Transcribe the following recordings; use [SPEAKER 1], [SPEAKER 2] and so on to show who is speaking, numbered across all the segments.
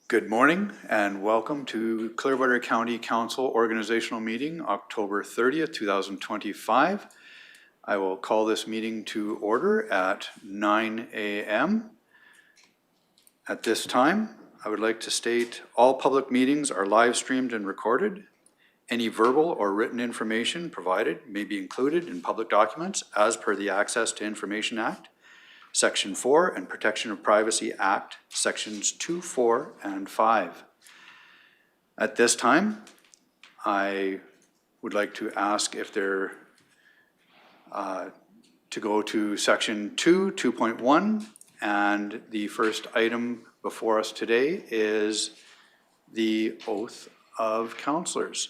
[SPEAKER 1] Good morning and welcome to Clearwater County Council Organizational Meeting, October 30th, 2025. I will call this meeting to order at 9 a.m. At this time, I would like to state all public meetings are live streamed and recorded. Any verbal or written information provided may be included in public documents as per the Access to Information Act, Section 4, and Protection of Privacy Act, Sections 2, 4, and 5. At this time, I would like to ask if there, to go to Section 2, 2.1, and the first item before us today is the oath of councillors.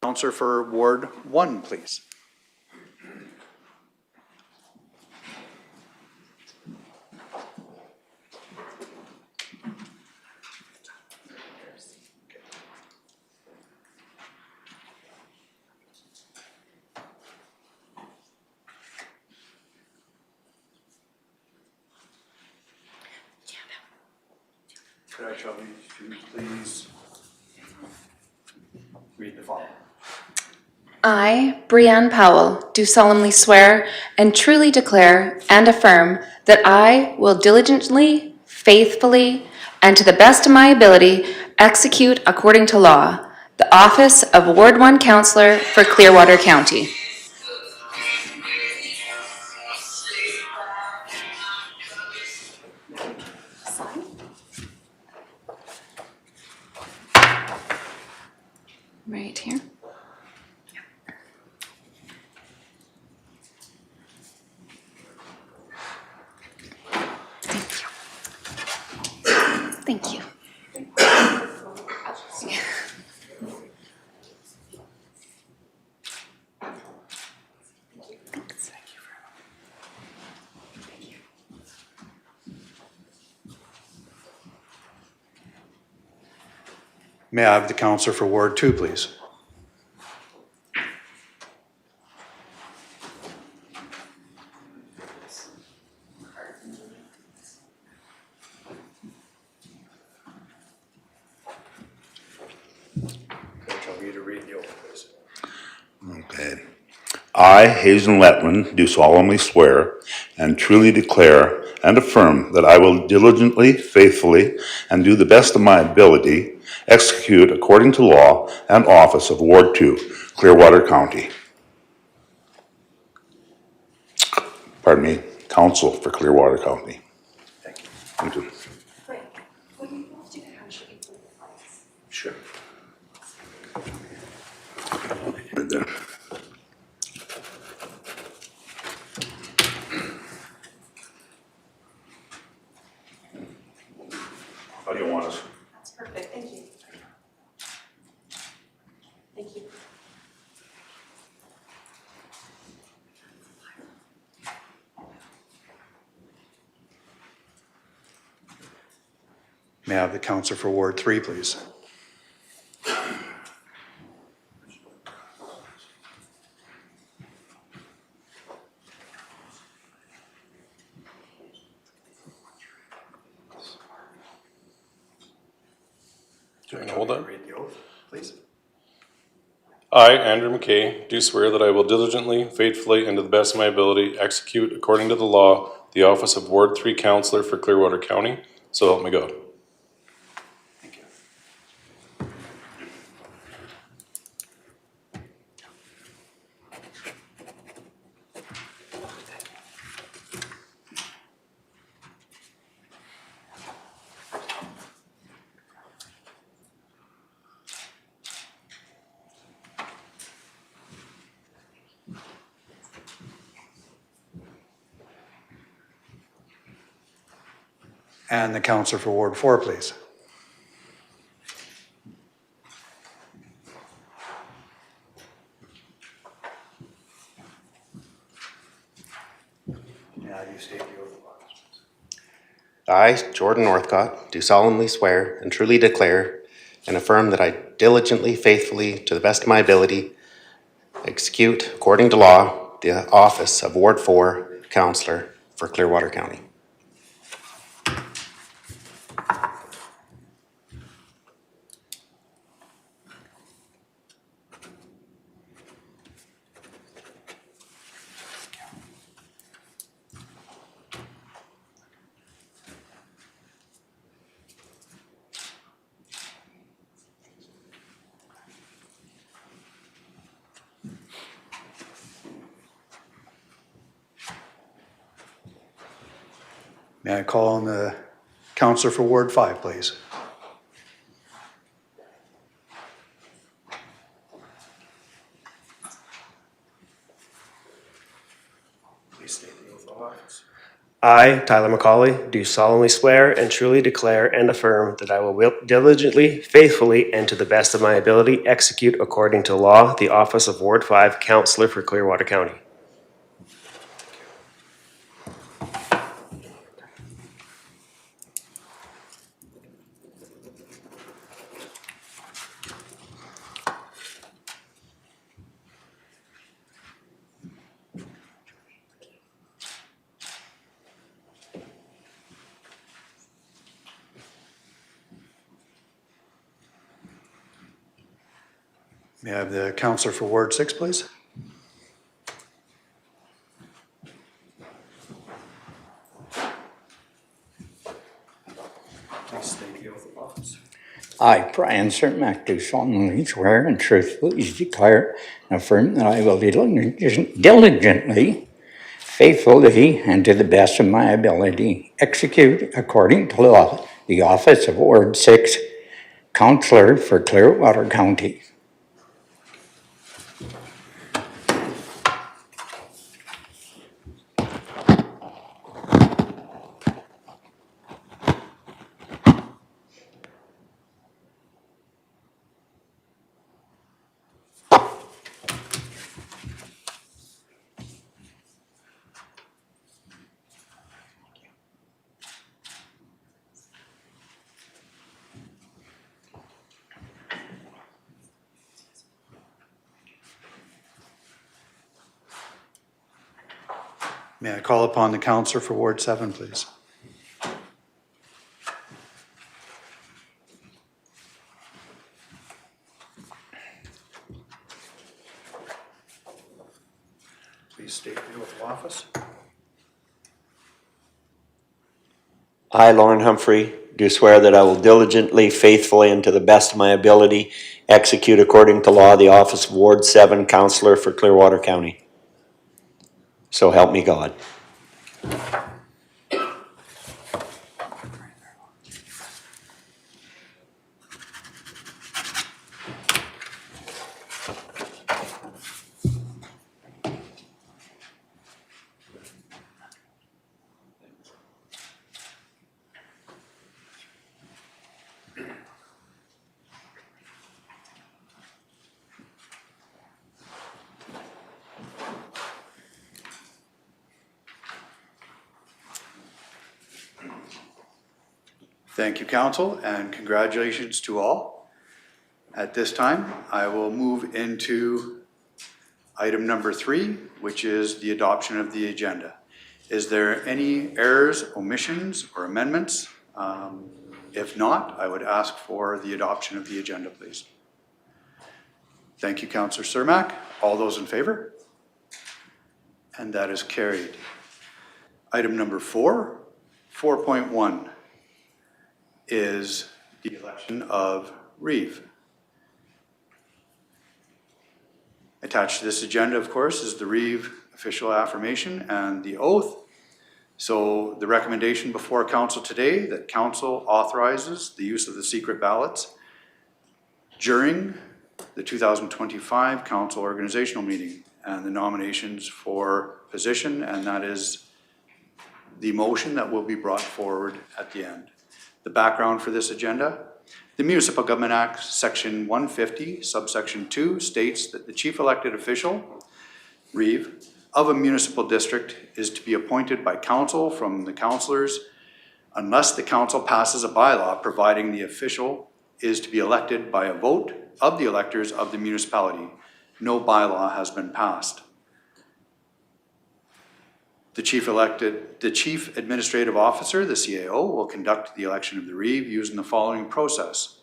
[SPEAKER 1] Councillor for Ward 1, please. Could I trouble you to please read the following?
[SPEAKER 2] I, Brianne Powell, do solemnly swear and truly declare and affirm that I will diligently, faithfully, and to the best of my ability execute according to law the office of Ward 1 Councillor for Clearwater County. Right here. Thank you.
[SPEAKER 1] May I have the councillor for Ward 2, please? Could I trouble you to read the oath, please?
[SPEAKER 3] Okay. I, Hazen Letwin, do solemnly swear and truly declare and affirm that I will diligently, faithfully, and do the best of my ability execute according to law and office of Ward 2, Clearwater County. Pardon me, Council for Clearwater County.
[SPEAKER 1] Thank you.
[SPEAKER 3] Thank you.
[SPEAKER 1] Sure.
[SPEAKER 3] Right there. How do you want us?
[SPEAKER 4] That's perfect, thank you. Thank you.
[SPEAKER 1] May I have the councillor for Ward 3, please?
[SPEAKER 5] Do you want to hold that?
[SPEAKER 1] Read the oath, please.
[SPEAKER 5] I, Andrew McKay, do swear that I will diligently, faithfully, and to the best of my ability execute according to the law the office of Ward 3 Councillor for Clearwater County. So help me God.
[SPEAKER 1] Thank you. And the councillor for Ward 4, please. Now you state the oath of office.
[SPEAKER 6] I, Jordan Northcott, do solemnly swear and truly declare and affirm that I diligently, faithfully, to the best of my ability, execute, according to law, the office of Ward 4 Councillor for Clearwater County.
[SPEAKER 1] May I call on the councillor for Ward 5, please? Please state the oath of office.
[SPEAKER 7] I, Tyler McCauley, do solemnly swear and truly declare and affirm that I will diligently, faithfully, and to the best of my ability execute according to law the office of Ward 5 Councillor for Clearwater County.
[SPEAKER 1] May I have the councillor for Ward 6, please? Please state the oath of office.
[SPEAKER 8] I, Brian Cermak, do solemnly swear and truthfully declare and affirm that I will diligently, faithfully, and to the best of my ability execute according to law the office of Ward 6 Councillor for Clearwater County.
[SPEAKER 1] May I call upon the councillor for Ward 7, please? Please state the oath of office.
[SPEAKER 9] I, Lauren Humphrey, do swear that I will diligently, faithfully, and to the best of my ability execute according to law the office of Ward 7 Councillor for Clearwater County. So help me God.
[SPEAKER 1] Thank you, council, and congratulations to all. At this time, I will move into item number 3, which is the adoption of the agenda. Is there any errors, omissions, or amendments? If not, I would ask for the adoption of the agenda, please. Thank you, Councillor Cermak. All those in favor? And that is carried. Item number 4, 4.1, is the election of Reeve. Attached to this agenda, of course, is the Reeve official affirmation and the oath. So the recommendation before council today that council authorizes the use of the secret ballots during the 2025 council organizational meeting and the nominations for position, and that is the motion that will be brought forward at the end. The background for this agenda: the Municipal Government Act, Section 150, subsection 2, states that the chief elected official, Reeve, of a municipal district is to be appointed by council from the councillors unless the council passes a bylaw providing the official is to be elected by a vote of the electors of the municipality. No bylaw has been passed. The chief administrative officer, the CAO, will conduct the election of the Reeve using the following process.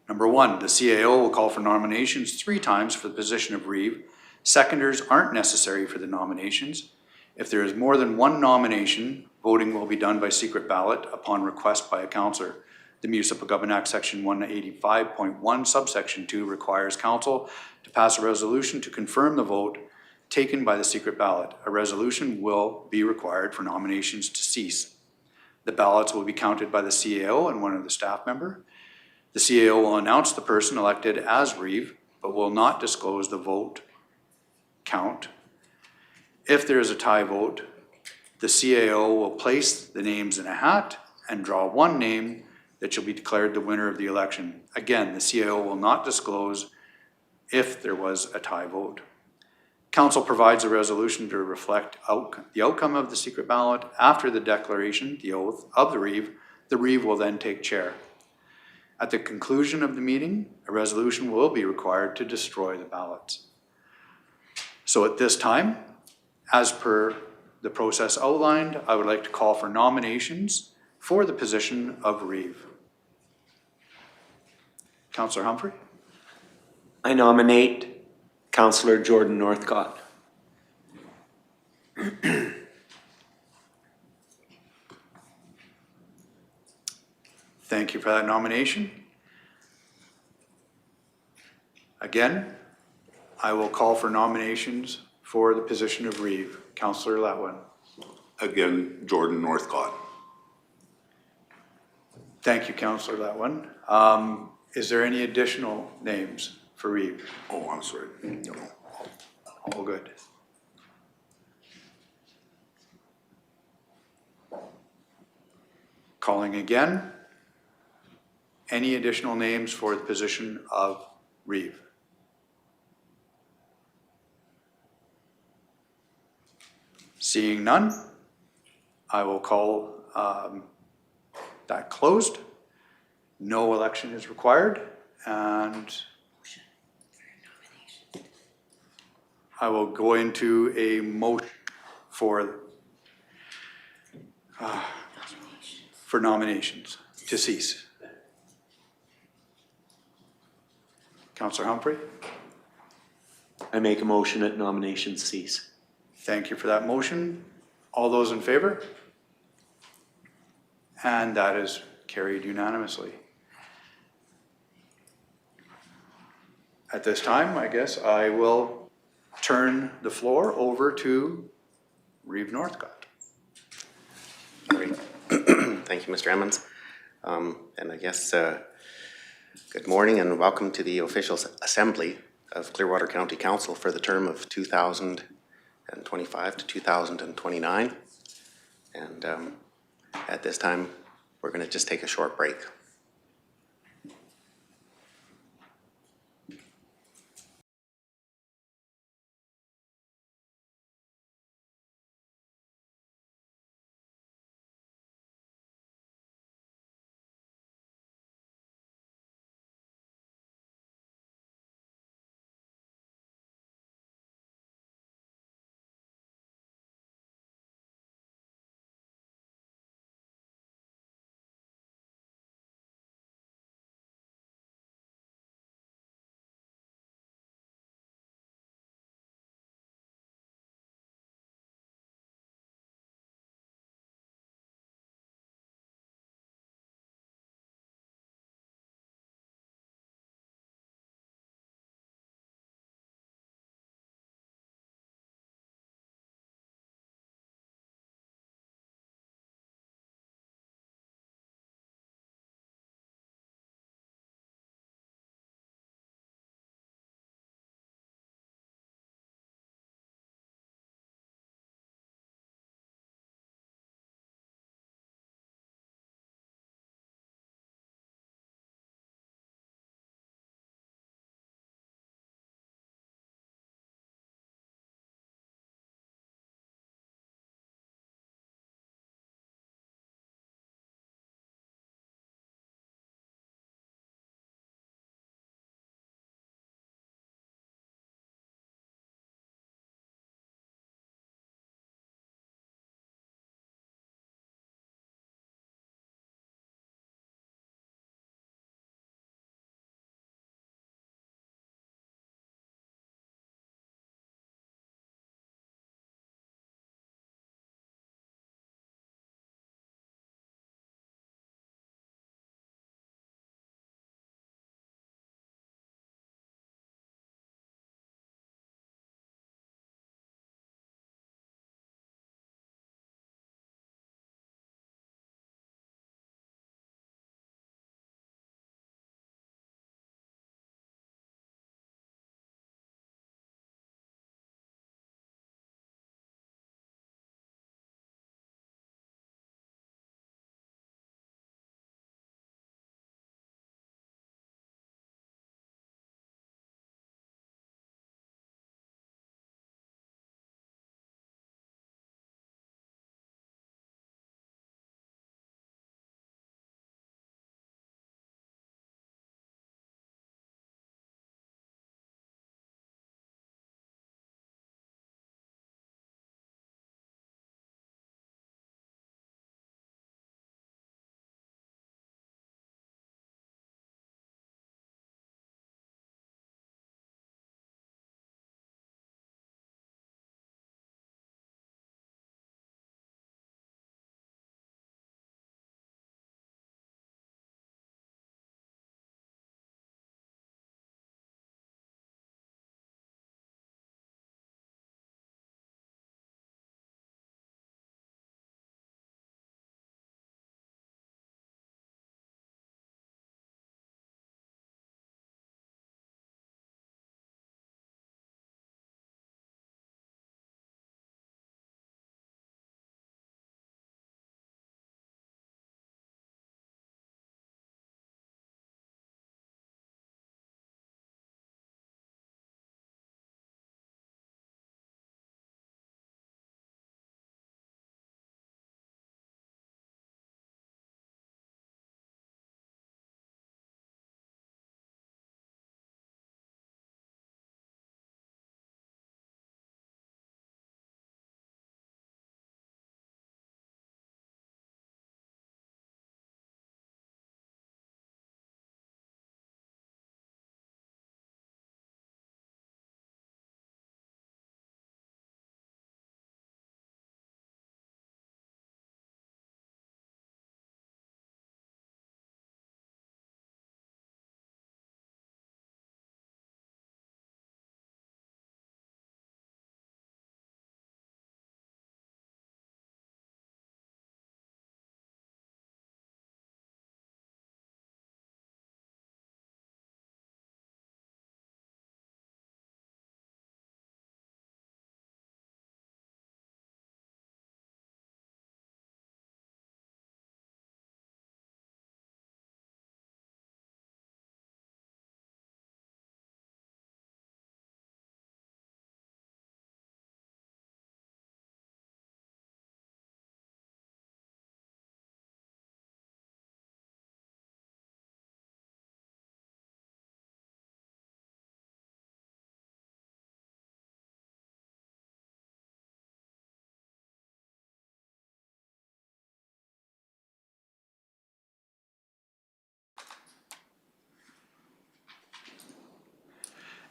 [SPEAKER 1] Number one, the CAO will call for nominations 3 times for the position of Reeve. Seconders aren't necessary for the nominations. If there is more than 1 nomination, voting will be done by secret ballot upon request by a councillor. The Municipal Government Act Section 185.1 subsection 2 requires council to pass a resolution to confirm the vote taken by the secret ballot. A resolution will be required for nominations to cease. The ballots will be counted by the CAO and one of the staff member. The CAO will announce the person elected as Reeve, but will not disclose the vote count. If there is a tie vote, the CAO will place the names in a hat and draw 1 name that shall be declared the winner of the election. Again, the CAO will not disclose if there was a tie vote. Council provides a resolution to reflect the outcome of the secret ballot. After the declaration, the oath of the Reeve will then take chair. At the conclusion of the meeting, a resolution will be required to destroy the ballots. So at this time, as per the process outlined, I would like to call for nominations for the position of Reeve. Councillor Humphrey?
[SPEAKER 9] I nominate Councillor Jordan Northcott.
[SPEAKER 1] Thank you for that nomination. Again, I will call for nominations for the position of Reeve. Councillor Letwin.
[SPEAKER 3] Again, Jordan Northcott.
[SPEAKER 1] Thank you, Councillor Letwin. Is there any additional names for Reeve?
[SPEAKER 3] Oh, I'm sorry. No.
[SPEAKER 1] All good. Calling again. Any additional names for the position of Reeve? Seeing none, I will call that closed. No election is required, and I will go into a motion for nominations to cease. Councillor Humphrey?
[SPEAKER 9] I make a motion that nominations cease.
[SPEAKER 1] Thank you for that motion. All those in favor? And that is carried unanimously. At this time, I guess I will turn the floor over to Reeve Northcott.
[SPEAKER 6] Great. Thank you, Mr. Emmons. And I guess good morning and welcome to the official assembly of Clearwater County Council for the term of 2025 to 2029. And at this time, we're going to just take a short break.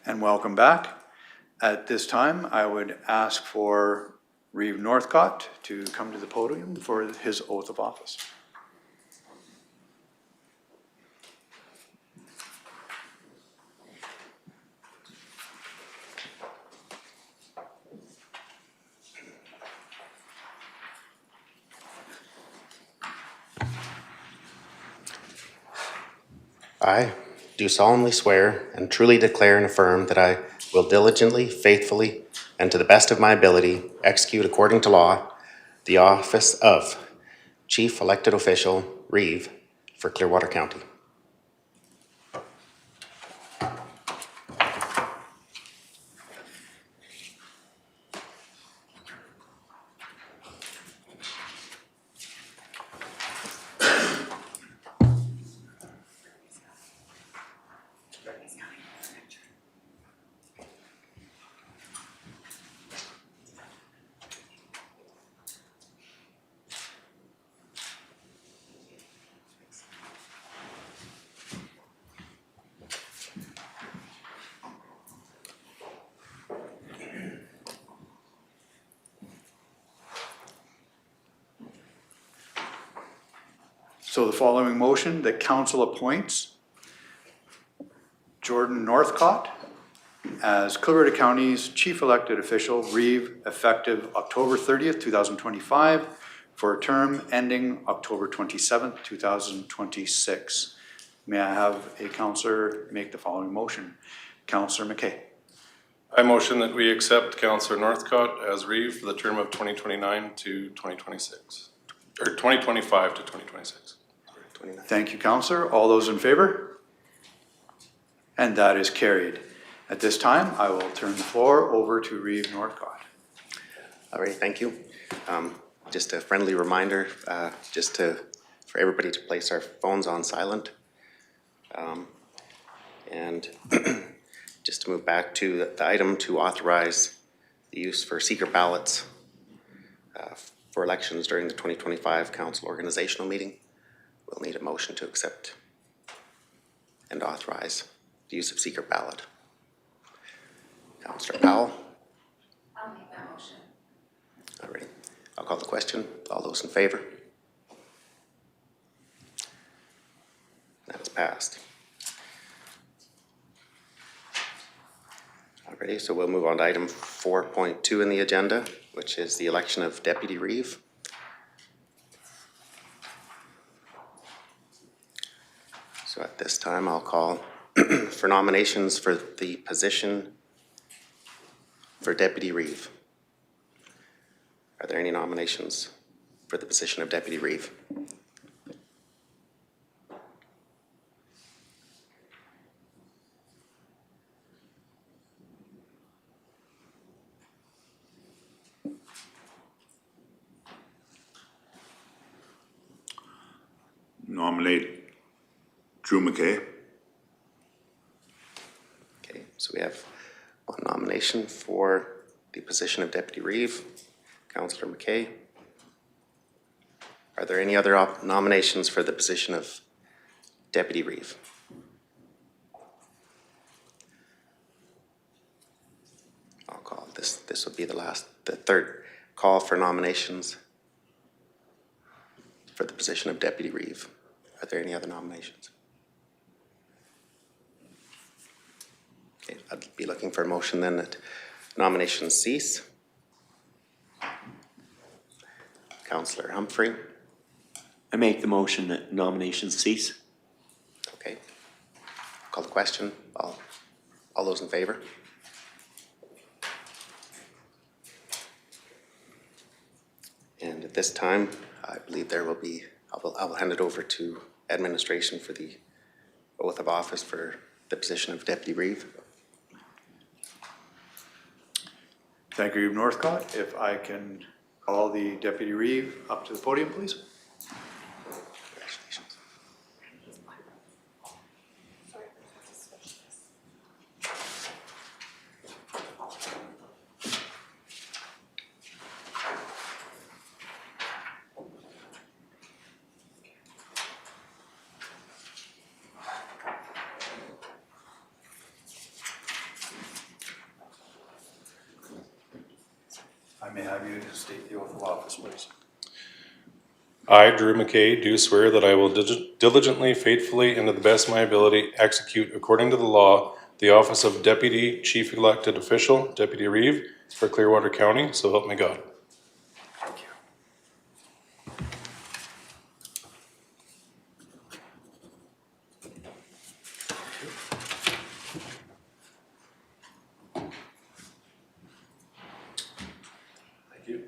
[SPEAKER 1] and welcome back. At this time, I would ask for Reeve Northcott to come to the podium for his oath of office.
[SPEAKER 6] I do solemnly swear and truly declare and affirm that I will diligently, faithfully, and to the best of my ability execute according to law the office of Chief Elected Official, Reeve, for Clearwater County.
[SPEAKER 1] So the following motion, the council appoints Jordan Northcott as Clearwater County's chief elected official, Reeve, effective October 30th, 2025, for a term ending October 27th, 2026. May I have a councillor make the following motion? Councillor McKay.
[SPEAKER 5] I motion that we accept Councillor Northcott as Reeve for the term of 2029 to 2026, or 2025 to 2026.
[SPEAKER 1] Thank you, councillor. All those in favor? And that is carried. At this time, I will turn the floor over to Reeve Northcott.
[SPEAKER 6] All right, thank you. Just a friendly reminder, for everybody to place our phones on silent. And just to move back to the item to authorize the use for secret ballots for elections during the 2025 council organizational meeting. We'll need a motion to accept and authorize the use of secret ballot. Councillor Powell.
[SPEAKER 2] I'll make that motion.
[SPEAKER 6] All right, I'll call the question. All those in favor? That is passed. Alrighty, so we'll move on to item 4.2 in the agenda, which is the election of Deputy Reeve. So at this time, I'll call for nominations for the position for Deputy Reeve. Are there any nominations for the position of Deputy Reeve?
[SPEAKER 3] Nominate Drew McKay.
[SPEAKER 6] Okay, so we have one nomination for the position of Deputy Reeve, Councillor McKay. Are there any other nominations for the position of Deputy Reeve? I'll call this would be the third call for nominations for the position of Deputy Reeve. Are there any other nominations? Okay, I'd be looking for a motion then that nominations cease. Councillor Humphrey.
[SPEAKER 9] I make the motion that nominations cease.
[SPEAKER 6] Okay. Call the question. All those in favor? And at this time, I believe there will be, I will hand it over to administration for the oath of office for the position of Deputy Reeve.
[SPEAKER 1] Thank you, Reeve Northcott. If I can call the Deputy Reeve up to the podium, please.
[SPEAKER 6] Congratulations.
[SPEAKER 1] I may have you state the oath of office, please.
[SPEAKER 5] I, Drew McKay, do swear that I will diligently, faithfully, and to the best of my ability execute according to the law the office of Deputy Chief Elected Official, Deputy Reeve, for Clearwater County, so help me God.
[SPEAKER 1] Thank you. Thank you.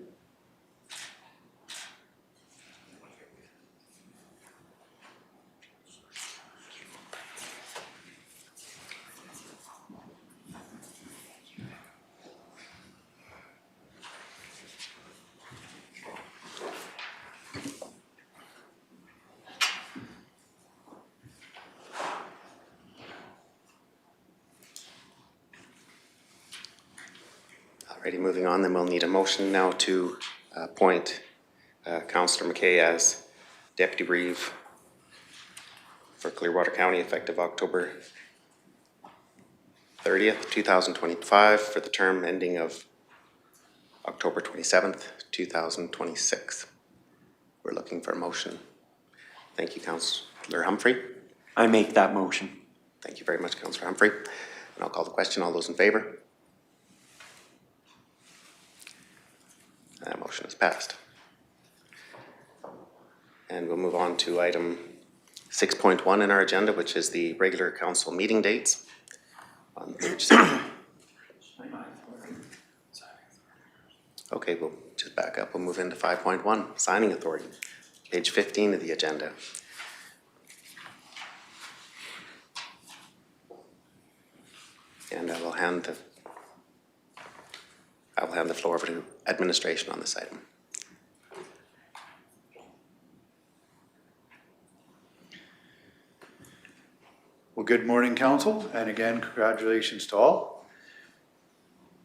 [SPEAKER 6] Alrighty, moving on, then we'll need a motion now to appoint Councillor McKay as Deputy Reeve for Clearwater County effective October 30th, 2025 for the term ending of October 27th, 2026. We're looking for a motion. Thank you, Councillor Humphrey.
[SPEAKER 9] I make that motion.
[SPEAKER 6] Thank you very much, Councillor Humphrey. And I'll call the question. All those in favor? That motion is passed. And we'll move on to item 6.1 in our agenda, which is the regular council meeting dates. On page 7. Okay, we'll just back up. We'll move into 5.1, signing authority, page 15 of the agenda. And I will hand the floor over to administration on this item.
[SPEAKER 1] Well, good morning, council, and again, congratulations to all.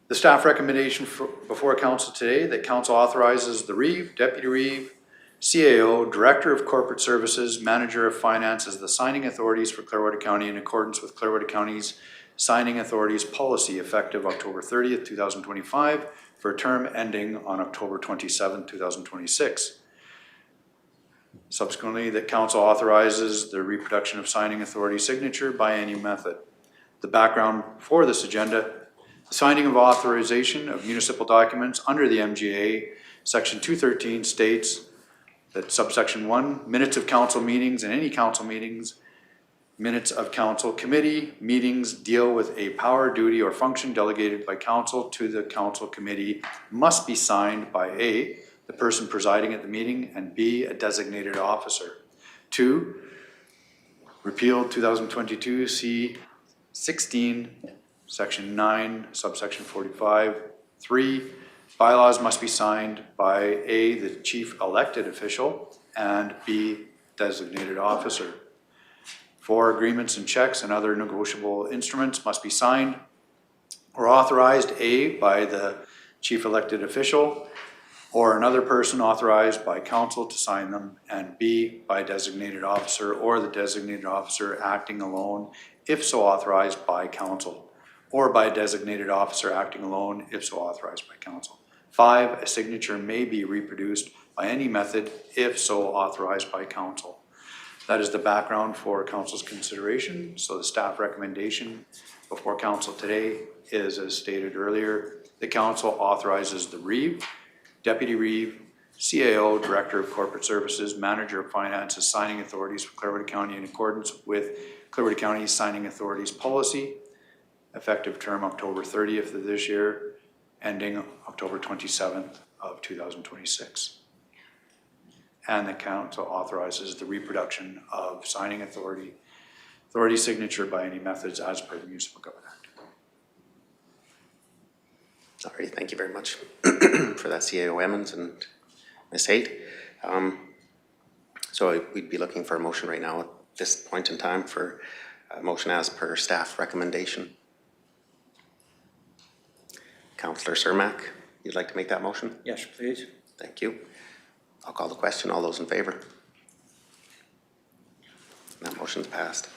[SPEAKER 1] The staff recommendation before council today that council authorizes the Reeve, Deputy Reeve, CAO, Director of Corporate Services, Manager of Finance as the signing authorities for Clearwater County in accordance with Clearwater County's signing authorities policy effective October 30th, 2025 for a term ending on October 27th, 2026. Subsequently, that council authorizes the reproduction of signing authority signature by any method. The background for this agenda: the signing of authorization of municipal documents under the MGA, section 213 states that subsection 1, minutes of council meetings and any council meetings, minutes of council committee meetings deal with a power, duty, or function delegated by council to the council committee must be signed by A, the person presiding at the meeting, and B, a designated officer. 2, repealed 2022 C16, section 9, subsection 45. 3, bylaws must be signed by A, the chief elected official, and B, designated officer. 4, agreements and checks and other negotiable instruments must be signed or authorized, A, by the chief elected official or another person authorized by council to sign them, and B, by designated officer or the designated officer acting alone if so authorized by council, or by designated officer acting alone if so authorized by council. 5, a signature may be reproduced by any method if so authorized by council. That is the background for council's consideration. So the staff recommendation before council today is, as stated earlier, the council authorizes the Reeve, Deputy Reeve, CAO, Director of Corporate Services, Manager of Finance as signing authorities for Clearwater County in accordance with Clearwater County's signing authorities policy, effective term October 30th of this year, ending October 27th of 2026. And the council authorizes the reproduction of signing authority signature by any methods as per the Municipal Government Act.
[SPEAKER 6] Alrighty, thank you very much for that, CAO Emmons and Ms. Haight. So we'd be looking for a motion right now at this point in time for a motion as per staff recommendation. Councillor Cermak, you'd like to make that motion?
[SPEAKER 8] Yes, please.
[SPEAKER 6] Thank you. I'll call the question. All those in favor? That motion's passed.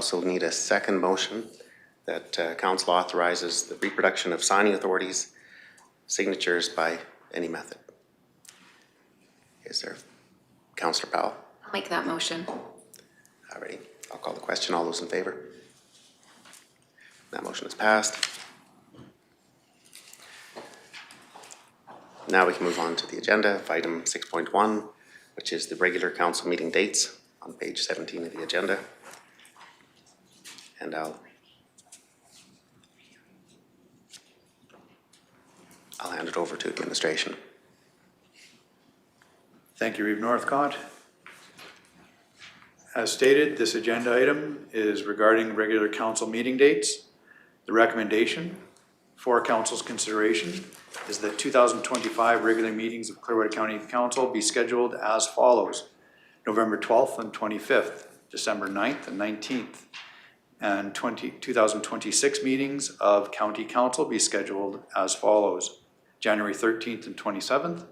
[SPEAKER 6] also need a second motion that council authorizes the reproduction of signing authorities' signatures by any method. Is there, Councillor Powell?
[SPEAKER 2] I'll make that motion.
[SPEAKER 6] Alrighty, I'll call the question. All those in favor? That motion is passed. Now we can move on to the agenda of item 6.1, which is the regular council meeting dates on page 17 of the agenda. And I'll hand it over to administration.
[SPEAKER 1] Thank you, Reeve Northcott. As stated, this agenda item is regarding regular council meeting dates. The recommendation for council's consideration is that 2025 regular meetings of Clearwater County Council be scheduled as follows: November 12th and 25th, December 9th and 19th, and 2026 meetings of County Council be scheduled as follows: January 13th and 27th,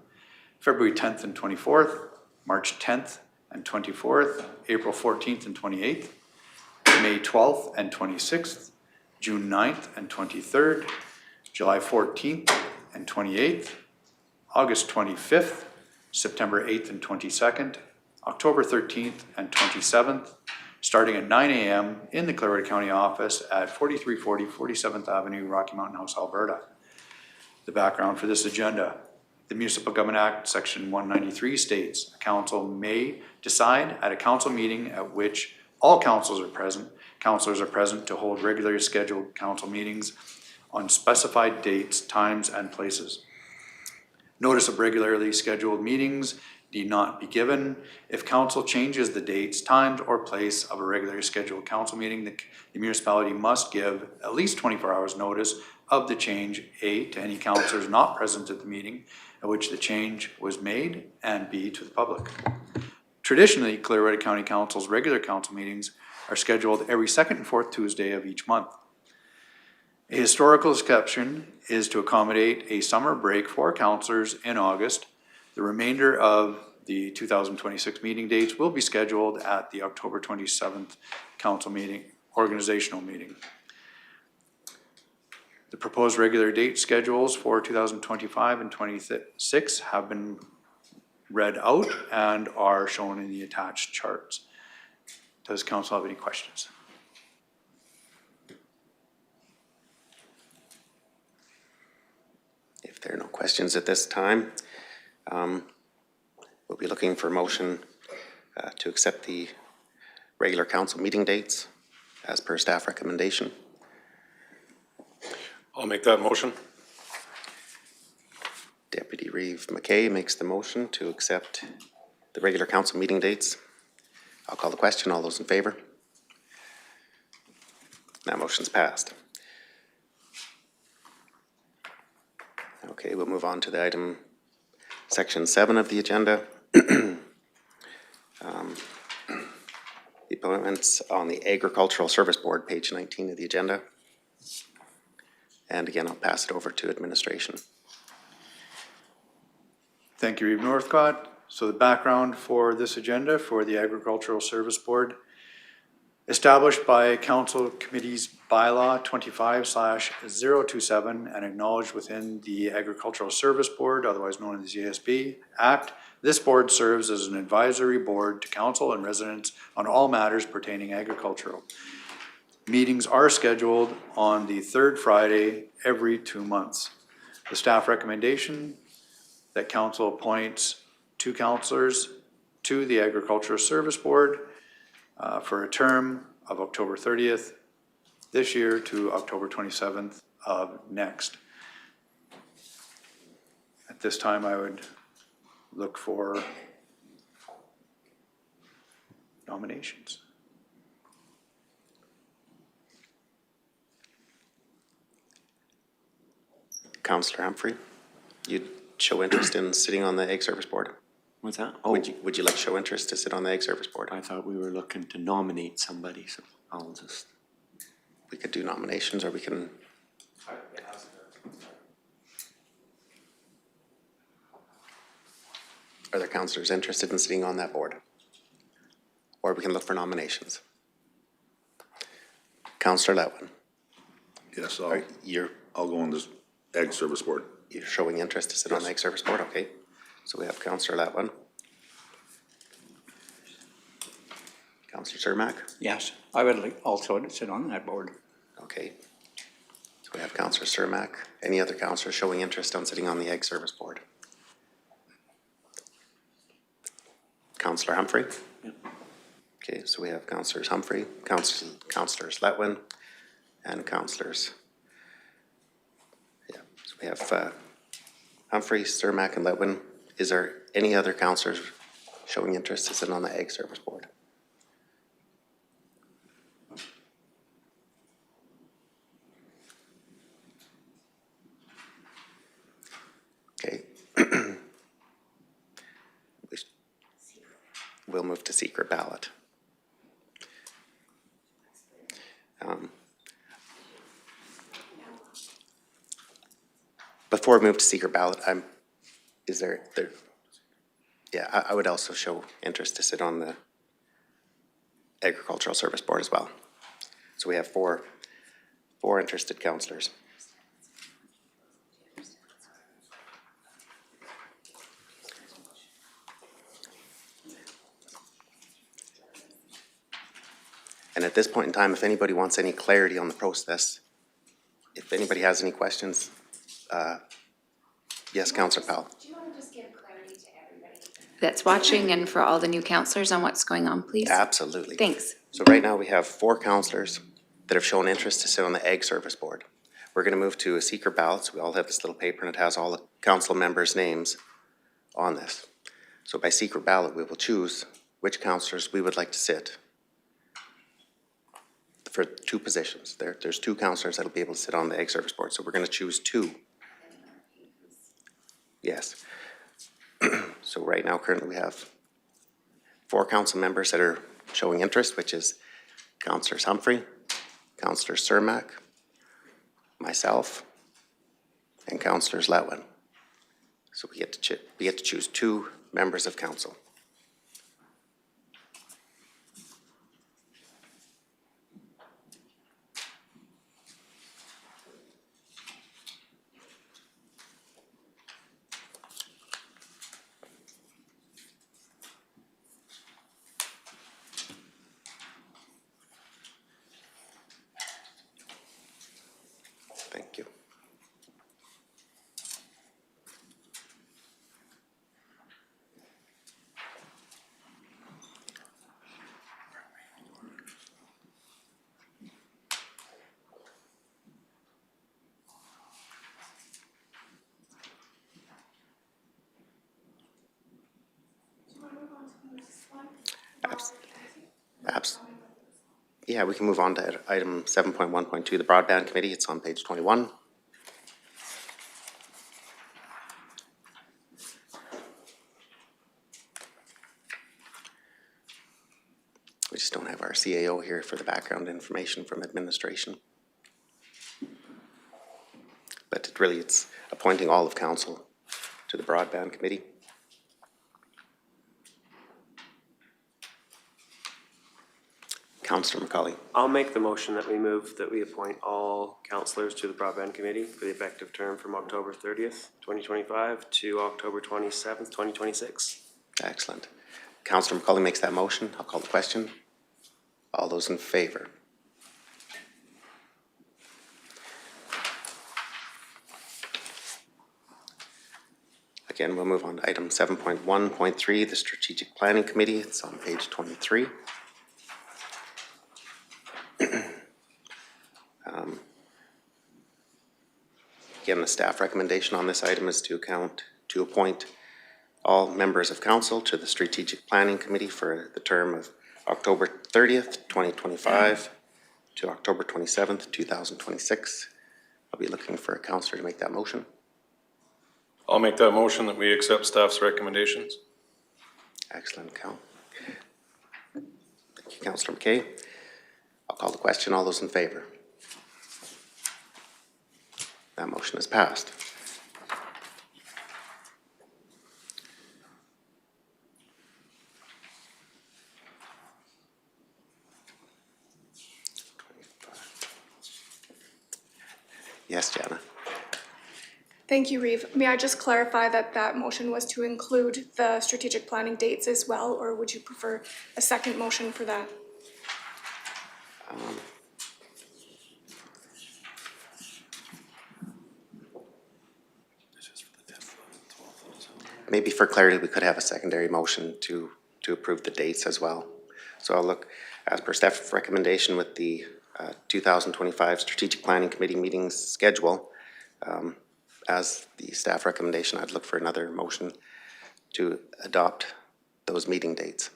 [SPEAKER 1] February 10th and 24th, March 10th and 24th, April 14th and 28th, May 12th and 26th, June 9th and 23rd, July 14th and 28th, August 25th, September 8th and 22nd, October 13th and 27th, starting at 9 a.m. in the Clearwater County office at 4340 47th Avenue, Rocky Mountain House, Alberta. The background for this agenda: the Municipal Government Act, Section 193 states, a council may decide at a council meeting at which all councillors are present to hold regularly scheduled council meetings on specified dates, times, and places. Notice of regularly scheduled meetings need not be given. If council changes the dates, times, or place of a regularly scheduled council meeting, the municipality must give at least 24 hours notice of the change, A, to any councillors not present at the meeting at which the change was made, and B, to the public. Traditionally, Clearwater County Council's regular council meetings are scheduled every second and fourth Tuesday of each month. A historical exception is to accommodate a summer break for councillors in August. The remainder of the 2026 meeting dates will be scheduled at the October 27th council meeting, organizational meeting. The proposed regular date schedules for 2025 and 26 have been read out and are shown in the attached charts. Does council have any questions?
[SPEAKER 6] If there are no questions at this time, we'll be looking for a motion to accept the regular council meeting dates as per staff recommendation.
[SPEAKER 5] I'll make that motion.
[SPEAKER 6] Deputy Reeve McKay makes the motion to accept the regular council meeting dates. I'll call the question. All those in favor? That motion's passed. Okay, we'll move on to the item, section 7 of the agenda. The appointments on the Agricultural Service Board, page 19 of the agenda. And again, I'll pass it over to administration.
[SPEAKER 1] Thank you, Reeve Northcott. So the background for this agenda for the Agricultural Service Board: established by Council Committee's Bylaw 25/027 and acknowledged within the Agricultural Service Board, otherwise known as the ASB Act, this board serves as an advisory board to council and residents on all matters pertaining agricultural. Meetings are scheduled on the third Friday every 2 months. The staff recommendation that council appoints 2 councillors to the Agricultural Service Board for a term of October 30th this year to October 27th of next. At this time, I would look for nominations.
[SPEAKER 6] Councillor Humphrey, you'd show interest in sitting on the Ag Service Board?
[SPEAKER 9] What's that? Oh,
[SPEAKER 6] Would you like to show interest to sit on the Ag Service Board?
[SPEAKER 9] I thought we were looking to nominate somebody, so I'll just.
[SPEAKER 6] We could do nominations, or we can. Are there councillors interested in sitting on that board? Or we can look for nominations. Councillor Letwin,
[SPEAKER 3] Yes,
[SPEAKER 6] you're
[SPEAKER 3] I'll go on this Ag Service Board.
[SPEAKER 6] showing interest to sit on the Ag Service Board, okay? So we have Councillor Letwin. Councillor Cermak,
[SPEAKER 8] Yes, I would like also to sit on that board.
[SPEAKER 6] okay. So we have Councillor Cermak. Any other councillors showing interest on sitting on the Ag Service Board? Councillor Humphrey? Okay, so we have Councillors Humphrey, Councillors Letwin, and Councillors. Yeah, so we have Humphrey, Cermak, and Letwin. Is there any other councillors showing interest to sit on the Ag Service Board? Okay. We'll move to secret ballot. Before we move to secret ballot, I would also show interest to sit on the Agricultural Service Board as well. So we have four interested councillors. And at this point in time, if anybody wants any clarity on the process, if anybody has any questions, yes, Councillor Powell.
[SPEAKER 2] Do you want to just give clarity to everybody that's watching and for all the new councillors on what's going on, please?
[SPEAKER 6] Absolutely.
[SPEAKER 2] Thanks.
[SPEAKER 6] So right now we have 4 councillors that have shown interest to sit on the Ag Service Board. We're going to move to a secret ballot. So we all have this little paper and it has all the council members' names on this. So by secret ballot, we will choose which councillors we would like to sit for 2 positions. There's 2 councillors that'll be able to sit on the Ag Service Board. So we're going to choose 2. Yes. So right now, currently we have 4 council members that are showing interest, which is Councillors Humphrey, Councillor Cermak, myself, and Councillors Letwin. So we get to choose 2 members of council. Thank you. Yeah, we can move on to item 7.1.2, the Broadband Committee. It's on page 21. We just don't have our CAO here for the background information from administration. But it's appointing all of council to the Broadband Committee. Councillor McCauley.
[SPEAKER 7] I'll make the motion that we appoint all councillors to the Broadband Committee for the effective term from October 30th, 2025 to October 27th, 2026.
[SPEAKER 6] Excellent. Councillor McCauley makes that motion. I'll call the question. All those in favor? Again, we'll move on to item 7.1.3, the Strategic Planning Committee. It's on page 23. Again, the staff recommendation on this item is to appoint all members of council to the Strategic Planning Committee for the term of October 30th, 2025 to October 27th, 2026. I'll be looking for a councillor to make that motion.
[SPEAKER 5] I'll make that motion that we accept staff's recommendations.
[SPEAKER 6] Excellent, Cal. Thank you, Councillor McKay. I'll call the question. All those in favor? That motion is passed. Yes, Jana.
[SPEAKER 4] Thank you, Reeve. May I just clarify that that motion was to include the strategic planning dates as well, or would you prefer a second motion for that?
[SPEAKER 6] Maybe for clarity, we could have a secondary motion to approve the dates as well. So I'll look, as per staff recommendation with the 2025 Strategic Planning Committee meetings schedule, as the staff recommendation, I'd look for another motion to adopt those meeting dates.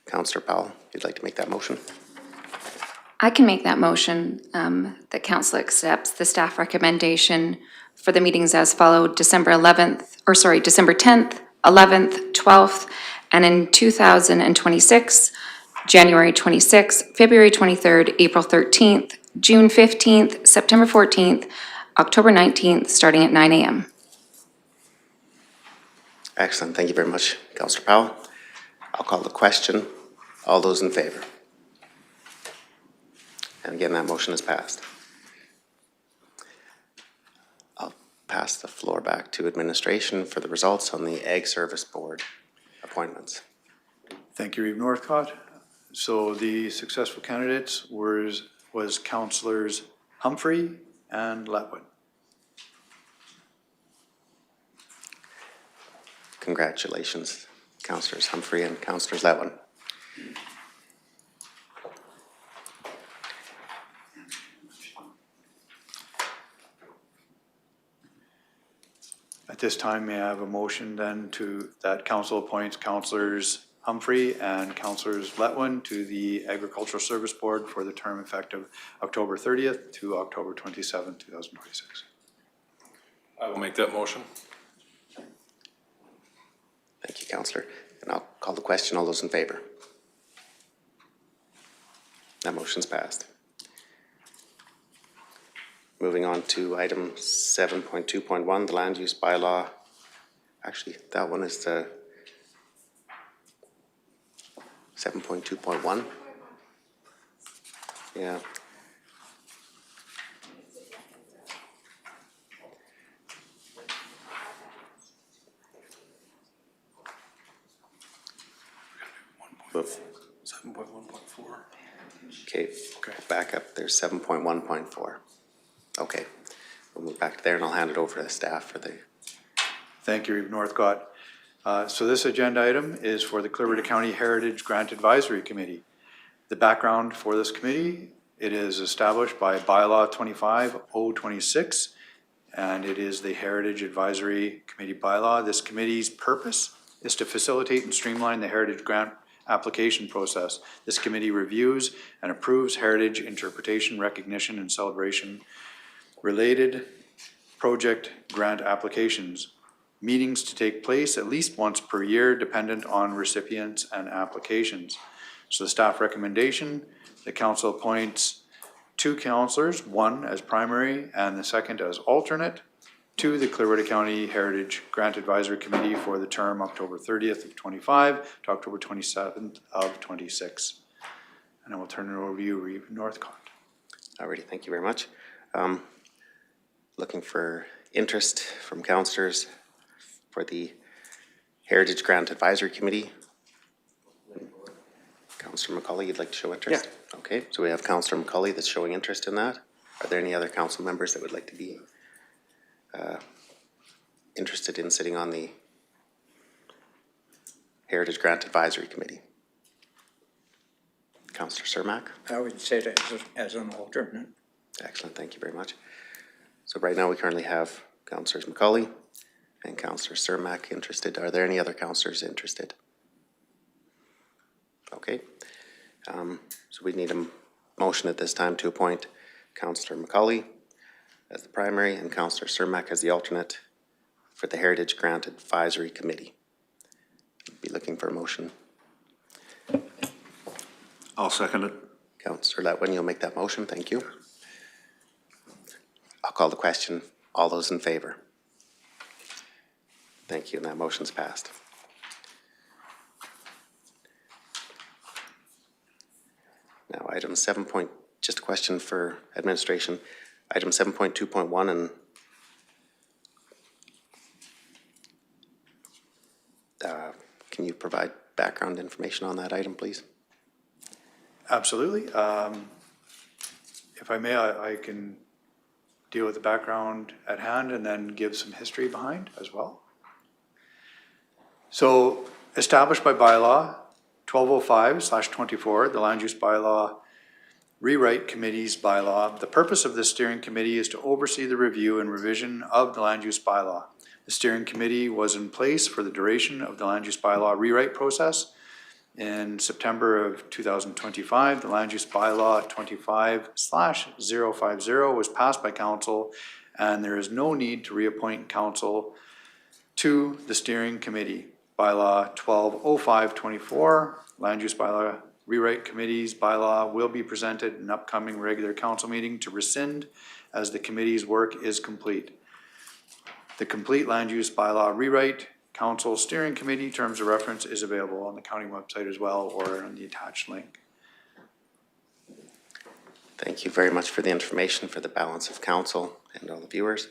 [SPEAKER 6] Councillor Powell, you'd like to make that motion?
[SPEAKER 2] I can make that motion that council accepts the staff recommendation for the meetings as followed: December 10th, 11th, 12th, and in 2026, January 26th, February 23rd, April 13th, June 15th, September 14th, October 19th, starting at 9 a.m.
[SPEAKER 6] Excellent. Thank you very much, Councillor Powell. I'll call the question. All those in favor? And again, that motion is passed. I'll pass the floor back to administration for the results on the Ag Service Board appointments.
[SPEAKER 1] Thank you, Reeve Northcott. So the successful candidates was Councillors Humphrey and Letwin.
[SPEAKER 6] Congratulations, Councillors Humphrey and Councillors Letwin.
[SPEAKER 1] At this time, may I have a motion then that council appoints Councillors Humphrey and Councillors Letwin to the Agricultural Service Board for the term effective October 30th to October 27th, 2026.
[SPEAKER 5] I will make that motion.
[SPEAKER 6] Thank you, Councillor. And I'll call the question. All those in favor? That motion's passed. Moving on to item 7.2.1, the land use bylaw. Actually, that one is the 7.2.1. Yeah. Move.
[SPEAKER 5] 7.1.4.
[SPEAKER 6] Okay, back up. There's 7.1.4. Okay, we'll move back to there and I'll hand it over to the staff for the.
[SPEAKER 1] Thank you, Reeve Northcott. So this agenda item is for the Clearwater County Heritage Grant Advisory Committee. The background for this committee, it is established by Bylaw 25-026, and it is the Heritage Advisory Committee bylaw. This committee's purpose is to facilitate and streamline the heritage grant application process. This committee reviews and approves heritage interpretation, recognition, and celebration related project grant applications. Meetings to take place at least once per year, dependent on recipients and applications. So the staff recommendation, the council appoints 2 councillors, one as primary and the second as alternate, to the Clearwater County Heritage Grant Advisory Committee for the term October 30th of 25 to October 27th of 26. And I will turn it over to you, Reeve Northcott.
[SPEAKER 6] Alrighty, thank you very much. Looking for interest from councillors for the Heritage Grant Advisory Committee. Councillor McCauley, you'd like to show interest? Yeah. Okay, so we have Councillor McCauley that's showing interest in that. Are there any other council members that would like to be interested in sitting on the Heritage Grant Advisory Committee? Councillor Cermak?
[SPEAKER 8] I would say that as an alternate.
[SPEAKER 6] Excellent, thank you very much. So right now we currently have Councillors McCauley and Councillor Cermak interested. Are there any other councillors interested? Okay. So we need a motion at this time to appoint Councillor McCauley as the primary and Councillor Cermak as the alternate for the Heritage Grant Advisory Committee. Be looking for a motion.
[SPEAKER 3] I'll second it.
[SPEAKER 6] Councillor Letwin, you'll make that motion. Thank you. I'll call the question. All those in favor? Thank you, and that motion's passed. Now, item 7 point, just a question for administration. Item 7.2.1 and can you provide background information on that item, please?
[SPEAKER 1] Absolutely. If I may, I can deal with the background at hand and then give some history behind as well. So, established by bylaw 1205/24, the Land Use Bylaw Rewrite Committee's bylaw, the purpose of this steering committee is to oversee the review and revision of the Land Use Bylaw. The steering committee was in place for the duration of the Land Use Bylaw rewrite process. In September of 2025, the Land Use Bylaw 25/050 was passed by council, and there is no need to reappoint council to the steering committee. Bylaw 1205/24, Land Use Bylaw Rewrite Committee's bylaw will be presented in an upcoming regular council meeting to rescind as the committee's work is complete. The complete Land Use Bylaw Rewrite Council Steering Committee terms of reference is available on the county website as well or on the attached link.
[SPEAKER 6] Thank you very much for the information for the balance of council and all the viewers.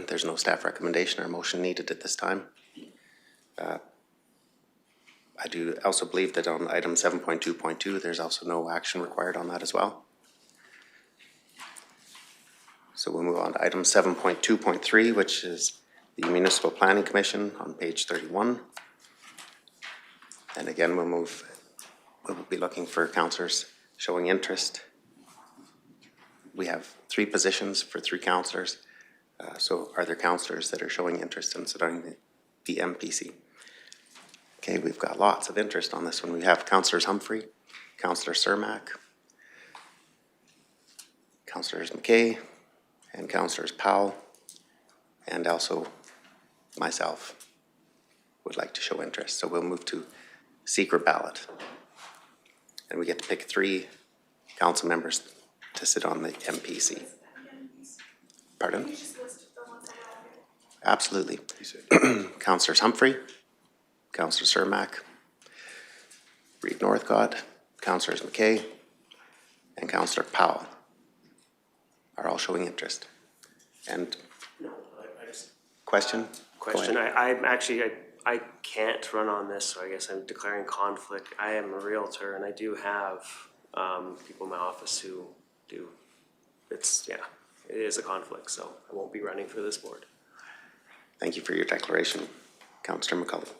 [SPEAKER 6] There's no staff recommendation or motion needed at this time. I do also believe that on item 7.2.2, there's also no action required on that as well. So we'll move on to item 7.2.3, which is the Municipal Planning Commission on page 31. And again, we'll be looking for councillors showing interest. We have 3 positions for 3 councillors. So are there councillors that are showing interest in starting the MPC? Okay, we've got lots of interest on this one. We have Councillors Humphrey, Councillor Cermak, Councillors McKay, and Councillors Powell, and also myself would like to show interest. So we'll move to secret ballot. And we get to pick 3 council members to sit on the MPC. Pardon? Absolutely. Councillors Humphrey, Councillor Cermak, Reeve Northcott, Councillors McKay, and Councillor Powell are all showing interest. And question?
[SPEAKER 7] Question, I can't run on this, so I guess I'm declaring conflict. I am a Realtor and I do have people in my office who do. It is a conflict, so I won't be running for this board.
[SPEAKER 6] Thank you for your declaration, Councillor McCullough.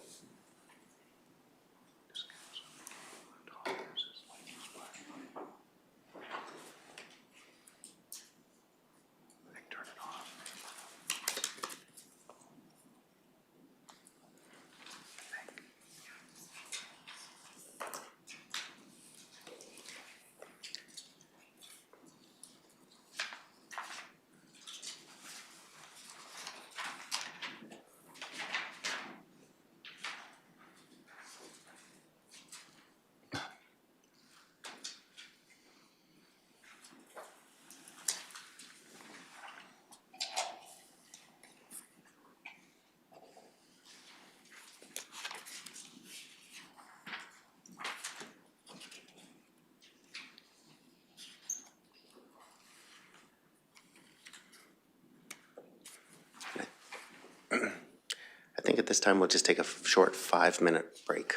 [SPEAKER 6] I think at this time we'll just take a short 5-minute break.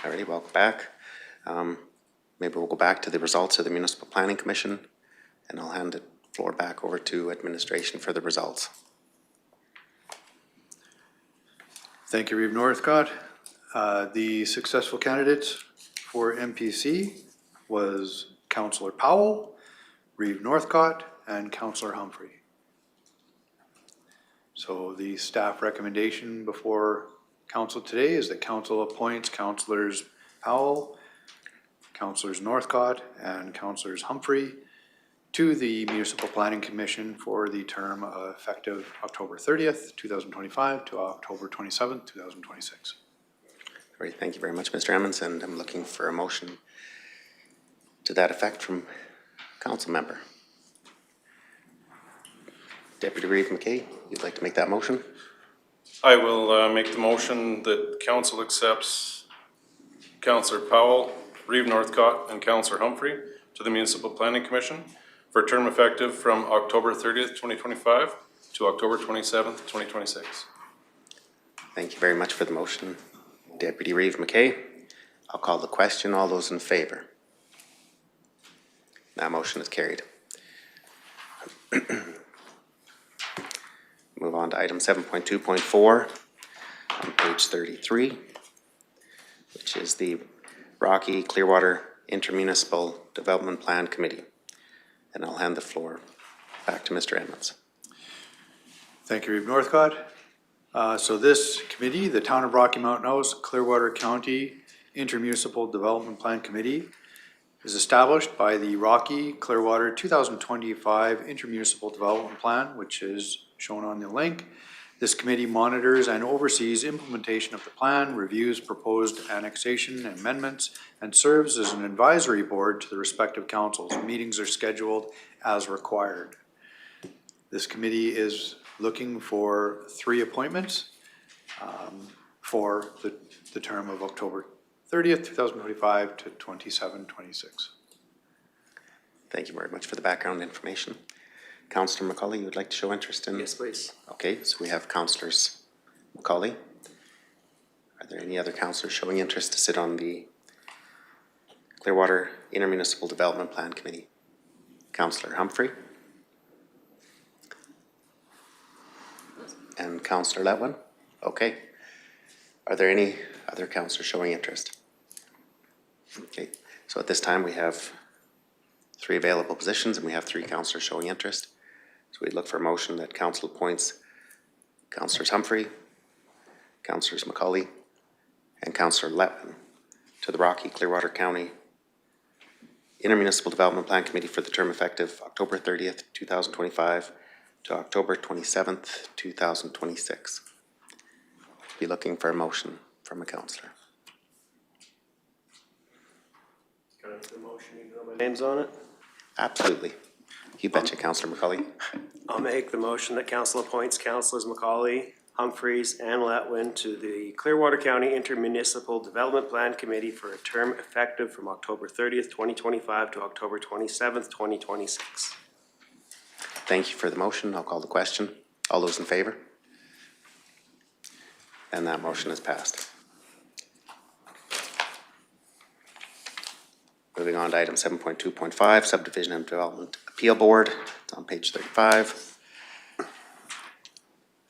[SPEAKER 6] Alrighty, welcome back. Maybe we'll go back to the results of the Municipal Planning Commission, and I'll hand the floor back over to administration for the results.
[SPEAKER 1] Thank you, Reeve Northcott. The successful candidates for MPC was Councillor Powell, Reeve Northcott, and Councillor Humphrey. So the staff recommendation before council today is that council appoints Councillors Powell, Councillors Northcott, and Councillors Humphrey to the Municipal Planning Commission for the term effective October 30th, 2025 to October 27th, 2026.
[SPEAKER 6] Great, thank you very much, Mr. Emmons, and I'm looking for a motion to that effect from council member. Deputy Reeve McKay, you'd like to make that motion?
[SPEAKER 5] I will make the motion that council accepts Councillor Powell, Reeve Northcott, and Councillor Humphrey to the Municipal Planning Commission for a term effective from October 30th, 2025 to October 27th, 2026.
[SPEAKER 6] Thank you very much for the motion, Deputy Reeve McKay. I'll call the question. All those in favor? That motion is carried. Move on to item 7.2.4 on page 33, which is the Rocky Clearwater Intermunicipal Development Plan Committee. And I'll hand the floor back to Mr. Edmonds.
[SPEAKER 1] Thank you, Reeve Northcott. So this committee, the Town of Rocky Mountain House Clearwater County Intermunicipal Development Plan Committee, is established by the Rocky Clearwater 2025 Intermunicipal Development Plan, which is shown on the link. This committee monitors and oversees implementation of the plan, reviews proposed annexation and amendments, and serves as an advisory board to the respective councils. Meetings are scheduled as required. This committee is looking for 3 appointments for the term of October 30th, 2025 to 2726.
[SPEAKER 6] Thank you very much for the background information. Councillor McCauley, you would like to show interest in?
[SPEAKER 7] Yes, please.
[SPEAKER 6] Okay, so we have Councillors McCauley. Are there any other councillors showing interest to sit on the Clearwater Intermunicipal Development Plan Committee? Councillor Humphrey? And Councillor Letwin? Okay. Are there any other councillors showing interest? Okay, so at this time we have 3 available positions and we have 3 councillors showing interest. So we'd look for a motion that council appoints Councillors Humphrey, Councillors McCauley, and Councillor Letwin to the Rocky Clearwater County Intermunicipal Development Plan Committee for the term effective October 30th, 2025 to October 27th, 2026. Be looking for a motion from a councillor.
[SPEAKER 7] Can I make the motion even though my name's on it?
[SPEAKER 6] Absolutely. You betcha, Councillor McCauley.
[SPEAKER 7] I'll make the motion that council appoints Councillors McCauley, Humphreys, and Letwin to the Clearwater County Intermunicipal Development Plan Committee for a term effective from October 30th, 2025 to October 27th, 2026.
[SPEAKER 6] Thank you for the motion. I'll call the question. All those in favor? And that motion is passed. Moving on to item 7.2.5, Subdivision and Development Appeal Board. It's on page 35.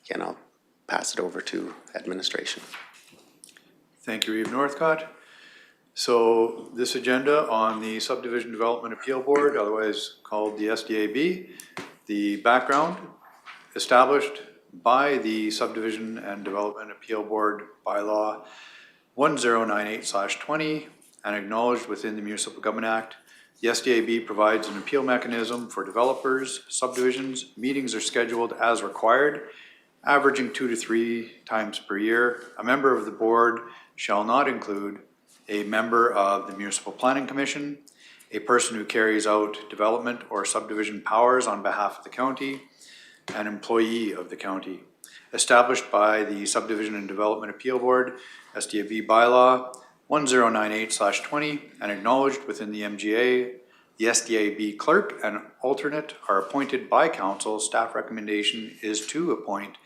[SPEAKER 6] Again, I'll pass it over to administration.
[SPEAKER 1] Thank you, Reeve Northcott. So this agenda on the Subdivision Development Appeal Board, otherwise called the SDAB, the background established by the Subdivision and Development Appeal Board Bylaw 1098/20 and acknowledged within the Municipal Government Act. The SDAB provides an appeal mechanism for developers, subdivisions. Meetings are scheduled as required, averaging 2 to 3 times per year. A member of the board shall not include a member of the Municipal Planning Commission, a person who carries out development or subdivision powers on behalf of the county, an employee of the county. Established by the Subdivision and Development Appeal Board, SDAB Bylaw 1098/20, and acknowledged within the MGA, the SDAB clerk and alternate are appointed by council. Staff recommendation is to appoint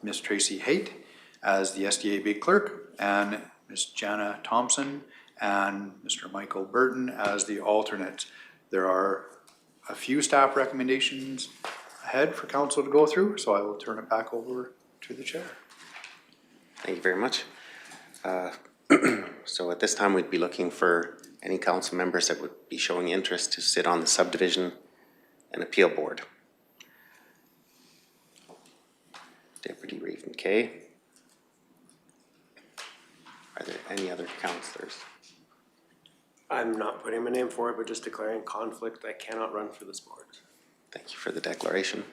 [SPEAKER 1] Ms. Tracy Haight as the SDAB clerk and Ms. Jana Thompson and Mr. Michael Burton as the alternates. There are a few staff recommendations ahead for council to go through, so I will turn it back over to the chair.
[SPEAKER 6] Thank you very much. So at this time, we'd be looking for any council members that would be showing interest to sit on the Subdivision and Appeal Board. Deputy Reeve McKay. Are there any other councillors?
[SPEAKER 7] I'm not putting my name forward, but just declaring conflict. I cannot run for this board.
[SPEAKER 6] Thank you for the declaration.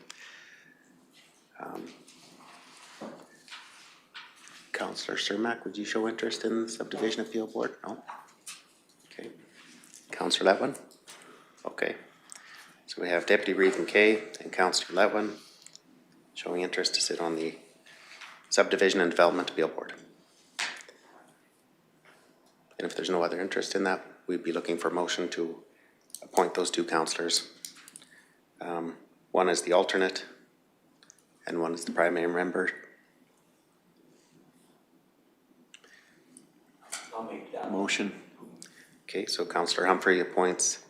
[SPEAKER 6] Councillor Cermak, would you show interest in the Subdivision Appeal Board? No? Okay. Councillor Letwin? Okay. So we have Deputy Reeve McKay and Councillor Letwin showing interest to sit on the Subdivision and Development Appeal Board. And if there's no other interest in that, we'd be looking for a motion to appoint those two councillors. One is the alternate and one is the primary member.
[SPEAKER 9] I'll make that motion.
[SPEAKER 6] Okay, so Councillor Humphrey appoints,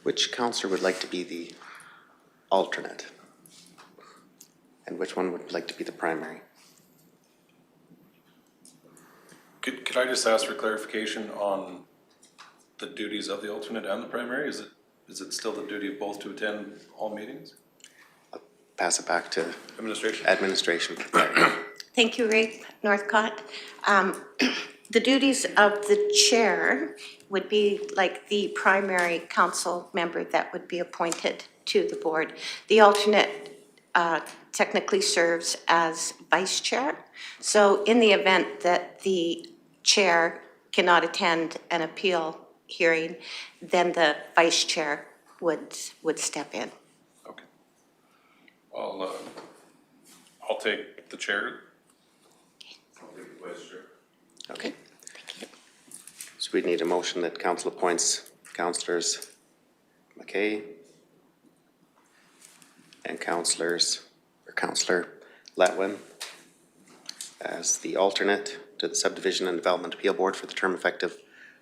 [SPEAKER 6] which councillor would like to be the alternate? And which one would like to be the primary?
[SPEAKER 5] Could I just ask for clarification on the duties of the alternate and the primary? Is it still the duty of both to attend all meetings?
[SPEAKER 6] Pass it back to
[SPEAKER 5] Administration?
[SPEAKER 6] administration.
[SPEAKER 10] Thank you, Reeve Northcott. The duties of the chair would be like the primary council member that would be appointed to the board. The alternate technically serves as vice chair. So in the event that the chair cannot attend an appeal hearing, then the vice chair would step in.
[SPEAKER 5] Okay. I'll take the chair.
[SPEAKER 6] Okay. So we need a motion that council appoints councillors McKay and Councillor Letwin as the alternate to the Subdivision and Development Appeal Board for the term effective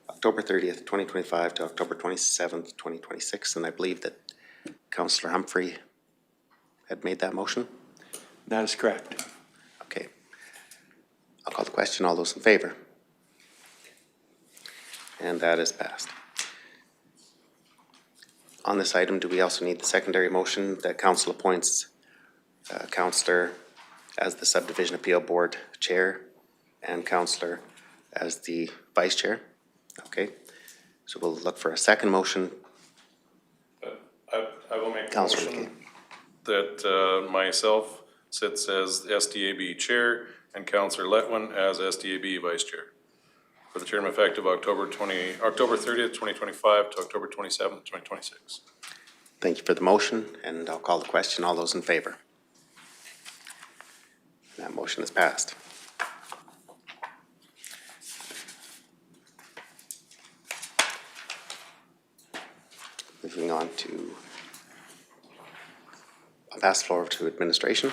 [SPEAKER 6] October 30th, 2025 to October 27th, 2026. And I believe that Councillor Humphrey had made that motion.
[SPEAKER 9] That is correct.
[SPEAKER 6] Okay. I'll call the question. All those in favor? And that is passed. On this item, do we also need the secondary motion that council appoints councillor as the Subdivision Appeal Board Chair and councillor as the Vice Chair? Okay. So we'll look for a second motion.
[SPEAKER 5] I will make a
[SPEAKER 6] Councillor
[SPEAKER 5] motion that myself sits as SDAB Chair and Councillor Letwin as SDAB Vice Chair for the term effective October 30th, 2025 to October 27th, 2026.
[SPEAKER 6] Thank you for the motion, and I'll call the question. All those in favor? That motion is passed. Moving on to, I'll pass the floor to administration.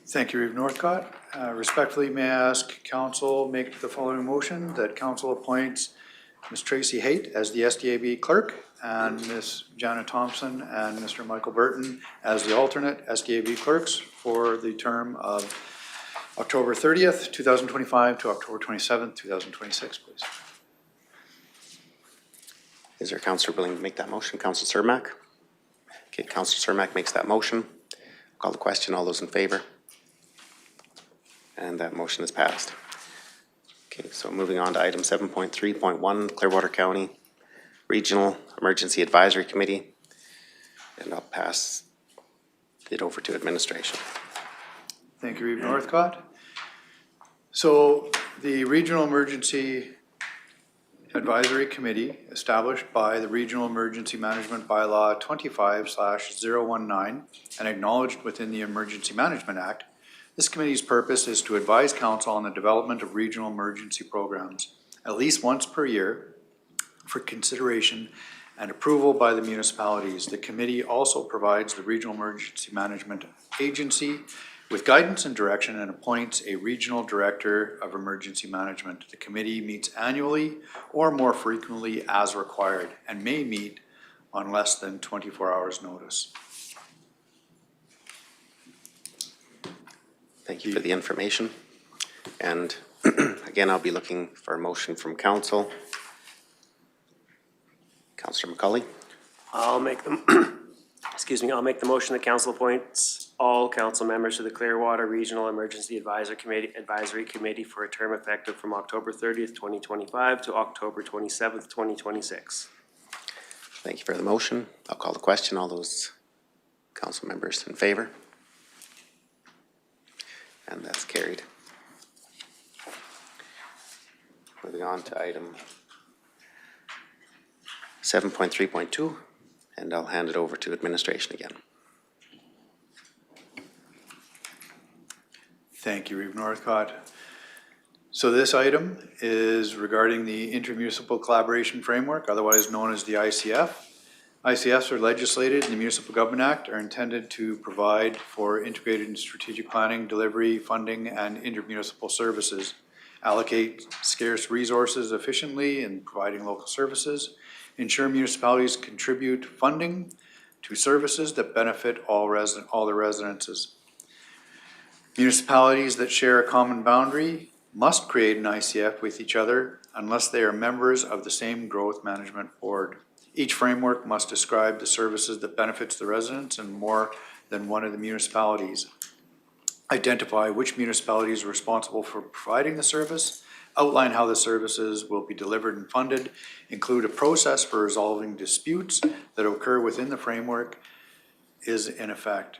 [SPEAKER 1] Thank you, Reeve Northcott. Respectfully, may I ask council make the following motion that council appoints Ms. Tracy Haight as the SDAB clerk and Ms. Jana Thompson and Mr. Michael Burton as the alternate SDAB clerks for the term of October 30th, 2025 to October 27th, 2026, please.
[SPEAKER 6] Is there a councillor willing to make that motion? Councillor Cermak? Okay, Councillor Cermak makes that motion. Call the question. All those in favor? And that motion is passed. Okay, so moving on to item 7.3.1, Clearwater County Regional Emergency Advisory Committee. And I'll pass it over to administration.
[SPEAKER 1] Thank you, Reeve Northcott. So the Regional Emergency Advisory Committee, established by the Regional Emergency Management Bylaw 25/019 and acknowledged within the Emergency Management Act, this committee's purpose is to advise council on the development of regional emergency programs at least once per year for consideration and approval by the municipalities. The committee also provides the Regional Emergency Management Agency with guidance and direction, and appoints a regional director of emergency management. The committee meets annually or more frequently as required and may meet on less than 24 hours notice.
[SPEAKER 6] Thank you for the information. And again, I'll be looking for a motion from council. Councillor McCauley.
[SPEAKER 7] I'll make them, excuse me, I'll make the motion that council appoints all council members to the Clearwater Regional Emergency Advisory Committee for a term effective from October 30th, 2025 to October 27th, 2026.
[SPEAKER 6] Thank you for the motion. I'll call the question. All those council members in favor? And that's carried. Moving on to item 7.3.2, and I'll hand it over to administration again.
[SPEAKER 1] Thank you, Reeve Northcott. So this item is regarding the Intermunicipal Collaboration Framework, otherwise known as the ICF. ICFs are legislated in the Municipal Government Act, are intended to provide for integrated and strategic planning, delivery, funding, and intermunicipal services, allocate scarce resources efficiently in providing local services, ensure municipalities contribute funding to services that benefit all the residences. Municipalities that share a common boundary must create an ICF with each other unless they are members of the same growth management board. Each framework must describe the services that benefits the residents in more than one of the municipalities. Identify which municipality is responsible for providing the service, outline how the services will be delivered and funded, include a process for resolving disputes that occur within the framework is in effect.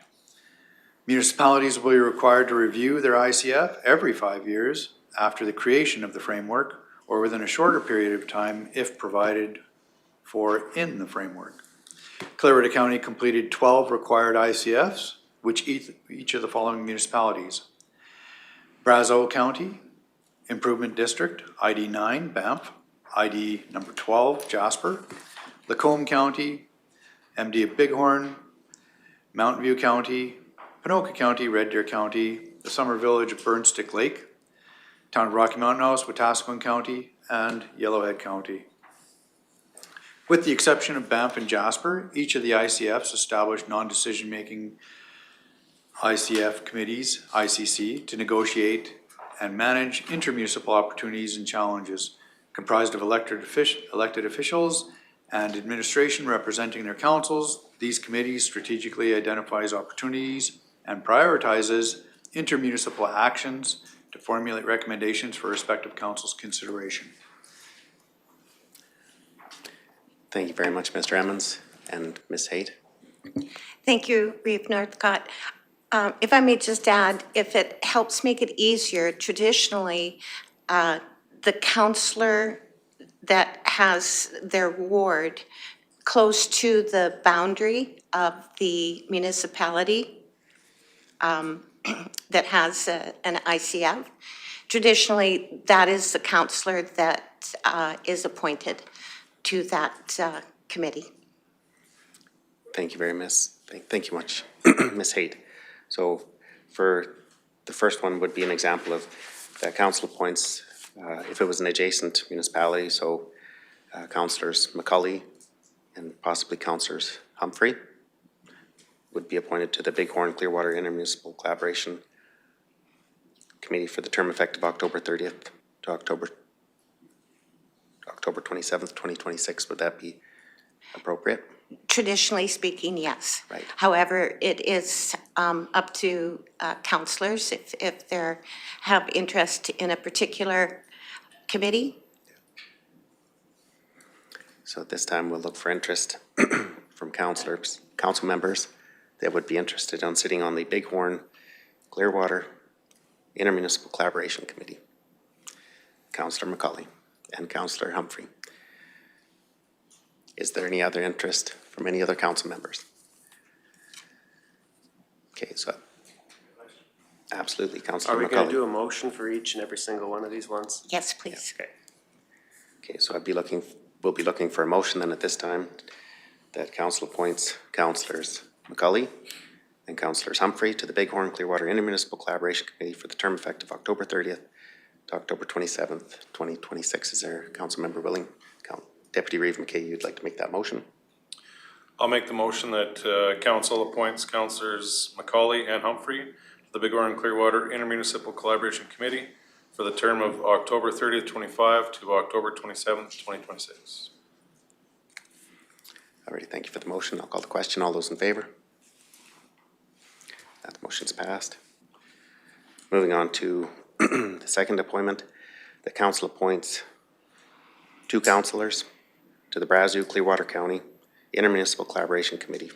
[SPEAKER 1] Municipalities will be required to review their ICF every 5 years after the creation of the framework or within a shorter period of time if provided for in the framework. Clearwater County completed 12 required ICFs, which each of the following municipalities: Brazeau County Improvement District, ID 9, Banff, ID number 12, Jasper, Lacombe County, MD of Bighorn, Mountain View County, Ponoka County, Red Deer County, the Summer Village of Burnstick Lake, Town of Rocky Mountain House, Wetaskiwin County, and Yellowhead County. With the exception of Banff and Jasper, each of the ICFs established non-decision-making ICF committees, ICC, to negotiate and manage intermunicipal opportunities and challenges. Comprised of elected officials and administration representing their councils, these committees strategically identifies opportunities and prioritizes intermunicipal actions to formulate recommendations for respective councils' consideration.
[SPEAKER 6] Thank you very much, Mr. Emmons and Ms. Haight.
[SPEAKER 10] Thank you, Reeve Northcott. If I may just add, if it helps make it easier, traditionally, the councillor that has their ward close to the boundary of the municipality that has an ICF, traditionally, that is the councillor that is appointed to that committee.
[SPEAKER 6] Thank you very much. Thank you much, Ms. Haight. So for the first one would be an example of that council appoints if it was an adjacent municipality, so councillors McCauley and possibly councillors Humphrey would be appointed to the Bighorn Clearwater Intermunicipal Collaboration Committee for the term effective October 30th to October 27th, 2026. Would that be appropriate?
[SPEAKER 10] Traditionally speaking, yes.
[SPEAKER 6] Right.
[SPEAKER 10] However, it is up to councillors if they have interest in a particular committee.
[SPEAKER 6] So at this time, we'll look for interest from council members that would be interested in sitting on the Bighorn Clearwater Intermunicipal Collaboration Committee. Councillor McCauley and Councillor Humphrey. Is there any other interest from any other council members? Okay, so absolutely,
[SPEAKER 7] Are
[SPEAKER 6] Councillor
[SPEAKER 7] we going to do
[SPEAKER 6] McCauley.
[SPEAKER 7] a motion for each and every single one of these ones?
[SPEAKER 10] Yes, please.
[SPEAKER 7] Okay.
[SPEAKER 6] Okay, so we'll be looking for a motion then at this time that council appoints councillors McCauley and Councillors Humphrey to the Bighorn Clearwater Intermunicipal Collaboration Committee for the term effective October 30th to October 27th, 2026. Is there a council member willing? Deputy Reeve McKay, you'd like to make that motion?
[SPEAKER 5] I'll make the motion that council appoints Councillors McCauley and Humphrey to the Bighorn Clearwater Intermunicipal Collaboration Committee for the term of October 30th, 25 to October 27th, 2026.
[SPEAKER 6] Alrighty, thank you for the motion. I'll call the question. All those in favor? That motion's passed. Moving on to the second appointment, the council appoints 2 councillors to the Brazeau Clearwater County Intermunicipal Collaboration Committee.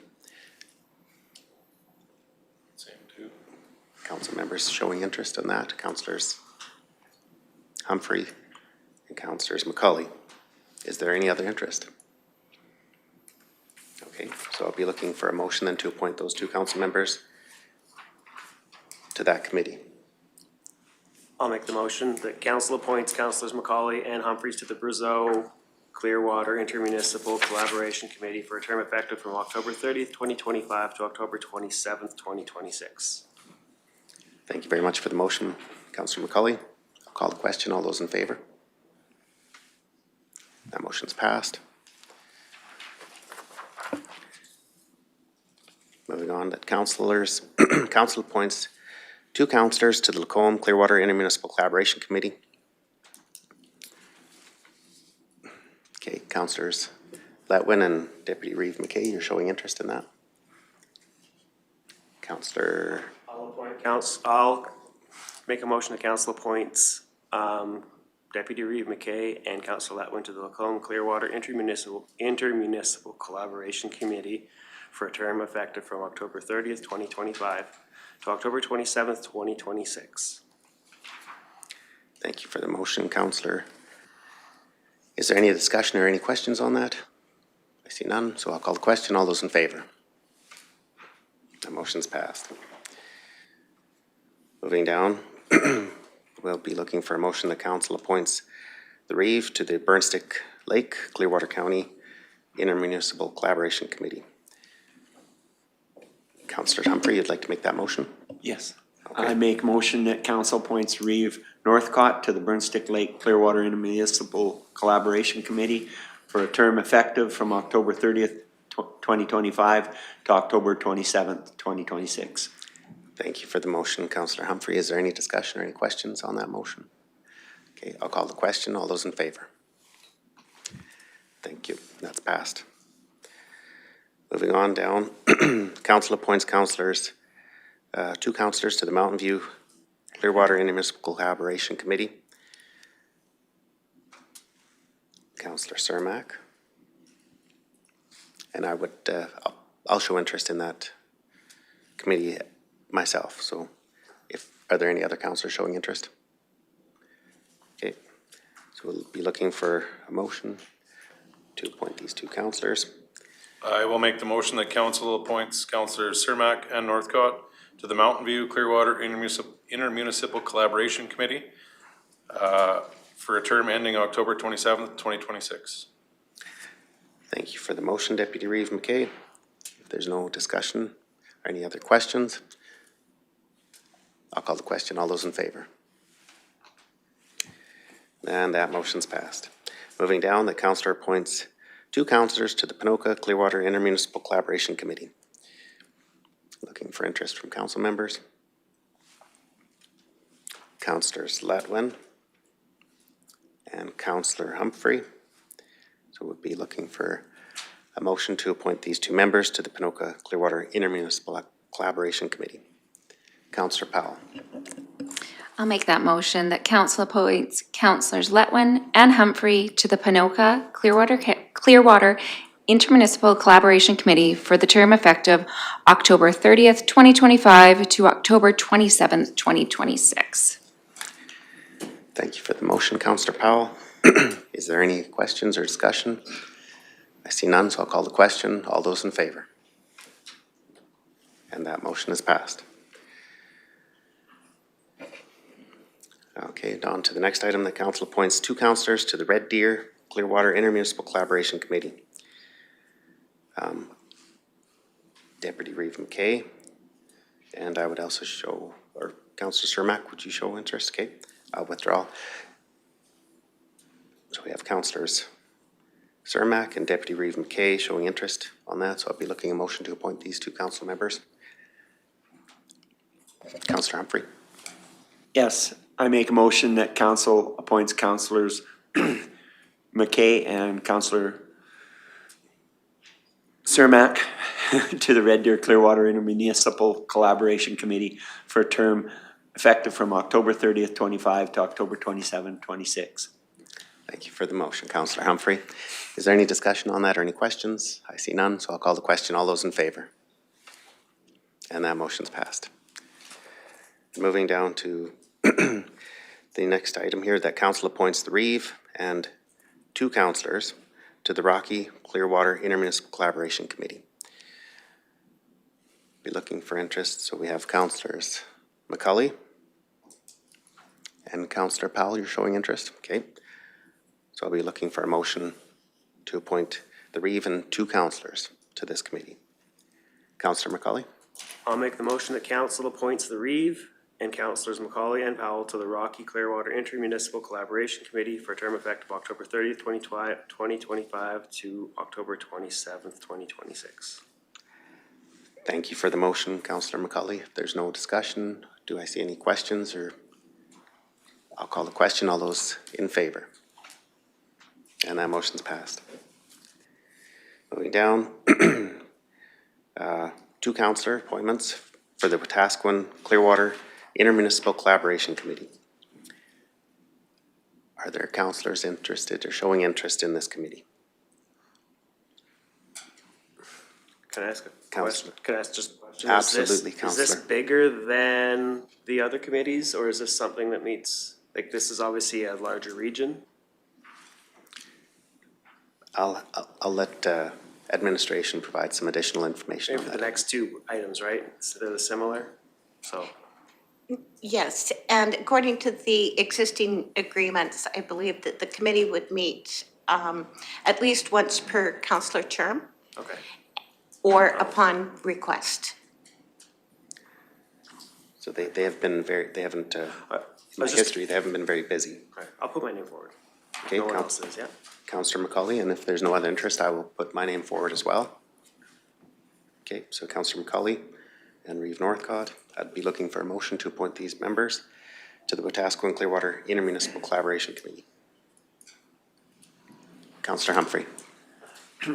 [SPEAKER 5] Same too.
[SPEAKER 6] Council members showing interest in that. Councillors Humphrey and Councillors McCauley. Is there any other interest? Okay, so I'll be looking for a motion then to appoint those 2 council members to that committee.
[SPEAKER 7] I'll make the motion that council appoints Councillors McCauley and Humphreys to the Brazeau Clearwater Intermunicipal Collaboration Committee for a term effective from October 30th, 2025 to October 27th, 2026.
[SPEAKER 6] Thank you very much for the motion, Councillor McCauley. I'll call the question. All those in favor? That motion's passed. Moving on, that councillors, council appoints 2 councillors to the Lacombe Clearwater Intermunicipal Collaboration Committee. Okay, Councillors Letwin and Deputy Reeve McKay, you're showing interest in that. Councillor,
[SPEAKER 7] I'll make a motion that council appoints Deputy Reeve McKay and Councillor Letwin to the Lacombe Clearwater Intermunicipal Collaboration Committee for a term effective from October 30th, 2025 to October 27th, 2026.
[SPEAKER 6] thank you for the motion, Councillor. Is there any discussion or any questions on that? I see none, so I'll call the question. All those in favor? The motion's passed. Moving down, we'll be looking for a motion that council appoints the Reeve to the Burnstick Lake Clearwater County Intermunicipal Collaboration Committee. Councillor Humphrey, you'd like to make that motion?
[SPEAKER 9] Yes.
[SPEAKER 6] Okay.
[SPEAKER 9] I make motion that council appoints Reeve Northcott to the Burnstick Lake Clearwater Intermunicipal Collaboration Committee for a term effective from October 30th, 2025 to October 27th, 2026.
[SPEAKER 6] Thank you for the motion, Councillor Humphrey. Is there any discussion or any questions on that motion? Okay, I'll call the question. All those in favor? Thank you. That's passed. Moving on down, council appoints councillors, 2 councillors to the Mountain View Clearwater Intermunicipal Collaboration Committee. Councillor Cermak. And I would, I'll show interest in that committee myself. So are there any other councillors showing interest? Okay, so we'll be looking for a motion to appoint these 2 councillors.
[SPEAKER 5] I will make the motion that council appoints Councillors Cermak and Northcott to the Mountain View Clearwater Intermunicipal Collaboration Committee for a term ending October 27th, 2026.
[SPEAKER 6] Thank you for the motion, Deputy Reeve McKay. If there's no discussion or any other questions, I'll call the question. All those in favor? And that motion's passed. Moving down, the councillor appoints 2 councillors to the Ponoka Clearwater Intermunicipal Collaboration Committee. Looking for interest from council members. Councillors Letwin and Councillor Humphrey. So we'll be looking for a motion to appoint these 2 members to the Ponoka Clearwater Intermunicipal Collaboration Committee. Councillor Powell.
[SPEAKER 2] I'll make that motion that council appoints Councillors Letwin and Humphrey to the Ponoka Clearwater Intermunicipal Collaboration Committee for the term effective October 30th, 2025 to October 27th, 2026.
[SPEAKER 6] Thank you for the motion, Councillor Powell. Is there any questions or discussion? I see none, so I'll call the question. All those in favor? And that motion is passed. Okay, on to the next item. The council appoints 2 councillors to the Red Deer Clearwater Intermunicipal Collaboration Committee. Deputy Reeve McKay And I would also show, or Councillor Cermak, would you show interest? Okay, I'll withdraw. So we have Councillors Cermak and Deputy Reeve McKay showing interest on that, so I'll be looking a motion to appoint these two council members. Councillor Humphrey.
[SPEAKER 9] Yes, I make a motion that council appoints councillors McKay and councillor Cermak to the Red Deer Clearwater Intermunicipal Collaboration Committee for a term effective from October 30th, 25 to October 27, 26.
[SPEAKER 6] Thank you for the motion, Councillor Humphrey. Is there any discussion on that or any questions? I see none, so I'll call the question. All those in favor? And that motion's passed. Moving down to the next item here, that council appoints the Reeve and two councillors to the Rocky Clearwater Intermunicipal Collaboration Committee. Be looking for interest, so we have Councillors McCulley and Councillor Powell, you're showing interest, okay. So I'll be looking for a motion to appoint the Reeve and two councillors to this committee. Councillor McCulley.
[SPEAKER 7] I'll make the motion that council appoints the Reeve and councillors McCauley and Powell to the Rocky Clearwater Intermunicipal Collaboration Committee for a term effective October 30th, 2025 to October 27th, 2026.
[SPEAKER 6] Thank you for the motion, Councillor McCulley. If there's no discussion, do I see any questions? Or I'll call the question. All those in favor? And that motion's passed. Moving down, two councillor appointments for the Wetaskiwin Clearwater Intermunicipal Collaboration Committee. Are there councillors interested or showing interest in this committee?
[SPEAKER 7] Can I ask a
[SPEAKER 6] Councillor.
[SPEAKER 7] question? Can I ask just a question?
[SPEAKER 6] Absolutely,
[SPEAKER 7] Is
[SPEAKER 6] councillor.
[SPEAKER 7] this bigger than the other committees, or is this something that meets, like, this is obviously a larger region?
[SPEAKER 6] I'll let administration provide some additional information
[SPEAKER 7] Maybe
[SPEAKER 6] on
[SPEAKER 7] for the
[SPEAKER 6] that.
[SPEAKER 7] next two items, right? So they're similar, so.
[SPEAKER 10] Yes, and according to the existing agreements, I believe that the committee would meet at least once per councillor term
[SPEAKER 7] Okay.
[SPEAKER 10] or upon request.
[SPEAKER 6] So they have been very, they haven't, in my
[SPEAKER 7] was just-
[SPEAKER 6] history, they haven't been very busy.
[SPEAKER 7] All right, I'll put my name forward.
[SPEAKER 6] Okay,
[SPEAKER 7] No one else is, yeah.
[SPEAKER 6] Councillor McCauley, and if there's no other interest, I will put my name forward as well. Okay, so Councillor McCauley and Reeve Northcott, I'd be looking for a motion to appoint these members to the Wetaskiwin Clearwater Intermunicipal Collaboration Committee. Councillor Humphrey.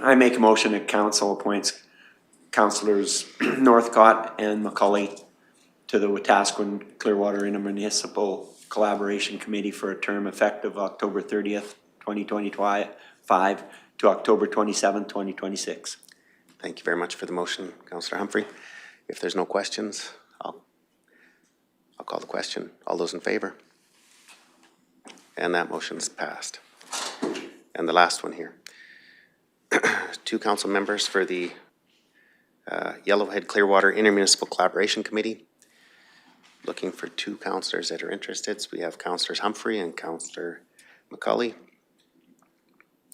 [SPEAKER 9] I make a motion that council appoints councillors Northcott and McCulley to the Wetaskiwin Clearwater Intermunicipal Collaboration Committee for a term effective October 30th, 2025 to October 27th, 2026.
[SPEAKER 6] Thank you very much for the motion, Councillor Humphrey. If there's no questions, I'll call the question. All those in favor? And that motion's passed. And the last one here. Two council members for the Yellowhead Clearwater Intermunicipal Collaboration Committee. Looking for two councillors that are interested. So we have Councillors Humphrey and Councillor McCulley.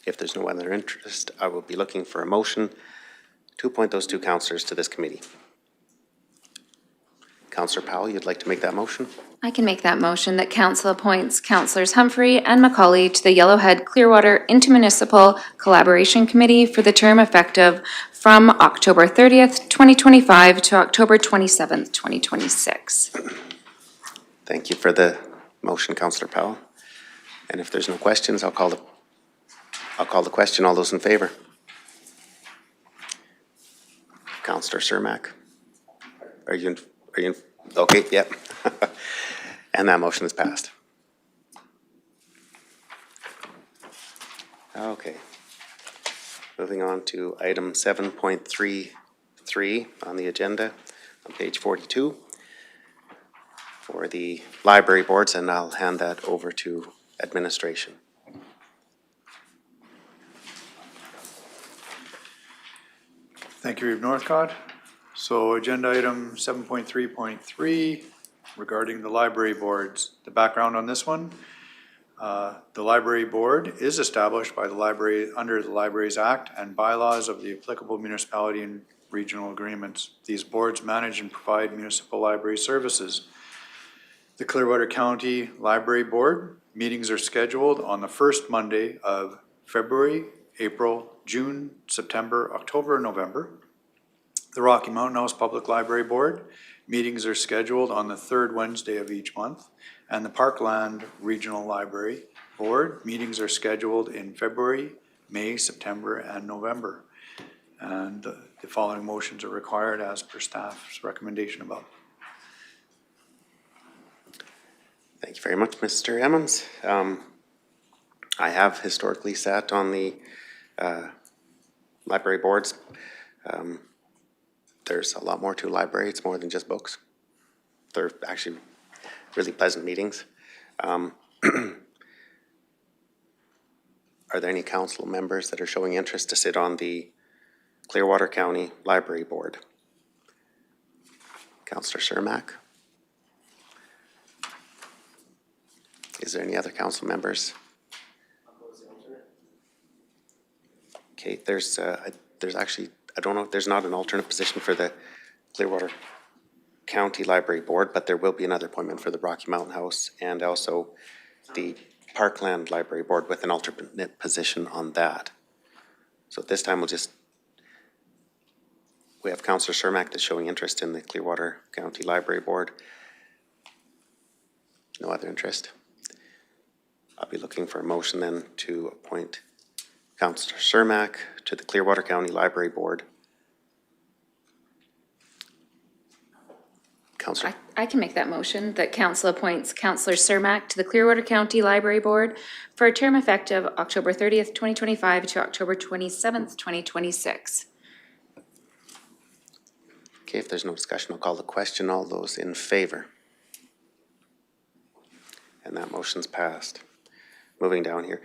[SPEAKER 6] If there's no other interest, I will be looking for a motion to appoint those two councillors to this committee. Councillor Powell, you'd like to make that motion?
[SPEAKER 2] I can make that motion that council appoints councillors Humphrey and McCauley to the Yellowhead Clearwater Intermunicipal Collaboration Committee for the term effective from October 30th, 2025 to October 27th, 2026.
[SPEAKER 6] Thank you for the motion, Councillor Powell. And if there's no questions, I'll call the question. All those in favor? Councillor Cermak? Are you in, okay, yep. And that motion is passed. Okay. Moving on to item 7.33 on the agenda on page 42 for the library boards, and I'll hand that over to administration.
[SPEAKER 1] Thank you, Reeve Northcott. So agenda item 7.3.3 regarding the library boards. The background on this one, the library board is established by the library under the Libraries Act and bylaws of the applicable municipality and regional agreements. These boards manage and provide municipal library services. The Clearwater County Library Board meetings are scheduled on the first Monday of February, April, June, September, October, and November. The Rocky Mountain House Public Library Board meetings are scheduled on the third Wednesday of each month, and the Parkland Regional Library Board meetings are scheduled in February, May, September, and November. And the following motions are required as per staff's recommendation above.
[SPEAKER 6] Thank you very much, Mr. Emmons. I have historically sat on the library boards. There's a lot more to a library. It's more than just books. They're actually really pleasant meetings. Are there any council members that are showing interest to sit on the Clearwater County Library Board? Councillor Cermak? Is there any other council members? Okay, there's actually, I don't know if there's not an alternate position for the Clearwater County Library Board, but there will be another appointment for the Rocky Mountain House and also the Parkland Library Board with an alternate position on that. So at this time we have Councillor Cermak that's showing interest in the Clearwater County Library Board. No other interest? I'll be looking for a motion then to appoint Councillor Cermak to the Clearwater County Library Board. Councillor?
[SPEAKER 2] I can make that motion, that council appoints Councillor Cermak to the Clearwater County Library Board for a term effective October 30th, 2025 to October 27th, 2026.
[SPEAKER 6] Okay, if there's no discussion, I'll call the question. All those in favor? And that motion's passed. Moving down here.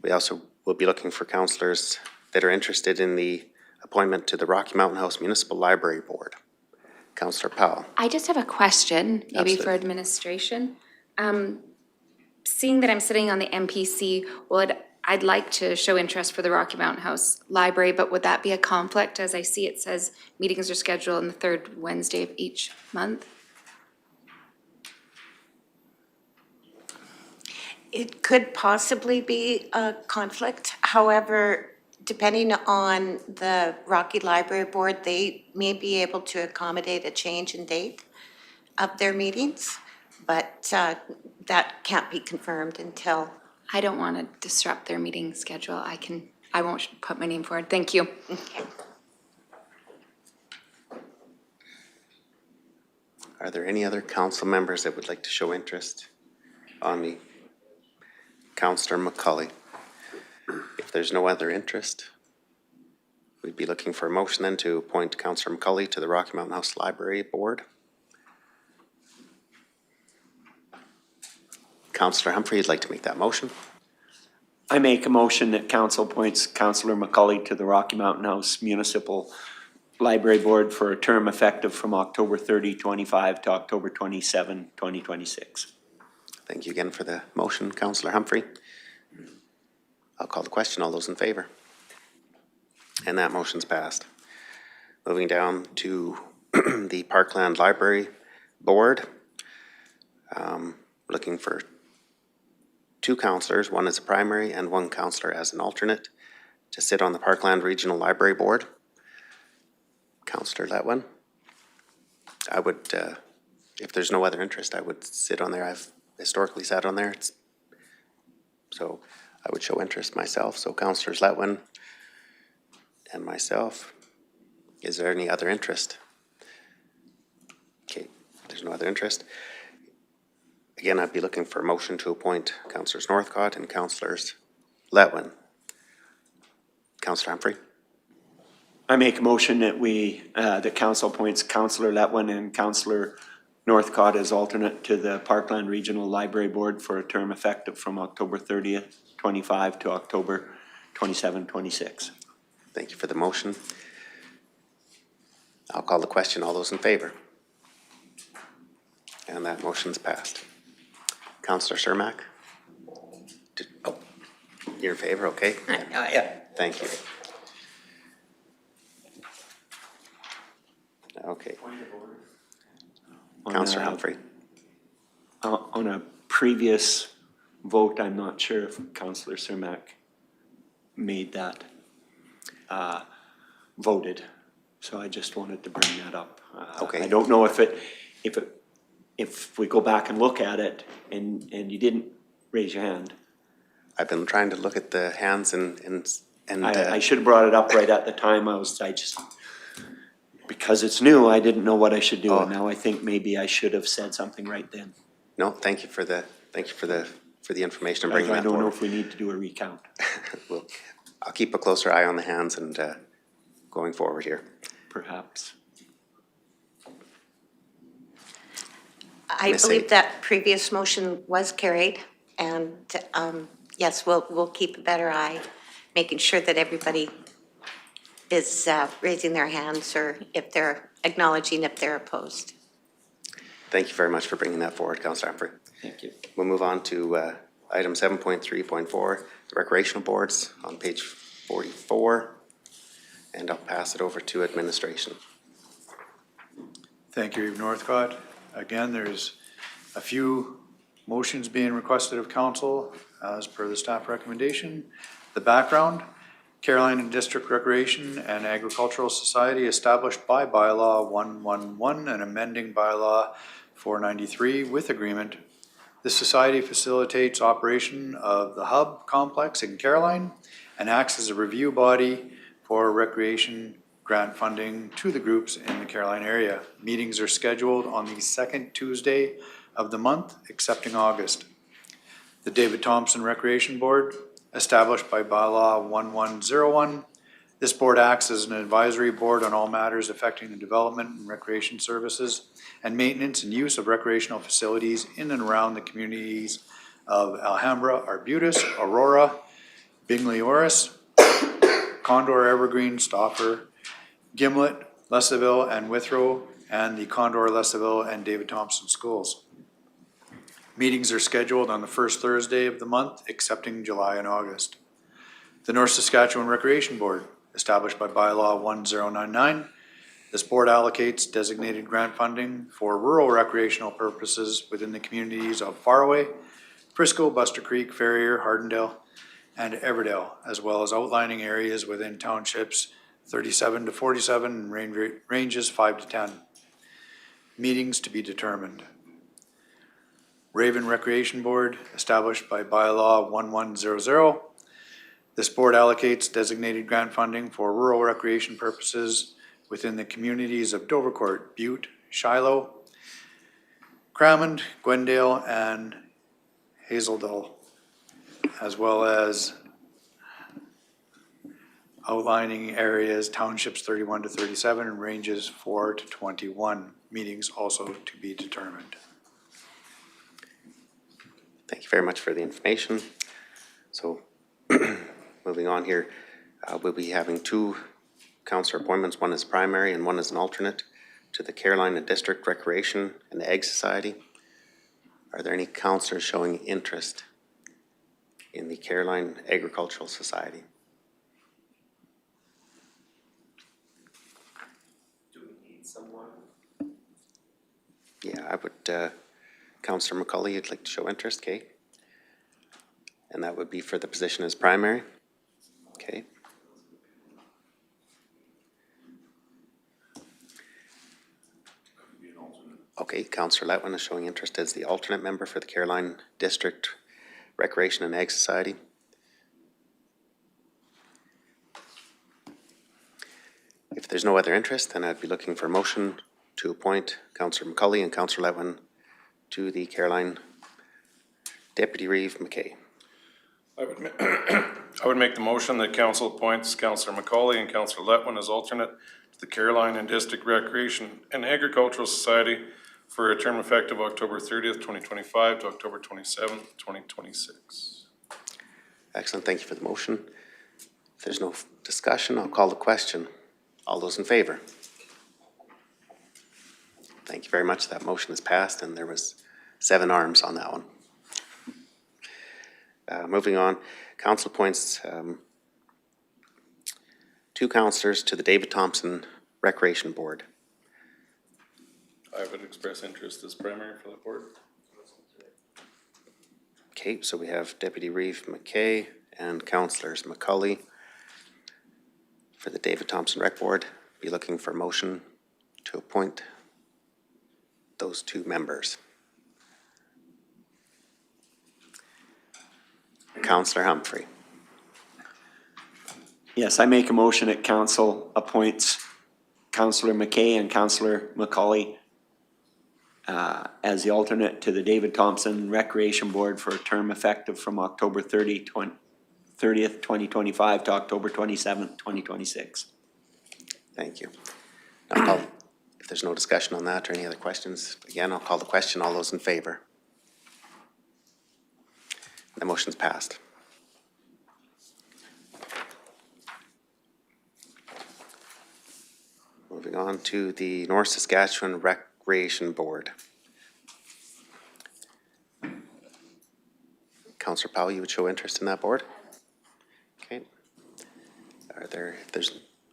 [SPEAKER 6] We also will be looking for councillors that are interested in the appointment to the Rocky Mountain House Municipal Library Board. Councillor Powell.
[SPEAKER 2] I just have a question, maybe for
[SPEAKER 6] Absolutely.
[SPEAKER 2] administration. Seeing that I'm sitting on the MPC, I'd like to show interest for the Rocky Mountain House Library, but would that be a conflict? As I see, it says meetings are scheduled on the third Wednesday of each month.
[SPEAKER 10] It could possibly be a conflict. However, depending on the Rocky Library Board, they may be able to accommodate a change in date of their meetings, but that can't be confirmed until.
[SPEAKER 2] I don't want to disrupt their meeting schedule. I won't put my name forward. Thank you.
[SPEAKER 10] Okay.
[SPEAKER 6] Are there any other council members that would like to show interest on the Councillor McCulley? If there's no other interest, we'd be looking for a motion then to appoint Councillor McCulley to the Rocky Mountain House Library Board. Councillor Humphrey, you'd like to make that motion?
[SPEAKER 9] I make a motion that council appoints Councillor McCulley to the Rocky Mountain House Municipal Library Board for a term effective from October 30, 25 to October 27, 2026.
[SPEAKER 6] Thank you again for the motion, Councillor Humphrey. I'll call the question. All those in favor? And that motion's passed. Moving down to the Parkland Library Board. Looking for two councillors, one as a primary and one councillor as an alternate, to sit on the Parkland Regional Library Board. Councillor Letwin. I would, if there's no other interest, I would sit on there. I've historically sat on there. So I would show interest myself. So Councillors Letwin and myself. Is there any other interest? Okay, if there's no other interest. Again, I'd be looking for a motion to appoint Councillors Northcott and Councillors Letwin. Councillor Humphrey.
[SPEAKER 9] I make a motion that that council appoints Councillor Letwin and Councillor Northcott as alternate to the Parkland Regional Library Board for a term effective from October 30th, 25 to October 27, 26.
[SPEAKER 6] Thank you for the motion. I'll call the question. All those in favor? And that motion's passed. Councillor Cermak? Oh, you're in favor? Okay.
[SPEAKER 9] Yeah.
[SPEAKER 6] Thank you. Councillor Humphrey.
[SPEAKER 9] On a previous vote, I'm not sure if Councillor Cermak made that, voted. So I just wanted to bring that up.
[SPEAKER 6] Okay.
[SPEAKER 9] I don't know if we go back and look at it and you didn't raise your hand.
[SPEAKER 6] I've been trying to look at the hands and
[SPEAKER 9] I should have brought it up right at the time. Because it's new, I didn't know what I should do.
[SPEAKER 6] Oh.
[SPEAKER 9] And now I think maybe I should have said something right then.
[SPEAKER 6] no, thank you for the information and
[SPEAKER 9] I
[SPEAKER 6] bringing that
[SPEAKER 9] don't know
[SPEAKER 6] forward.
[SPEAKER 9] if we need to do a recount.
[SPEAKER 6] I'll keep a closer eye on the hands and going forward here.
[SPEAKER 9] Perhaps.
[SPEAKER 10] I
[SPEAKER 6] Ms.
[SPEAKER 10] believe
[SPEAKER 6] A.
[SPEAKER 10] that previous motion was carried, and yes, we'll keep a better eye, making sure that everybody is raising their hands or if they're acknowledging if they're opposed.
[SPEAKER 6] Thank you very much for bringing that forward, Councillor Humphrey.
[SPEAKER 9] Thank you.
[SPEAKER 6] We'll move on to item 7.3.4, the recreational boards on page 44. And I'll pass it over to administration.
[SPEAKER 1] Thank you, Reeve Northcott. Again, there's a few motions being requested of council as per the staff recommendation. The background, Carolina District Recreation and Agricultural Society established by Bylaw 111 and amending Bylaw 493 with agreement. This society facilitates operation of the hub complex in Caroline and acts as a review body for recreation grant funding to the groups in the Caroline area. Meetings are scheduled on the second Tuesday of the month, excepting August. The David Thompson Recreation Board, established by Bylaw 1101. This board acts as an advisory board on all matters affecting the development and recreation services and maintenance and use of recreational facilities in and around the communities of Alhambra, Arbutus, Aurora, Bingley Oris, Condor, Evergreen, Stauffer, Gimlet, Lesaville, and Withrow, and the Condor, Lesaville, and David Thompson schools. Meetings are scheduled on the first Thursday of the month, excepting July and August. The North Saskatchewan Recreation Board, established by Bylaw 1099. This board allocates designated grant funding for rural recreational purposes within the communities of Faraway, Frisco, Buster Creek, Ferrier, Hardendale, and Everdale, as well as outlining areas within townships 37 to 47 and ranges 5 to 10. Meetings to be determined. Raven Recreation Board, established by Bylaw 1100. This board allocates designated grant funding for rural recreation purposes within the communities of Dovercourt, Butte, Shiloh, Cramond, Gwendale, and Hazeldale, as well as outlining areas, townships 31 to 37 and ranges 4 to 21. Meetings also to be determined.
[SPEAKER 6] Thank you very much for the information. So moving on here, we'll be having two councillor appointments. One is primary and one is an alternate to the Carolina District Recreation and Ag Society. Are there any councillors showing interest in the Caroline Agricultural Society?
[SPEAKER 9] Do we need someone?
[SPEAKER 6] Yeah, I would, Councillor McCauley, you'd like to show interest, okay? And that would be for the position as primary, okay? Okay, Councillor Letwin is showing interest as the alternate member for the Caroline District Recreation and Ag Society. If there's no other interest, then I'd be looking for a motion to appoint Councillor McCauley and Councillor Letwin to the Caroline. Deputy Reeve McKay.
[SPEAKER 5] I would make the motion that council appoints Councillor McCauley and Councillor Letwin as alternate to the Caroline and District Recreation and Agricultural Society for a term effective October 30th, 2025 to October 27th, 2026.
[SPEAKER 6] Excellent, thank you for the motion. If there's no discussion, I'll call the question. All those in favor? Thank you very much. That motion is passed and there was 7 arms on that one. Moving on, council appoints 2 councillors to the David Thompson Recreation Board.
[SPEAKER 5] I would express interest as primary for the board.
[SPEAKER 6] Okay, so we have Deputy Reeve McKay and Councillors McCully for the David Thompson Rec Board. Be looking for a motion to appoint those two members. Councillor Humphrey.
[SPEAKER 9] Yes, I make a motion that council appoints Councillor McKay and Councillor McCauley as the alternate to the David Thompson Recreation Board for a term effective from October 30th, 2025 to October 27th, 2026.
[SPEAKER 6] Thank you. If there's no discussion on that or any other questions, again, I'll call the question. All those in favor? The motion's passed. Moving on to the North Saskatchewan Recreation Board. Councillor Powell, you would show interest in that board? Okay.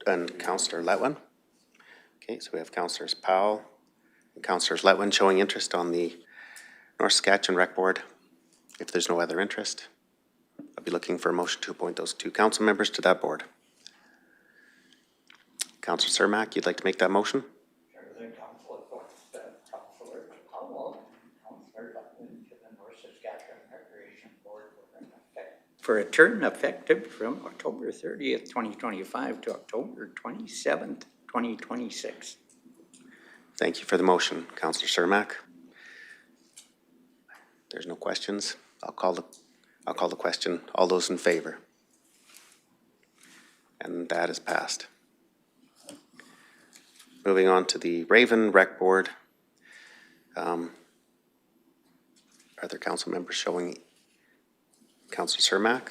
[SPEAKER 6] And Councillor Letwin? Okay, so we have Councillors Powell and Councillors Letwin showing interest on the North Saskatchewan Rec Board. If there's no other interest, I'll be looking for a motion to appoint those two council members to that board. Councillor Cermak, you'd like to make that motion?
[SPEAKER 8] Councillor Powell, Councillor Letwin to the North Saskatchewan Recreation Board for a term effective from October 30th, 2025 to October 27th, 2026.
[SPEAKER 6] Thank you for the motion, Councillor Cermak. There's no questions. I'll call the question. All those in favor? And that is passed. Moving on to the Raven Rec Board. Are there council members showing? Councillor Cermak?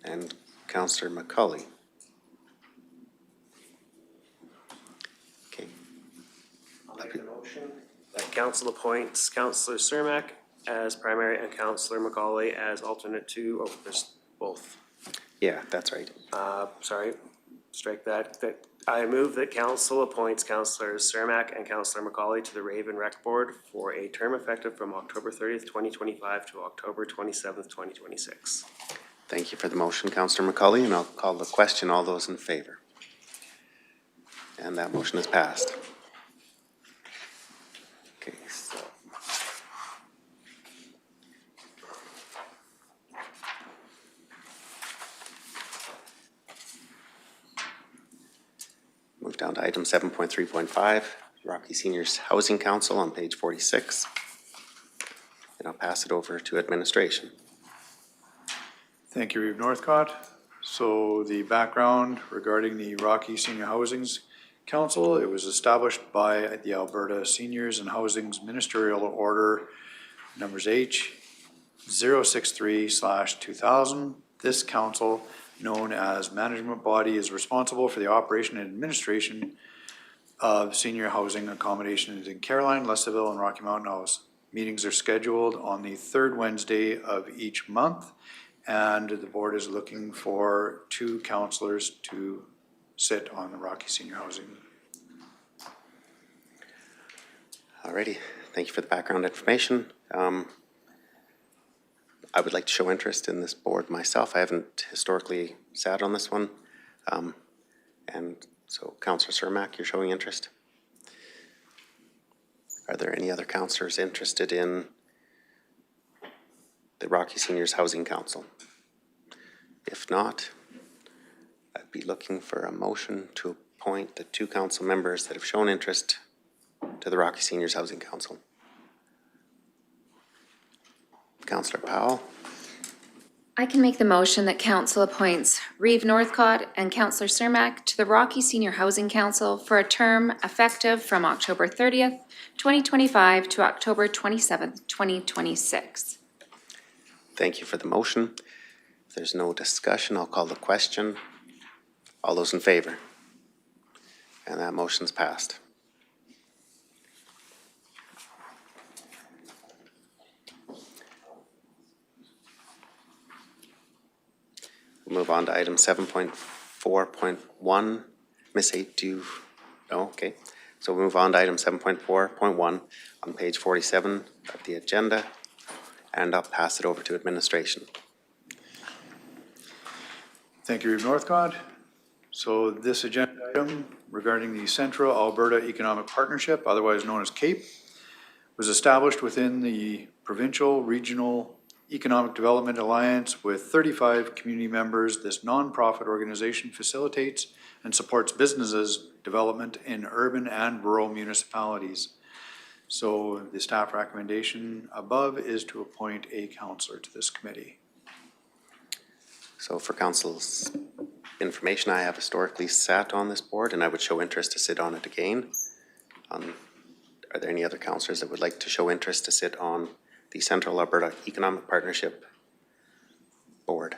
[SPEAKER 6] And Councillor McCauley? Okay.
[SPEAKER 7] I'll make a motion that council appoints Councillor Cermak as primary and Councillor McCauley as alternate to, oh, there's both.
[SPEAKER 6] Yeah, that's right.
[SPEAKER 7] Sorry, strike that. I move that council appoints Councillors Cermak and Councillor McCauley to the Raven Rec Board for a term effective from October 30th, 2025 to October 27th, 2026.
[SPEAKER 6] Thank you for the motion, Councillor McCauley, and I'll call the question. All those in favor? And that motion is passed. Okay, so. Move down to item 7.3.5, Rocky Seniors Housing Council on page 46. And I'll pass it over to administration.
[SPEAKER 1] Thank you, Reeve Northcott. So the background regarding the Rocky Senior Housing Council, it was established by the Alberta Seniors and Housing's Ministerial Order numbers H 063/2000. This council, known as management body, is responsible for the operation and administration of senior housing accommodations in Caroline, Lesaville, and Rocky Mountain House. Meetings are scheduled on the third Wednesday of each month, and the board is looking for two councillors to sit on the Rocky Senior Housing.
[SPEAKER 6] Alrighty, thank you for the background information. I would like to show interest in this board myself. I haven't historically sat on this one. And so Councillor Cermak, you're showing interest. Are there any other councillors interested in the Rocky Seniors Housing Council? If not, I'd be looking for a motion to appoint the two council members that have shown interest to the Rocky Seniors Housing Council. Councillor Powell.
[SPEAKER 2] I can make the motion that council appoints Reeve Northcott and Councillor Cermak to the Rocky Senior Housing Council for a term effective from October 30th, 2025 to October 27th, 2026.
[SPEAKER 6] Thank you for the motion. If there's no discussion, I'll call the question. All those in favor? And that motion's passed. We'll move on to item 7.4 7.4.1, Miss A, do you, no, okay. So we'll move on to item 7.4.1 on page 47 of the agenda, and I'll pass it over to administration.
[SPEAKER 1] Thank you, Reeve Northcott. So this agenda item regarding the Central Alberta Economic Partnership, otherwise known as CAPE, was established within the Provincial Regional Economic Development Alliance with 35 community members. This nonprofit organization facilitates and supports businesses development in urban and rural municipalities. So the staff recommendation above is to appoint a councillor to this committee.
[SPEAKER 6] So for council's information, I have historically sat on this board and I would show interest to sit on it again. Are there any other councillors that would like to show interest to sit on the Central Alberta Economic Partnership Board?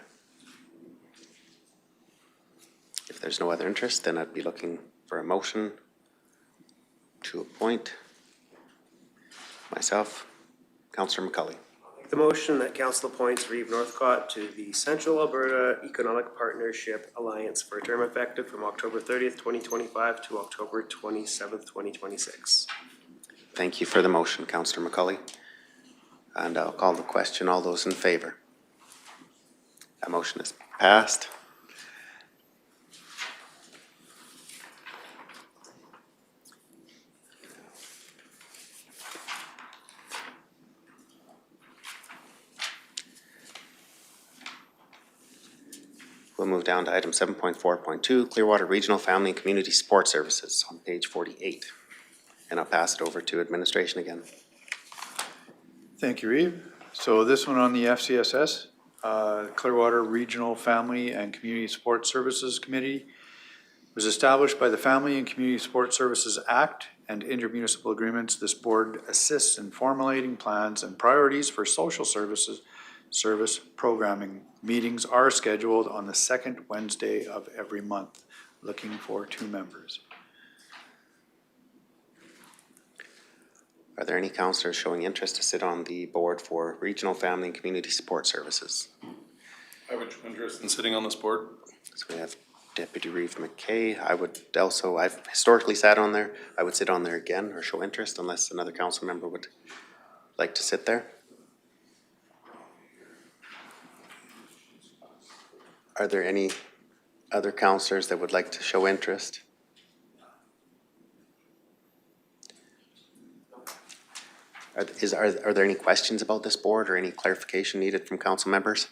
[SPEAKER 6] If there's no other interest, then I'd be looking for a motion to appoint myself, Councillor McCulley.
[SPEAKER 7] The motion that council appoints Reeve Northcott to the Central Alberta Economic Partnership Alliance for a term effective from October 30th, 2025 to October 27th, 2026.
[SPEAKER 6] Thank you for the motion, Councillor McCulley. And I'll call the question. All those in favor? That motion is passed. We'll move down to item 7.4.2, Clearwater Regional Family and Community Support Services on page 48. And I'll pass it over to administration again.
[SPEAKER 1] Thank you, Reeve. So this one on the FCSS, Clearwater Regional Family and Community Support Services Committee was established by the Family and Community Support Services Act and intermunicipal agreements. This board assists in formulating plans and priorities for social services service programming. Meetings are scheduled on the second Wednesday of every month, looking for 2 members.
[SPEAKER 6] Are there any councillors showing interest to sit on the board for Regional Family and Community Support Services?
[SPEAKER 5] I would show interest in sitting on this board.
[SPEAKER 6] So we have Deputy Reeve McKay. I would also, I've historically sat on there. I would sit on there again or show interest unless another council member would like to sit there. Are there any other councillors that would like to show interest? Are there any questions about this board or any clarification needed from council members?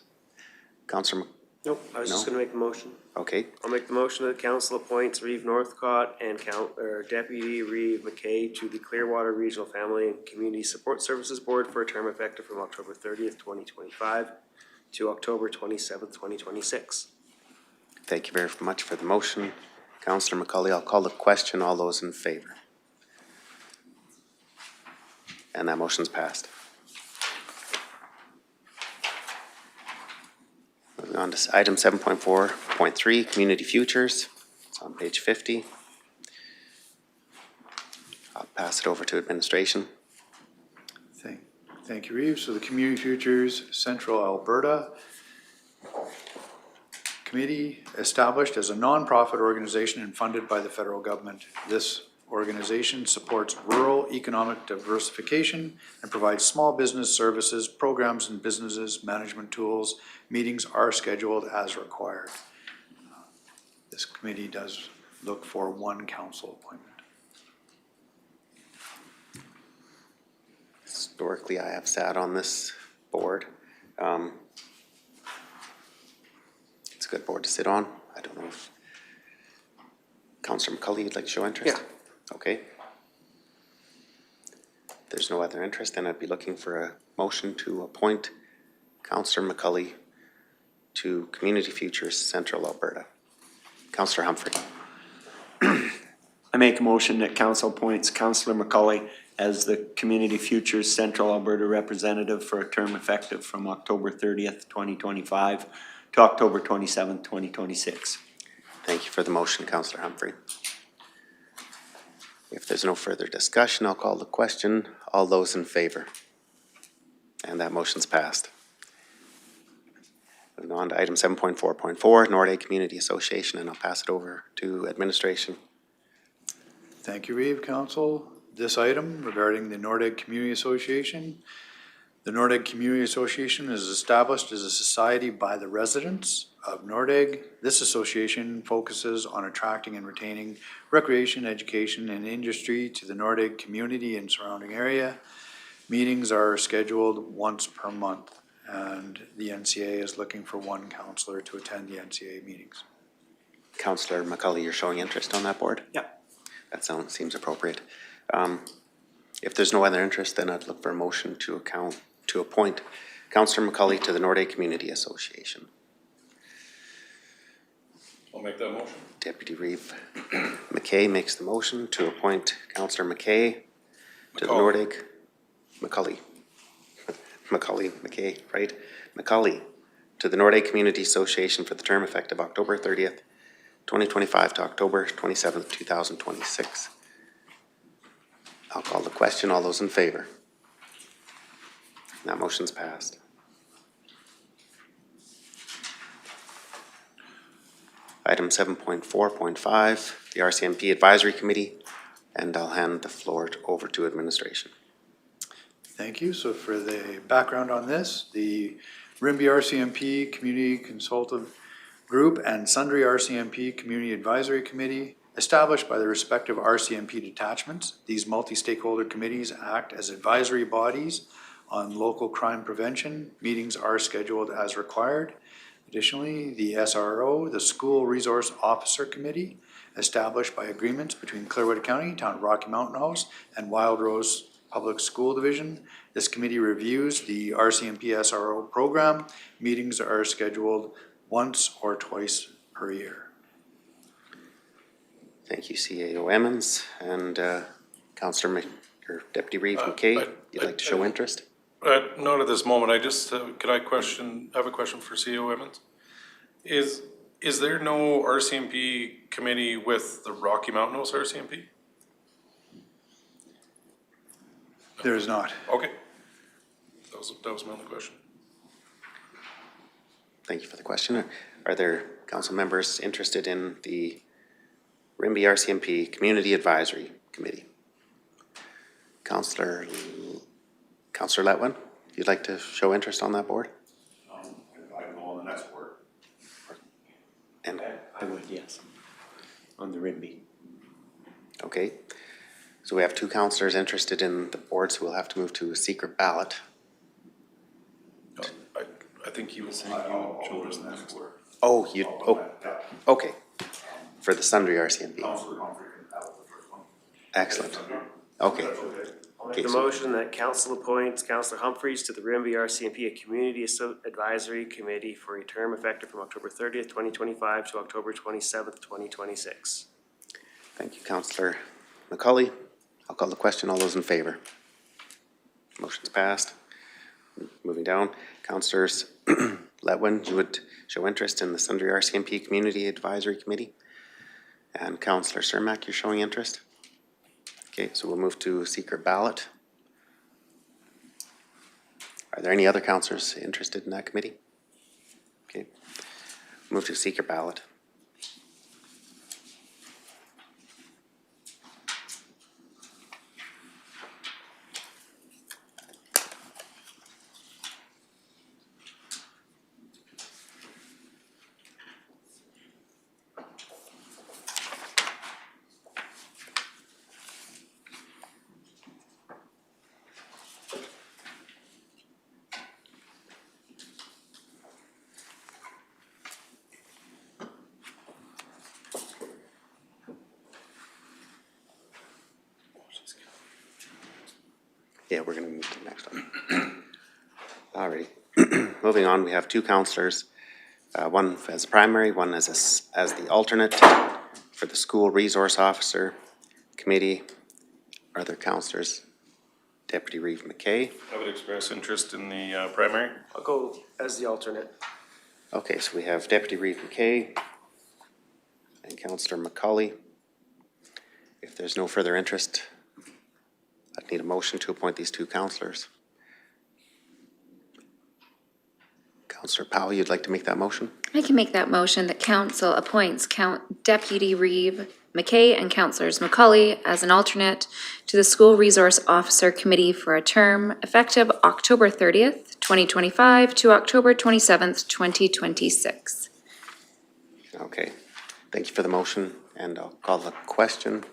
[SPEAKER 6] Councillor,
[SPEAKER 7] Nope, I was just
[SPEAKER 6] No?
[SPEAKER 7] gonna make the motion.
[SPEAKER 6] okay,
[SPEAKER 7] I'll make the motion that council appoints Reeve Northcott and Deputy Reeve McKay to the Clearwater Regional Family and Community Support Services Board for a term effective from October 30th, 2025 to October 27th, 2026.
[SPEAKER 6] thank you very much for the motion. Councillor McCulley, I'll call the question. All those in favor? And that motion's passed. Moving on to item 7.4.3, Community Futures. It's on page 50. I'll pass it over to administration.
[SPEAKER 1] Thank you, Reeve. So the Community Futures Central Alberta Committee, established as a nonprofit organization and funded by the federal government. This organization supports rural economic diversification and provides small business services, programs and businesses, management tools. Meetings are scheduled as required. This committee does look for 1 council appointment.
[SPEAKER 6] Historically, I have sat on this board. It's a good board to sit on. I don't know if Councillor McCulley would like to show interest?
[SPEAKER 7] Yeah.
[SPEAKER 6] Okay. If there's no other interest, then I'd be looking for a motion to appoint Councillor McCulley to Community Futures Central Alberta. Councillor Humphrey.
[SPEAKER 9] I make a motion that council appoints Councillor McCulley as the Community Futures Central Alberta representative for a term effective from October 30th, 2025 to October 27th, 2026.
[SPEAKER 6] Thank you for the motion, Councillor Humphrey. If there's no further discussion, I'll call the question. All those in favor? And that motion's passed. Moving on to item 7.4.4, Norday Community Association, and I'll pass it over to administration.
[SPEAKER 1] Thank you, Reeve. Council. This item regarding the Nordic Community Association. The Nordic Community Association is established as a society by the residents of Nordegg. This association focuses on attracting and retaining recreation, education, and industry to the Nordegg community and surrounding area. Meetings are scheduled once per month, and the NCA is looking for one councillor to attend the NCA meetings.
[SPEAKER 6] Councillor McCully, you're showing interest on that board?
[SPEAKER 7] Yeah.
[SPEAKER 6] That seems appropriate. If there's no other interest, then I'd look for a motion to appoint Councillor McCully to the Norday Community Association.
[SPEAKER 5] I'll make that motion.
[SPEAKER 6] Deputy Reeve McKay makes the motion to appoint Councillor McKay to the Nordic McCully, McKay, right? McCully to the Norday Community Association for the term effective October 30th, 2025 to October 27th, 2026. I'll call the question. All those in favor? That motion's passed. Item 7.4.5, the RCMP Advisory Committee, and I'll hand the floor over to administration.
[SPEAKER 1] Thank you. So for the background on this, the Rimby RCMP Community Consultative Group and Sundry RCMP Community Advisory Committee, established by the respective RCMP detachments. These multi-stakeholder committees act as advisory bodies on local crime prevention. Meetings are scheduled as required. Additionally, the SRO, the School Resource Officer Committee, established by agreements between Clearwater County, Town of Rocky Mountain House, and Wild Rose Public School Division. This committee reviews the RCMP SRO program. Meetings are scheduled once or twice per year.
[SPEAKER 6] Thank you, CAO Emmons, and Councillor or Deputy Reeve McKay. You'd like to show interest?
[SPEAKER 5] Not at this moment. I just, have a question for CEO Emmons. Is there no RCMP committee with the Rocky Mountain House RCMP?
[SPEAKER 1] There is not.
[SPEAKER 5] Okay. That was my only question.
[SPEAKER 6] Thank you for the question. Are there council members interested in the Rimby RCMP Community Advisory Committee? Councillor Letwin, if you'd like to show interest on that board?
[SPEAKER 3] I go on the next board.
[SPEAKER 6] And,
[SPEAKER 7] I would, yes. On the Rimby.
[SPEAKER 6] okay. So we have two councillors interested in the board, so we'll have to move to a secret ballot.
[SPEAKER 5] I think he was saying he would show us the next board.
[SPEAKER 6] Oh, okay. For the Sundry RCMP. Excellent. Okay.
[SPEAKER 7] I'll make the motion that council appoints Councillor Humphreys to the Rimby RCMP Community Advisory Committee for a term effective from October 30th, 2025 to October 27th, 2026.
[SPEAKER 6] Thank you, Councillor McCully. I'll call the question. All those in favor? Motion's passed. Moving down, Councillors Letwin, you would show interest in the Sundry RCMP Community Advisory Committee. And Councillor Cermak, you're showing interest? Okay, so we'll move to secret ballot. Are there any other councillors interested in that committee? Okay, move to secret ballot. Yeah, we're gonna move to the next one. Alrighty, moving on, we have two councillors, one as primary, one as the alternate for the School Resource Officer Committee. Are there councillors? Deputy Reeve McKay.
[SPEAKER 5] I would express interest in the primary.
[SPEAKER 7] I'll go as the alternate.
[SPEAKER 6] Okay, so we have Deputy Reeve McKay and Councillor McCully. If there's no further interest, I'd need a motion to appoint these two councillors. Councillor Powell, you'd like to make that motion?
[SPEAKER 2] I can make that motion that council appoints Deputy Reeve, McKay, and Councillors McCauley as an alternate to the School Resource Officer Committee for a term effective October 30th, 2025 to October 27th, 2026.
[SPEAKER 6] Okay, thank you for the motion, and I'll call the question.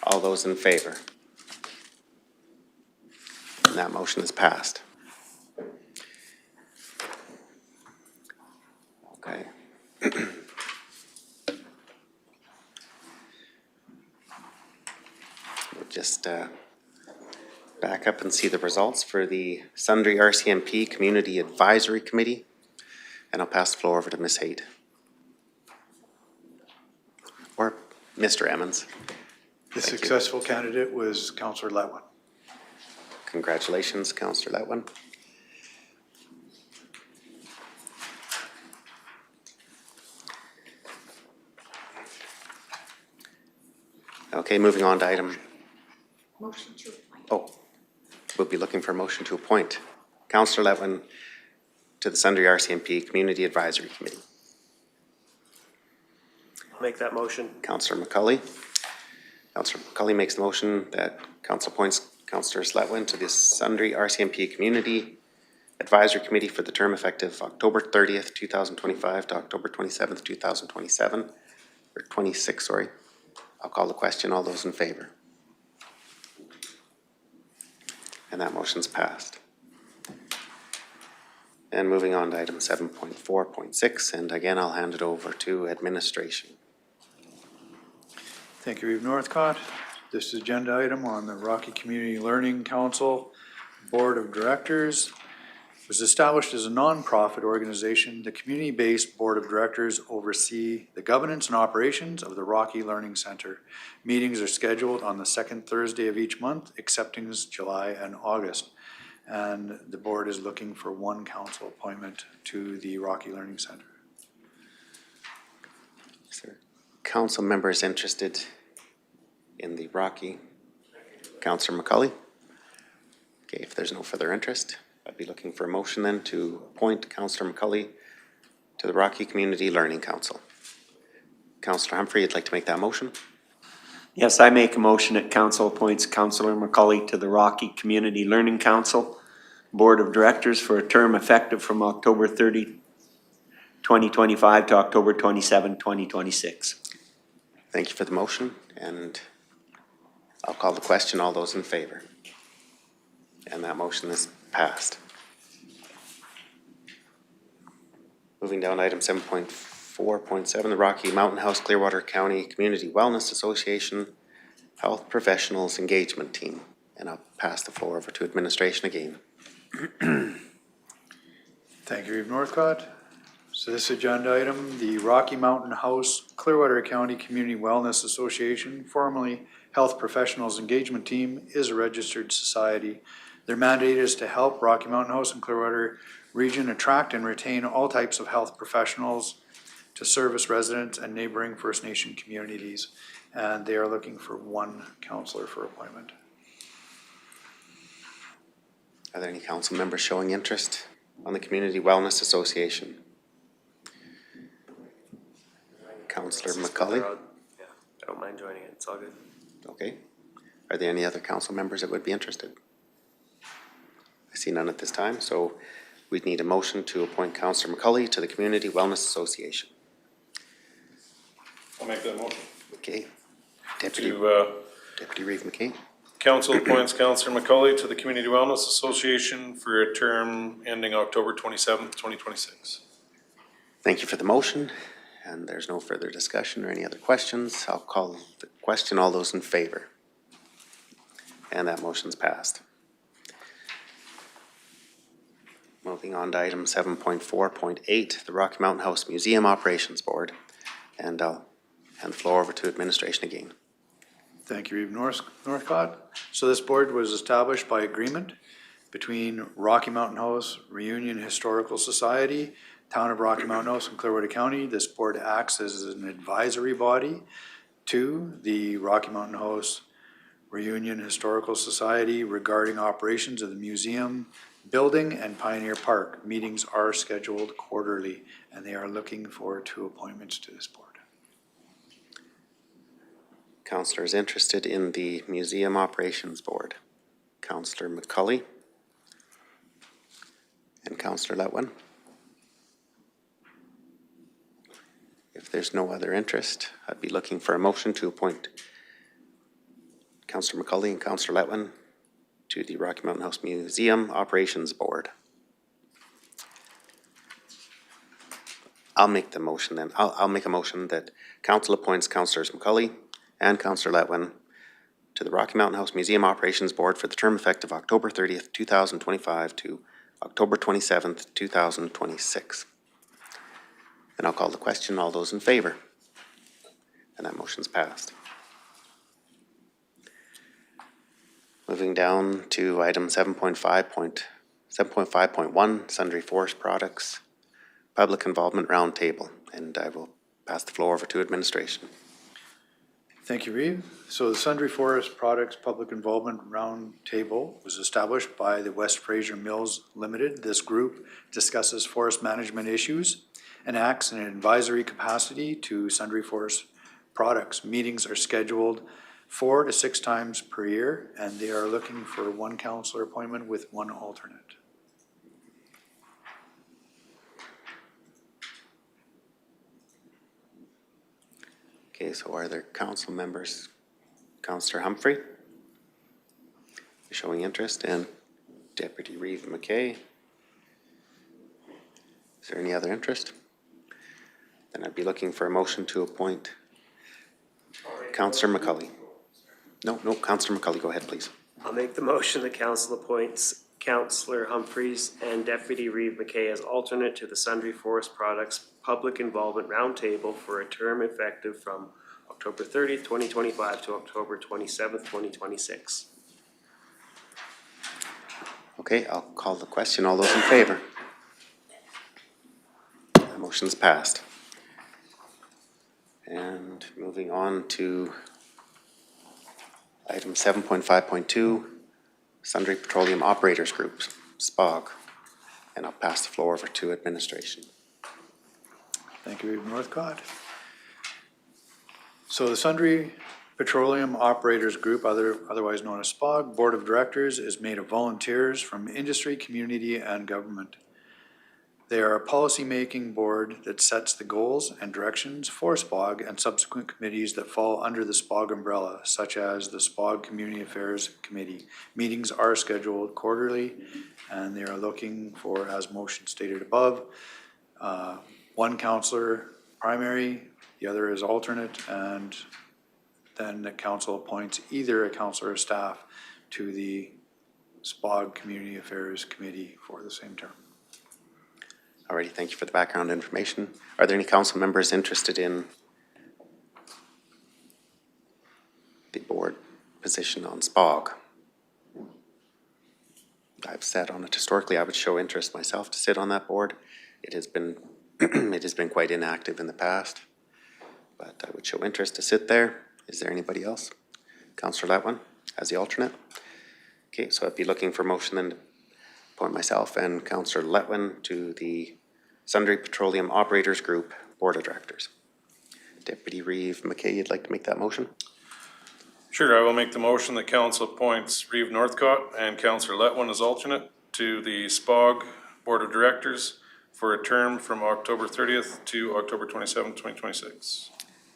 [SPEAKER 6] All those in favor? And that motion is passed. Okay. We'll just back up and see the results for the Sundre RCMP Community Advisory Committee, and I'll pass the floor over to Ms. Haight. Or Mr. Emmons.
[SPEAKER 1] The successful candidate was Councillor Letwin.
[SPEAKER 6] Congratulations, Councillor Letwin. Okay, moving on to item.
[SPEAKER 10] Motion to appoint.
[SPEAKER 6] Oh, we'll be looking for a motion to appoint Councillor Letwin to the Sundre RCMP Community Advisory Committee.
[SPEAKER 7] Make that motion.
[SPEAKER 6] Councillor McCauley. Councillor McCauley makes the motion that council appoints Councillor Letwin to the Sundre RCMP Community Advisory Committee for the term effective October 30th, 2025 to October 27th, 2027, or 26, sorry. I'll call the question. All those in favor? And that motion's passed. And moving on to item 7.4.6, and again, I'll hand it over to administration.
[SPEAKER 1] Thank you, Reeve Northcott. This agenda item on the Rocky Community Learning Council Board of Directors was established as a nonprofit organization. The community-based Board of Directors oversee the governance and operations of the Rocky Learning Center. Meetings are scheduled on the second Thursday of each month, excepting July and August. And the board is looking for one council appointment to the Rocky Learning Center.
[SPEAKER 6] Is there council members interested in the Rocky? Councillor McCauley? Okay, if there's no further interest, I'd be looking for a motion then to appoint Councillor McCauley to the Rocky Community Learning Council. Councillor Humphrey, you'd like to make that motion?
[SPEAKER 9] Yes, I make a motion that council appoints Councillor McCauley to the Rocky Community Learning Council Board of Directors for a term effective from October 30, 2025 to October 27, 2026.
[SPEAKER 6] Thank you for the motion, and I'll call the question. All those in favor? And that motion is passed. Moving down to item 7.4.7, the Rocky Mountain House Clearwater County Community Wellness Association Health Professionals Engagement Team. And I'll pass the floor over to administration again.
[SPEAKER 1] Thank you, Reeve Northcott. So this agenda item, the Rocky Mountain House Clearwater County Community Wellness Association, formerly Health Professionals Engagement Team, is a registered society. Their mandate is to help Rocky Mountain House and Clearwater region attract and retain all types of health professionals to service residents and neighboring First Nation communities. And they are looking for one councillor for appointment.
[SPEAKER 6] Are there any council members showing interest on the Community Wellness Association? Councillor McCauley?
[SPEAKER 7] Yeah, I don't mind joining it. It's all good.
[SPEAKER 6] Okay. Are there any other council members that would be interested? I see none at this time, so we'd need a motion to appoint Councillor McCauley to the Community Wellness Association.
[SPEAKER 5] I'll make that motion.
[SPEAKER 6] Okay. Deputy Reeve McKay.
[SPEAKER 5] Council appoints Councillor McCauley to the Community Wellness Association for a term ending October 27th, 2026.
[SPEAKER 6] Thank you for the motion, and there's no further discussion or any other questions. I'll call the question. All those in favor? And that motion's passed. Moving on to item 7.4.8, the Rocky Mountain House Museum Operations Board, and I'll hand the floor over to administration again.
[SPEAKER 1] Thank you, Reeve Northcott. So this board was established by agreement between Rocky Mountain House, Reunion Historical Society, Town of Rocky Mountain House, and Clearwater County. This board acts as an advisory body to the Rocky Mountain House, Reunion Historical Society regarding operations of the museum building and Pioneer Park. Meetings are scheduled quarterly, and they are looking for 2 appointments to this board.
[SPEAKER 6] Councillors interested in the Museum Operations Board. Councillor McCully and Councillor Letwin. If there's no other interest, I'd be looking for a motion to appoint Councillor McCully and Councillor Letwin to the Rocky Mountain House Museum Operations Board. I'll make the motion then. I'll make a motion that council appoints Councillors McCully and Councillor Letwin to the Rocky Mountain House Museum Operations Board for the term effective October 30th, 2025 to October 27th, 2026. And I'll call the question. All those in favor? And that motion's passed. Moving down to item 7.5.1, Sundry Forest Products, Public Involvement Roundtable. And I will pass the floor over to administration.
[SPEAKER 1] Thank you, Reeve. So the Sundry Forest Products Public Involvement Roundtable was established by the West Fraser Mills Limited. This group discusses forest management issues and acts in an advisory capacity to Sundry Forest Products. Meetings are scheduled 4 to 6 times per year, and they are looking for 1 councillor appointment with 1 alternate.
[SPEAKER 6] Okay, so are there council members? Councillor Humphrey showing interest, and Deputy Reeve McKay. Is there any other interest? Then I'd be looking for a motion to appoint Councillor McCully. No, Councillor McCully, go ahead, please.
[SPEAKER 7] I'll make the motion that council appoints Councillor Humphreys and Deputy Reeve McKay as alternate to the Sundry Forest Products Public Involvement Roundtable for a term effective from October 30th, 2025 to October 27th, 2026.
[SPEAKER 6] Okay, I'll call the question. All those in favor? The motion's passed. And moving on to item 7.5.2, Sundry Petroleum Operators Group, SPOG. And I'll pass the floor over to administration.
[SPEAKER 1] Thank you, Reeve Northcott. So the Sundry Petroleum Operators Group, otherwise known as SPOG, Board of Directors is made of volunteers from industry, community, and government. They are a policy-making board that sets the goals and directions for SPOG and subsequent committees that fall under the SPOG umbrella, such as the SPOG Community Affairs Committee. Meetings are scheduled quarterly, and they are looking for, as motion stated above, 1 councillor primary, the other is alternate, and then the council appoints either a councillor or staff to the SPOG Community Affairs Committee for the same term.
[SPEAKER 6] Alrighty, thank you for the background information. Are there any council members interested in the board position on SPOG? I've sat on it historically. I would show interest myself to sit on that board. It has been it has been quite inactive in the past, but I would show interest to sit there. Is there anybody else? Councillor Letwin as the alternate. Okay, so I'd be looking for motion then to appoint myself and Councillor Letwin to the Sundry Petroleum Operators Group Board of Directors. Deputy Reeve McKay, you'd like to make that motion?
[SPEAKER 5] Sure, I will make the motion that council appoints Reeve Northcott and Councillor Letwin as alternate to the SPOG Board of Directors for a term from October 30th to October 27th, 2026.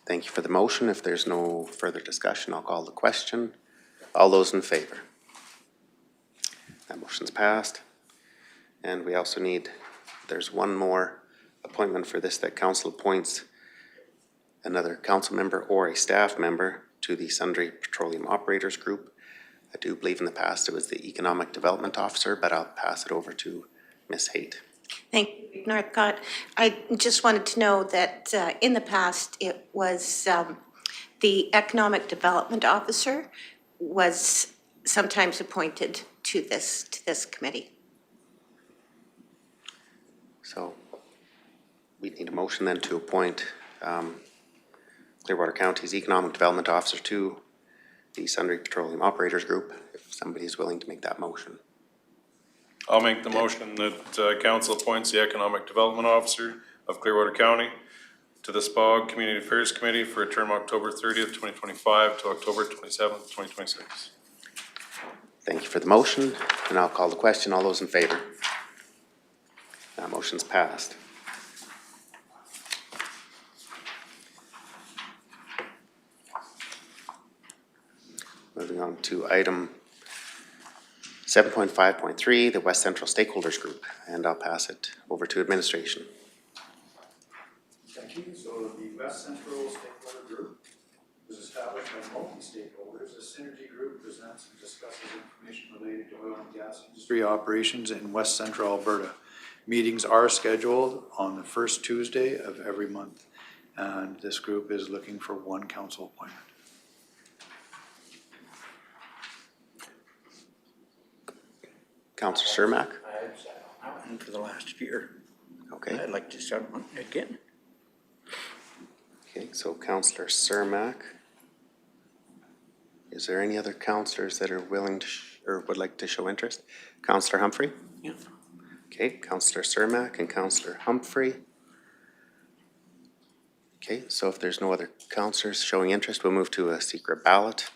[SPEAKER 6] Thank you for the motion. If there's no further discussion, I'll call the question. All those in favor? That motion's passed. And we also need, there's one more appointment for this, that council appoints another council member or a staff member to the Sundry Petroleum Operators Group. I do believe in the past it was the Economic Development Officer, but I'll pass it over to Ms. Haight.
[SPEAKER 10] Thank you, Northcott. I just wanted to know that in the past, it was the Economic Development Officer was sometimes appointed to this committee.
[SPEAKER 6] So we need a motion then to appoint Clearwater County's Economic Development Officer to the Sundry Petroleum Operators Group, if somebody is willing to make that motion.
[SPEAKER 5] I'll make the motion that council appoints the Economic Development Officer of Clearwater County to the SPOG Community Affairs Committee for a term October 30th, 2025 to October 27th, 2026.
[SPEAKER 6] Thank you for the motion, and I'll call the question. All those in favor? That motion's passed. Moving on to item 7.5.3, the West Central Stakeholders Group, and I'll pass it over to administration.
[SPEAKER 1] Thank you. So the West Central Stakeholder Group was established by multi-stakeholders. The Synergy Group presents and discusses information related to oil and gas industry operations in West Central Alberta. Meetings are scheduled on the first Tuesday of every month, and this group is looking for one council appointment.
[SPEAKER 6] Councillor Cermak?
[SPEAKER 8] I've sat on that one for the last year.
[SPEAKER 6] Okay.
[SPEAKER 8] I'd like to start on it again.
[SPEAKER 6] Okay, so Councillor Cermak. Is there any other councillors that are willing to, or would like to show interest? Councillor Humphrey?
[SPEAKER 8] Yeah.
[SPEAKER 6] Okay, Councillor Cermak and Councillor Humphrey. Okay, so if there's no other councillors showing interest, we'll move to a secret ballot.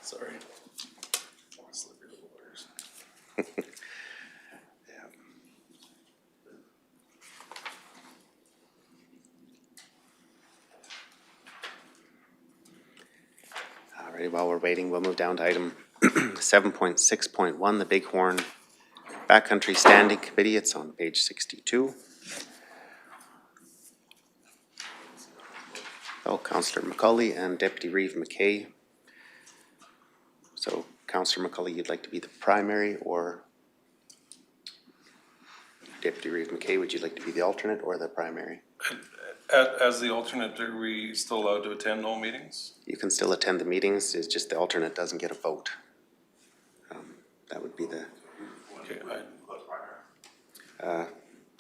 [SPEAKER 5] Sorry. Slippery little waters.
[SPEAKER 6] Yeah. Alrighty, while we're waiting, we'll move down to item 7.6.1, the Bighorn Backcountry Standing Committee. It's on page 62. Oh, Councillor McCauley and Deputy Reeve McKay. So, Councillor McCauley, you'd like to be the primary, or Deputy Reeve McKay, would you like to be the alternate or the primary?
[SPEAKER 5] As the alternate, are we still allowed to attend all meetings?
[SPEAKER 6] You can still attend the meetings, it's just the alternate doesn't get a vote. That would be the,
[SPEAKER 5] Okay,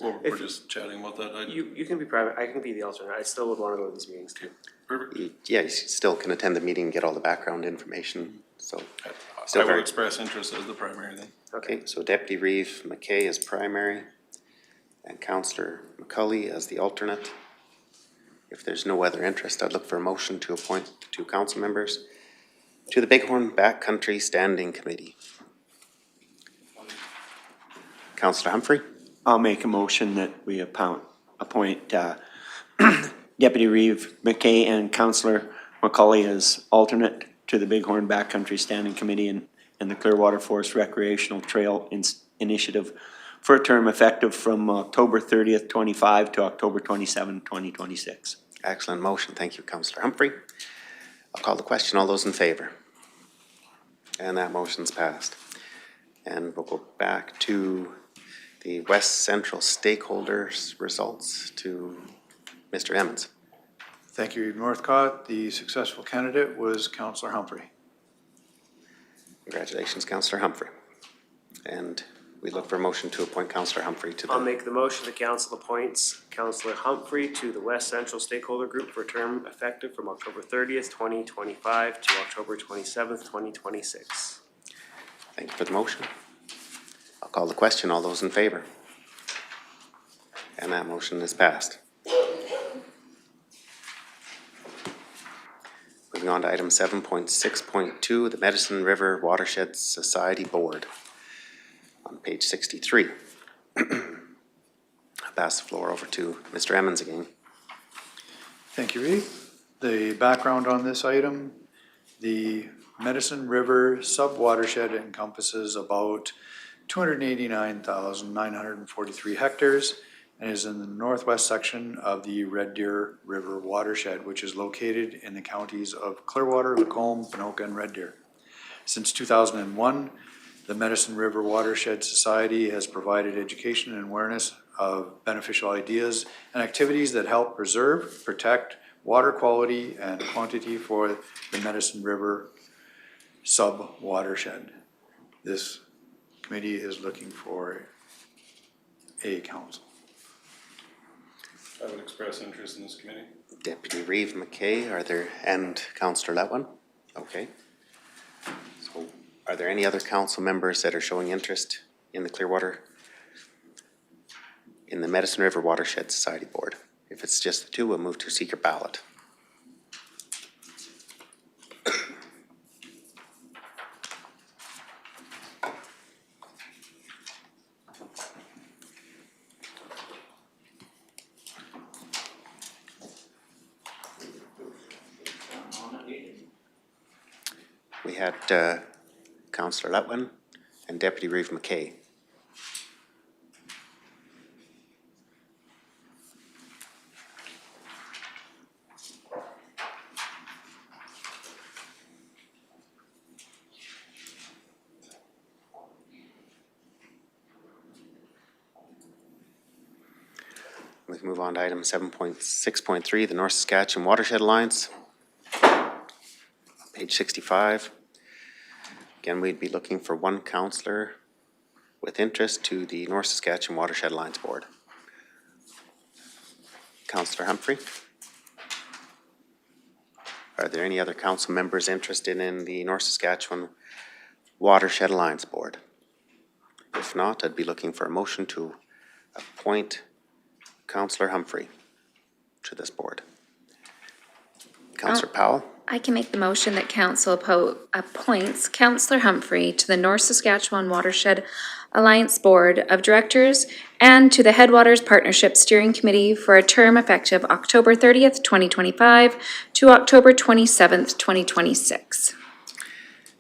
[SPEAKER 5] well, we're just chatting about that.
[SPEAKER 7] You can be private, I can be the alternate. I still would want to go to these meetings too.
[SPEAKER 5] Perfect.
[SPEAKER 6] yeah, you still can attend the meeting and get all the background information, so.
[SPEAKER 5] I
[SPEAKER 6] Still
[SPEAKER 5] will
[SPEAKER 6] very,
[SPEAKER 5] express interest as the primary then.
[SPEAKER 6] okay, so Deputy Reeve McKay is primary and Councillor McCauley as the alternate. If there's no other interest, I'd look for a motion to appoint the two council members to the Bighorn Backcountry Standing Committee. Councillor Humphrey?
[SPEAKER 9] I'll make a motion that we appoint Deputy Reeve McKay and Councillor McCauley as alternate to the Bighorn Backcountry Standing Committee and the Clearwater Forest Recreational Trail Initiative for a term effective from October 30th, 25 to October 27th, 2026.
[SPEAKER 6] Excellent motion. Thank you, Councillor Humphrey. I'll call the question. All those in favor? And that motion's passed. And we'll go back to the West Central stakeholders results to Mr. Emmons.
[SPEAKER 1] Thank you, Northcott. The successful candidate was Councillor Humphrey.
[SPEAKER 6] Congratulations, Councillor Humphrey. And we look for a motion to appoint Councillor Humphrey to
[SPEAKER 7] I'll
[SPEAKER 6] the,
[SPEAKER 7] make the motion. The council appoints Councillor Humphrey to the West Central Stakeholder Group for a term effective from October 30th, 2025 to October 27th, 2026.
[SPEAKER 6] thank you for the motion. I'll call the question. All those in favor? And that motion is passed. Moving on to item 7.6.2, the Medicine River Watershed Society Board on page 63. I'll pass the floor over to Mr. Emmons again.
[SPEAKER 1] Thank you, Reeve. The background on this item, the Medicine River sub-watershed encompasses about 289,943 hectares. and is in the northwest section of the Red Deer River watershed, which is located in the counties of Clearwater, Lacombe, Ponoka, and Red Deer. Since 2001, the Medicine River Watershed Society has provided education and awareness of beneficial ideas and activities that help preserve, protect water quality and quantity for the Medicine River sub-watershed. This committee is looking for a council.
[SPEAKER 5] I would express interest in this committee.
[SPEAKER 6] Deputy Reeve McKay, and Councillor Letwin? Okay. So are there any other council members that are showing interest in the Clearwater, in the Medicine River Watershed Society Board? If it's just the two, we'll move to secret ballot. We had Councillor Letwin and Deputy Reeve McKay. We can move on to item 7.6.3, the North Saskatchewan Watershed Alliance. Page 65. Again, we'd be looking for one councillor with interest to the North Saskatchewan Watershed Alliance Board. Councillor Humphrey. Are there any other council members interested in the North Saskatchewan Watershed Alliance Board? If not, I'd be looking for a motion to appoint Councillor Humphrey to this board. Councillor Powell.
[SPEAKER 2] I can make the motion that council appoints Councillor Humphrey to the North Saskatchewan Watershed Alliance Board of Directors and to the Headwaters Partnership Steering Committee for a term effective October 30th, 2025 to October 27th, 2026.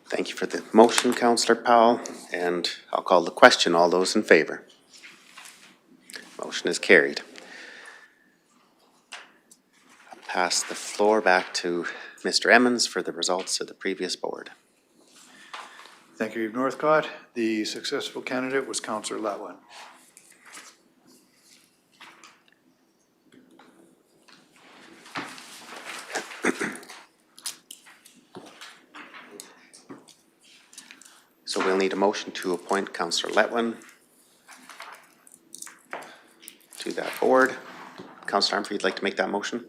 [SPEAKER 6] Thank you for the motion, Councillor Powell, and I'll call the question. All those in favor? Motion is carried. I'll pass the floor back to Mr. Emmons for the results of the previous board.
[SPEAKER 1] Thank you, Reeve Northcott. The successful candidate was Councillor Letwin.
[SPEAKER 6] So we'll need a motion to appoint Councillor Letwin to that board. Councillor Humphrey, you'd like to make that motion?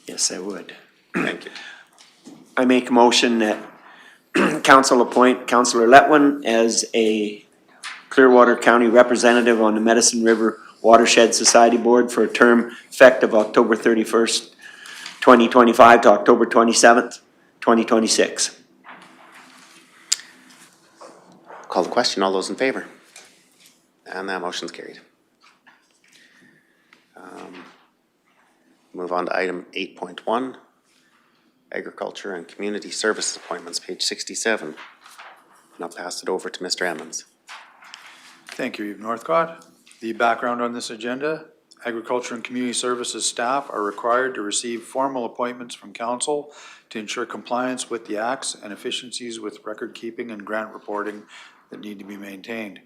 [SPEAKER 7] Yes, I would.
[SPEAKER 6] Thank you.
[SPEAKER 9] I make a motion that council appoint Councillor Letwin as a Clearwater County representative on the Medicine River Watershed Society Board for a term effective October 31st, 2025 to October 27th, 2026.
[SPEAKER 6] Call the question. All those in favor? And that motion's carried. Move on to item 8.1, Agriculture and Community Services Appointments, page 67. And I'll pass it over to Mr. Emmons.
[SPEAKER 1] Thank you, Reeve Northcott. The background on this agenda: Agriculture and Community Services staff are required to receive formal appointments from council to ensure compliance with the acts and efficiencies with record keeping and grant reporting that need to be maintained.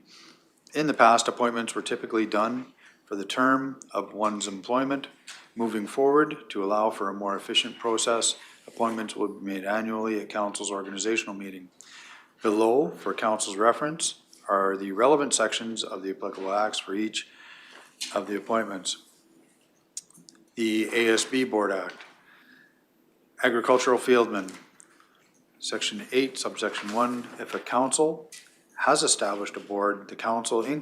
[SPEAKER 1] In the past, appointments were typically done for the term of one's employment. Moving forward, to allow for a more efficient process, appointments will be made annually at council's organizational meeting. Below, for council's reference, are the relevant sections of the applicable acts for each of the appointments. The ASB Board Act, Agricultural Fieldman, Section 8, subsection 1, if a council has established a board, the council, in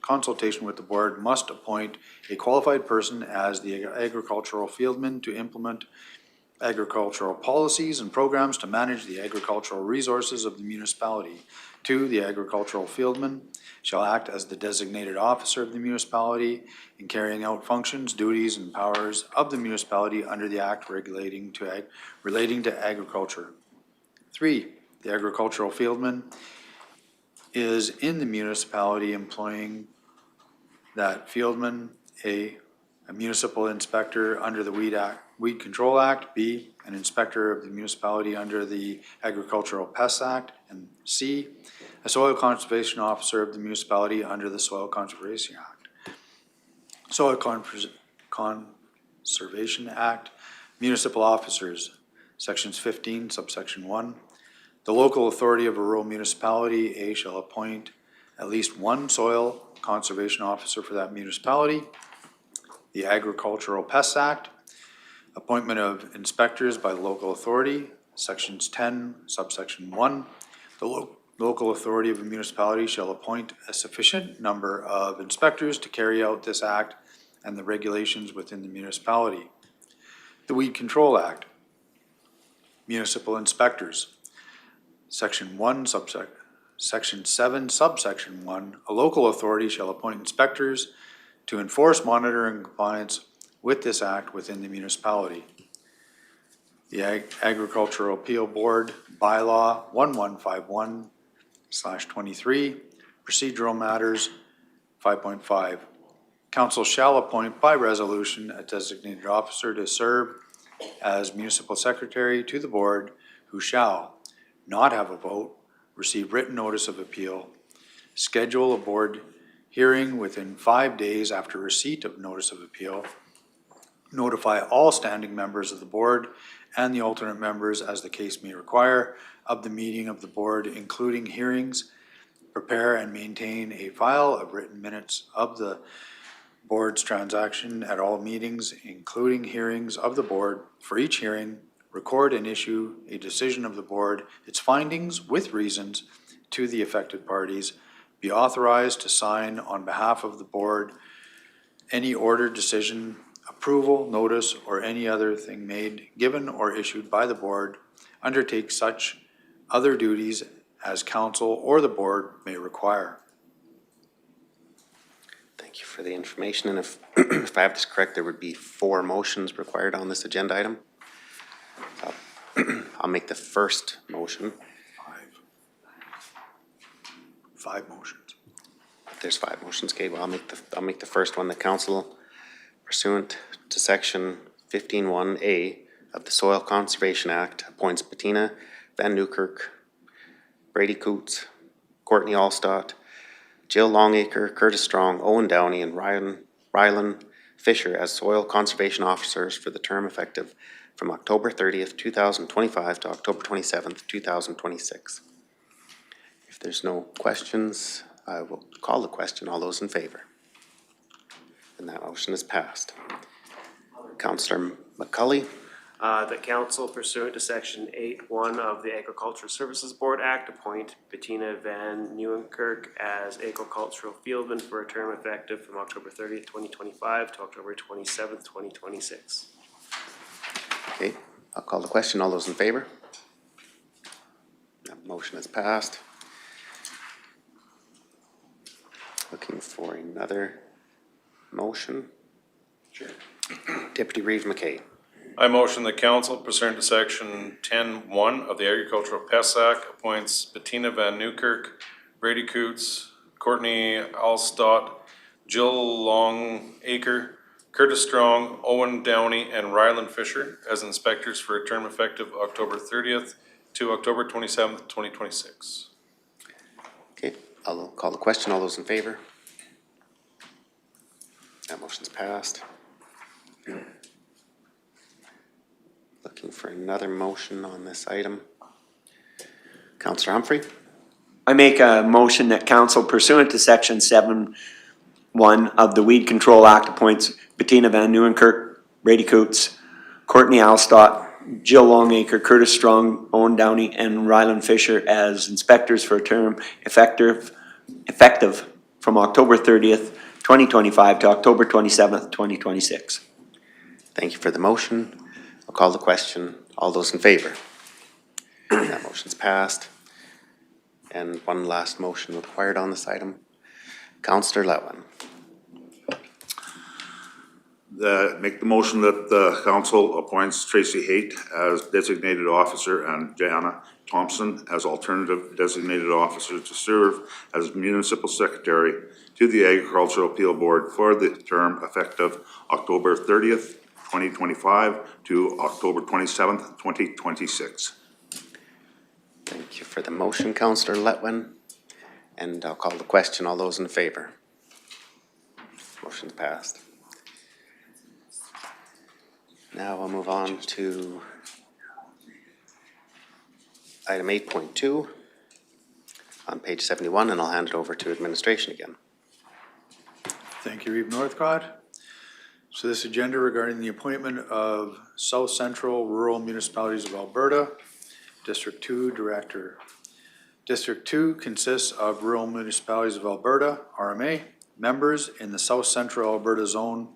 [SPEAKER 1] consultation with the board, must appoint a qualified person as the agricultural fieldman to implement agricultural policies and programs to manage the agricultural resources of the municipality. 2, the agricultural fieldman shall act as the designated officer of the municipality in carrying out functions, duties, and powers of the municipality under the act relating to agriculture. 3, the agricultural fieldman is in the municipality employing that Fieldman, A, a municipal inspector under the Weed Control Act, B, an inspector of the municipality under the Agricultural Pests Act, and C, a soil conservation officer of the municipality under the Soil Conservation Act. Soil Conservation Act, municipal officers, sections 15, subsection 1. The local authority of a rural municipality, A, shall appoint at least one soil conservation officer for that municipality. The Agricultural Pests Act, appointment of inspectors by the local authority, sections 10, subsection 1. The local authority of a municipality shall appoint a sufficient number of inspectors to carry out this act and the regulations within the municipality. The Weed Control Act, municipal inspectors, section 1, section 7, subsection 1. A local authority shall appoint inspectors to enforce, monitor, and compliance with this act within the municipality. The Agricultural Appeal Board Bylaw 1151/23, Procedural Matters 5.5. Council shall appoint by resolution a designated officer to serve as municipal secretary to the board, who shall not have a vote, receive written notice of appeal, schedule a board hearing within 5 days after receipt of notice of appeal, notify all standing members of the board and the alternate members, as the case may require, of the meeting of the board, including hearings, prepare and maintain a file of written minutes of the board's transaction at all meetings, including hearings of the board. For each hearing, record and issue a decision of the board, its findings with reasons to the affected parties, be authorized to sign on behalf of the board any order, decision, approval, notice, or any other thing made, given, or issued by the board, undertake such other duties as council or the board may require.
[SPEAKER 6] Thank you for the information, and if, if I have this correct, there would be 4 motions required on this agenda item. I'll make the first motion.
[SPEAKER 1] Five motions.
[SPEAKER 6] There's 5 motions, okay, well, I'll make the first one. The council, pursuant to section 15(1)A of the Soil Conservation Act, appoints Bettina Van Newkirk, Brady Coots, Courtney Allstott, Jill Longacre, Curtis Strong, Owen Downey, and Rylan Fisher as soil conservation officers for the term effective from October 30th, 2025 to October 27th, 2026. If there's no questions, I will call the question. All those in favor? And that motion is passed. Councillor McCulley.
[SPEAKER 7] The council, pursuant to section 8(1) of the Agricultural Services Board Act, appoint Bettina Van Nieuwenkirk as agricultural fieldman for a term effective from October 30th, 2025 to October 27th, 2026.
[SPEAKER 6] Okay, I'll call the question. All those in favor? That motion is passed. Looking for another motion. Sure. Deputy Reeve McKay.
[SPEAKER 5] I motion the council pursuant to section 10(1) of the Agricultural Pests Act appoints Bettina Van Newkirk, Brady Coots, Courtney Allstott, Jill Longacre, Curtis Strong, Owen Downey, and Rylan Fisher as inspectors for a term effective October 30th to October 27th, 2026.
[SPEAKER 6] Okay, I'll call the question. All those in favor? That motion's passed. Looking for another motion on this item. Councillor Humphrey.
[SPEAKER 9] I make a motion that council pursuant to section 7(1) of the Weed Control Act appoints Bettina Van Nieuwenkirk, Brady Coots, Courtney Allstott, Jill Longacre, Curtis Strong, Owen Downey, and Rylan Fisher as inspectors for a term effective from October 30th, 2025 to October 27th, 2026.
[SPEAKER 6] Thank you for the motion. I'll call the question. All those in favor? That motion's passed. And one last motion required on this item. Councillor Letwin.
[SPEAKER 3] Make the motion that the council appoints Tracy Haight as designated officer and Jana Thompson as alternative designated officer to serve as municipal secretary to the Agricultural Appeal Board for the term effective October 30th, 2025 to October 27th, 2026.
[SPEAKER 6] Thank you for the motion, Councillor Letwin. And I'll call the question. All those in favor? Motion's passed. Now we'll move on to item 8.2 on page 71, and I'll hand it over to administration again.
[SPEAKER 1] Thank you, Reeve Northcott. So this agenda regarding the appointment of South Central Rural Municipalities of Alberta, District 2 Director. District 2 consists of Rural Municipalities of Alberta, RMA, members in the South Central Alberta Zone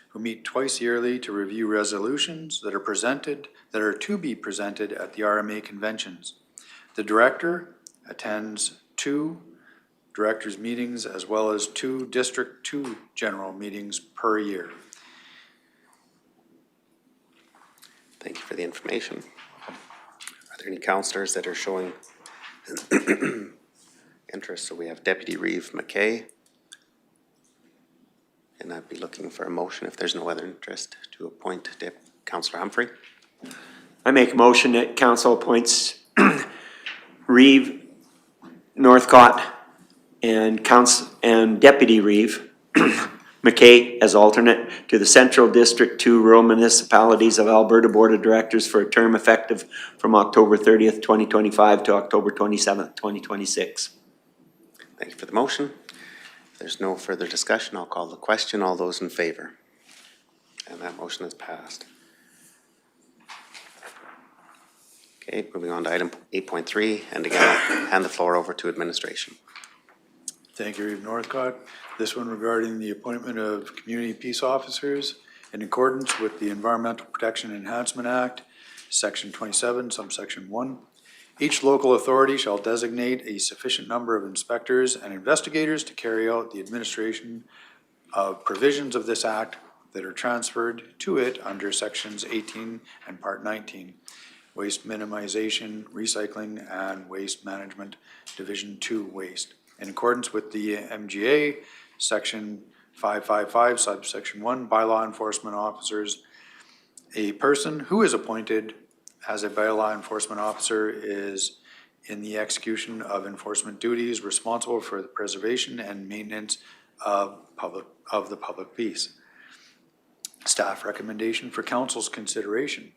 [SPEAKER 1] who meet twice yearly to review resolutions that are to be presented at the RMA conventions. The Director attends 2 Directors' meetings as well as 2 District 2 general meetings per year.
[SPEAKER 6] Thank you for the information. Are there any councillors that are showing interest? So we have Deputy Reeve McKay. And I'd be looking for a motion if there's no other interest to appoint Councillor Humphrey.
[SPEAKER 9] I make a motion that council appoints Reeve, Northcott, and Deputy Reeve McKay as alternate to the Central District 2 Rural Municipalities of Alberta Board of Directors for a term effective from October 30th, 2025 to October 27th, 2026.
[SPEAKER 6] Thank you for the motion. If there's no further discussion, I'll call the question. All those in favor? And that motion is passed. Okay, moving on to item 8.3, and again, I'll hand the floor over to administration.
[SPEAKER 1] Thank you, Reeve Northcott. This one regarding the appointment of community peace officers in accordance with the Environmental Protection Enhancement Act, Section 27, subsection 1. Each local authority shall designate a sufficient number of inspectors and investigators to carry out the administration of provisions of this act that are transferred to it under sections 18 and part 19, waste minimization, recycling, and waste management, division 2 waste. In accordance with the MGA, section 555, subsection 1, bylaw enforcement officers, a person who is appointed as a bylaw enforcement officer is in the execution of enforcement duties responsible for the preservation and maintenance of the public peace. Staff recommendation for council's consideration.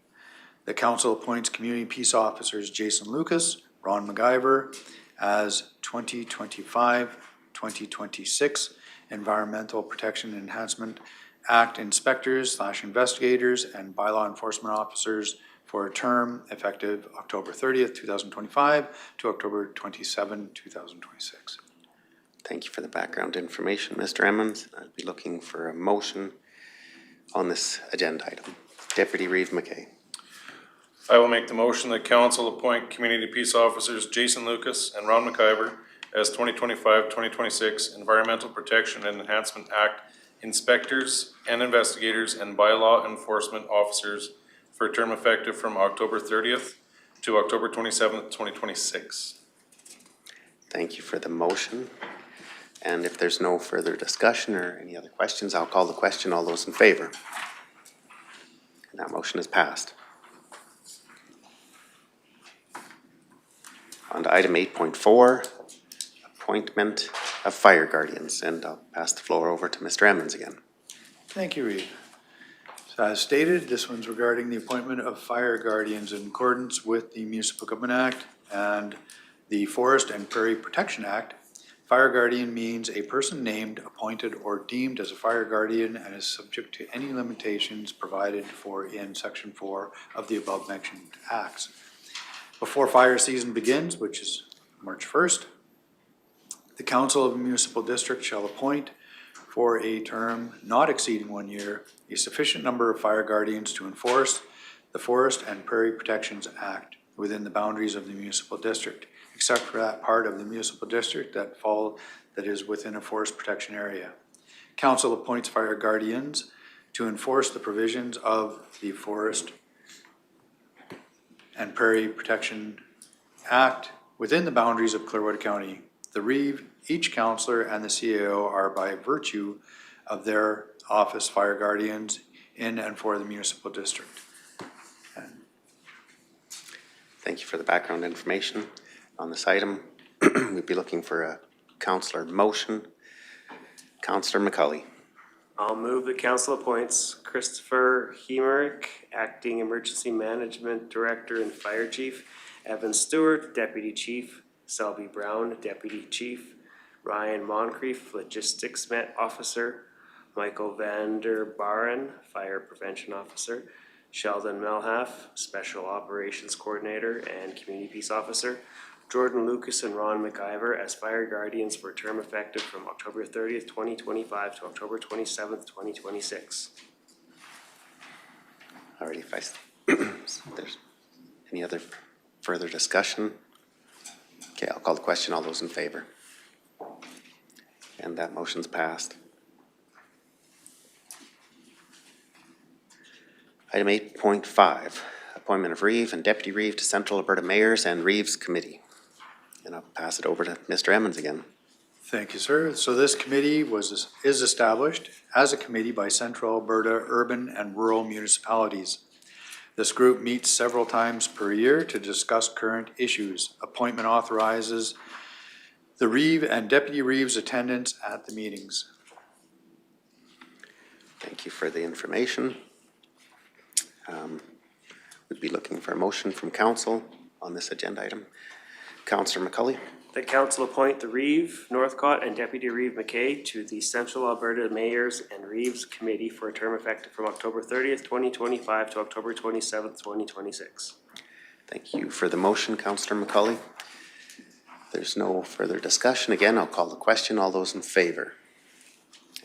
[SPEAKER 1] The council appoints community peace officers Jason Lucas, Ron MacGyver as 2025-2026 Environmental Protection Enhancement Act inspectors / investigators and bylaw enforcement officers for a term effective October 30th, 2025 to October 27, 2026.
[SPEAKER 6] Thank you for the background information, Mr. Emmons. I'd be looking for a motion on this agenda item. Deputy Reeve McKay.
[SPEAKER 5] I will make the motion that council appoint community peace officers Jason Lucas and Ron McIver as 2025-2026 Environmental Protection and Enhancement Act inspectors and investigators and bylaw enforcement officers for a term effective from October 30th to October 27th, 2026.
[SPEAKER 6] Thank you for the motion. And if there's no further discussion or any other questions, I'll call the question. All those in favor? And that motion is passed. On to item 8.4, appointment of fire guardians, and I'll pass the floor over to Mr. Emmons again.
[SPEAKER 1] Thank you, Reeve. So as stated, this one's regarding the appointment of fire guardians in accordance with the Municipal Government Act and the Forest and Prairie Protection Act. Fire guardian means a person named, appointed, or deemed as a fire guardian and is subject to any limitations provided for in Section 4 of the above-mentioned acts. Before fire season begins, which is March 1st, the Council of a Municipal District shall appoint for a term not exceeding 1 year a sufficient number of fire guardians to enforce the Forest and Prairie Protections Act within the boundaries of the municipal district, except for that part of the municipal district that is within a forest protection area. Council appoints fire guardians to enforce the provisions of the Forest and Prairie Protection act within the boundaries of Clearwater County. The Reeve, each councillor, and the CAO are by virtue of their office fire guardians in and for the municipal district.
[SPEAKER 6] Thank you for the background information on this item. We'd be looking for a councillor motion. Councillor McCauley.
[SPEAKER 7] I'll move the council appoints Christopher Hemerick, Acting Emergency Management Director and Fire Chief, Evan Stewart, Deputy Chief, Selby Brown, Deputy Chief, Ryan Moncrief, Logistics Officer, Michael Vander Baren, Fire Prevention Officer, Sheldon Melhaff, Special Operations Coordinator and Community Peace Officer, Jordan Lucas and Ron McIver as Fire Guardians for a term effective from October 30th, 2025 to October 27th, 2026.
[SPEAKER 6] Alrighty, if there's any other further discussion? Okay, I'll call the question. All those in favor? And that motion's passed. Item 8.5, appointment of Reeve and Deputy Reeve to Central Alberta Mayors and Reeves Committee. And I'll pass it over to Mr. Emmons again.
[SPEAKER 1] Thank you, sir. So this committee is established as a committee by Central Alberta urban and rural municipalities. This group meets several times per year to discuss current issues. Appointment authorizes the Reeve and Deputy Reeve's attendance at the meetings.
[SPEAKER 6] Thank you for the information. We'd be looking for a motion from council on this agenda item. Councillor McCauley.
[SPEAKER 7] The council appoint the Reeve, Northcott, and Deputy Reeve McKay to the Central Alberta Mayors and Reeves Committee for a term effective from October 30th, 2025 to October 27th, 2026.
[SPEAKER 6] Thank you for the motion, Councillor McCauley. There's no further discussion. Again, I'll call the question. All those in favor?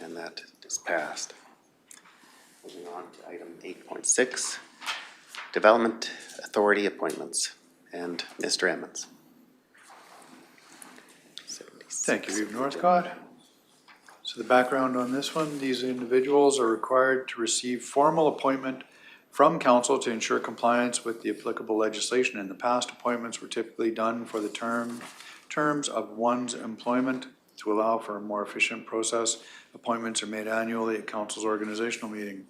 [SPEAKER 6] And that is passed. Moving on to item 8.6, Development Authority appointments. And Mr. Emmons.
[SPEAKER 1] Thank you, Reeve Northcott. So the background on this one, these individuals are required to receive formal appointment from council to ensure compliance with the applicable legislation. In the past, appointments were typically done for the terms of one's employment. To allow for a more efficient process, appointments are made annually at council's organizational meeting.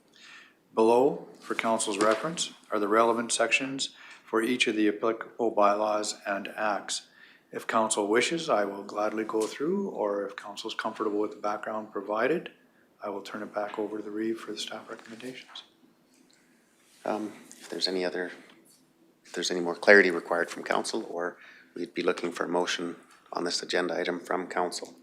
[SPEAKER 1] Below, for council's reference, are the relevant sections for each of the applicable bylaws and acts. If council wishes, I will gladly go through, or if council is comfortable with the background provided, I will turn it back over to the Reeve for the staff recommendations.
[SPEAKER 6] If there's any more clarity required from council, or we'd be looking for a motion on this agenda item from council.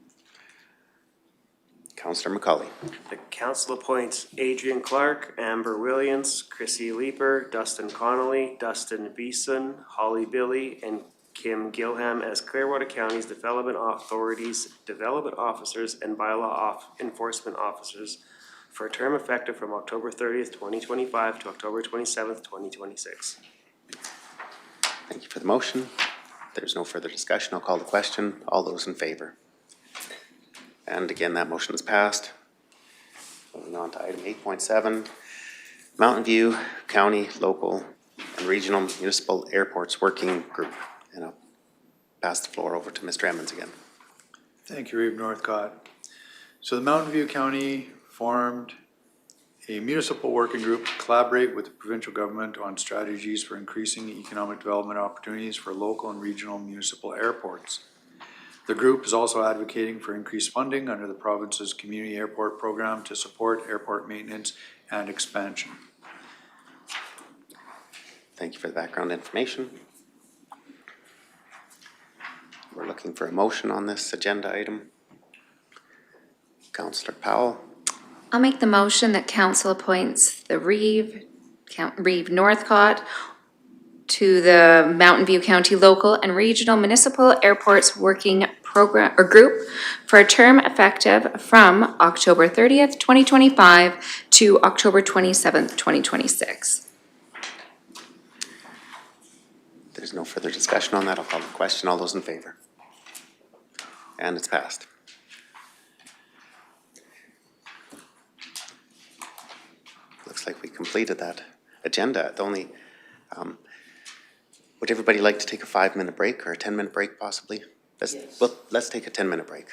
[SPEAKER 6] Councillor McCauley.
[SPEAKER 7] The council appoints Adrian Clark, Amber Williams, Chrissy Leeper, Dustin Connolly, Dustin Beeson, Holly Billy, and Kim Gilham as Clearwater County's Development Authority's Development Officers and Bylaw Enforcement Officers for a term effective from October 30th, 2025 to October 27th, 2026.
[SPEAKER 6] Thank you for the motion. If there's no further discussion, I'll call the question. All those in favor? And again, that motion is passed. Moving on to item 8.7, Mountain View County, Local, and Regional Municipal Airports Working Group. And I'll pass the floor over to Mr. Emmons again.
[SPEAKER 1] Thank you, Reeve Northcott. So the Mountain View County formed a municipal working group to collaborate with the provincial government on strategies for increasing economic development opportunities for local and regional municipal airports. The group is also advocating for increased funding under the province's community airport program to support airport maintenance and expansion.
[SPEAKER 6] Thank you for the background information. We're looking for a motion on this agenda item. Councillor Powell.
[SPEAKER 2] I'll make the motion that council appoints the Reeve Northcott to the Mountain View County Local and Regional Municipal Airports Working Program or Group for a term effective from October 30th, 2025 to October 27th, 2026.
[SPEAKER 6] There's no further discussion on that. I'll call the question. All those in favor? And it's passed. Looks like we completed that agenda. The only Would everybody like to take a 5-minute break or a 10-minute break possibly? Well, let's take a 10-minute break.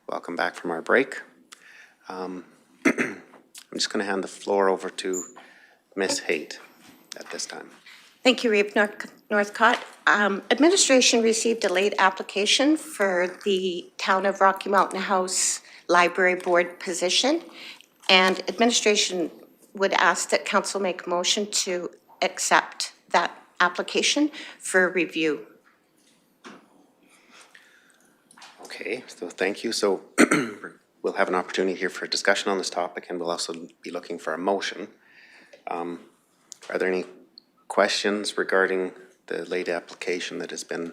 [SPEAKER 6] Welcome back from our break. I'm just going to hand the floor over to Ms. Haight at this time.
[SPEAKER 10] Thank you, Reeve Northcott. Administration received a late application for the Town of Rocky Mountain House Library Board position, and administration would ask that council make a motion to accept that application for review.
[SPEAKER 6] Okay, so thank you. So we'll have an opportunity here for discussion on this topic, and we'll also be looking for a motion. Are there any questions regarding the late application that has been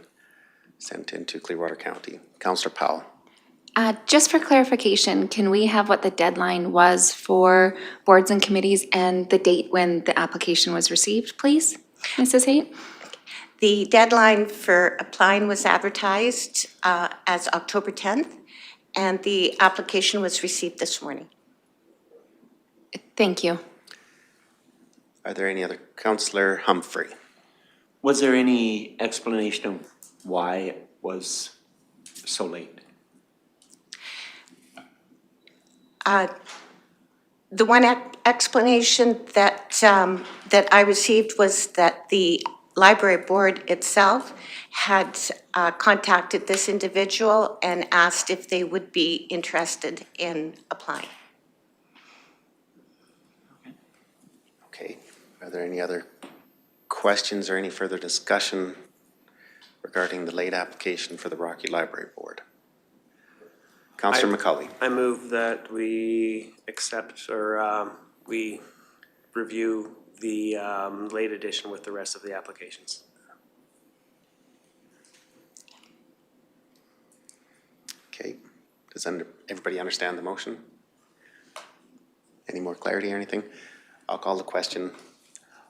[SPEAKER 6] sent into Clearwater County? Councillor Powell.
[SPEAKER 2] Just for clarification, can we have what the deadline was for boards and committees and the date when the application was received, please, Mrs. Haight?
[SPEAKER 10] The deadline for applying was advertised as October 10th, and the application was received this morning.
[SPEAKER 2] Thank you.
[SPEAKER 6] Are there any other? Councillor Humphrey.
[SPEAKER 9] Was there any explanation of why it was so late?
[SPEAKER 10] The one explanation that that I received was that the library board itself had contacted this individual and asked if they would be interested in applying.
[SPEAKER 6] Okay. Are there any other questions or any further discussion regarding the late application for the Rocky Library Board? Councillor McCauley.
[SPEAKER 7] I move that we accept or we review the late edition with the rest of the applications.
[SPEAKER 6] Okay. Does everybody understand the motion? Any more clarity or anything? I'll call the question.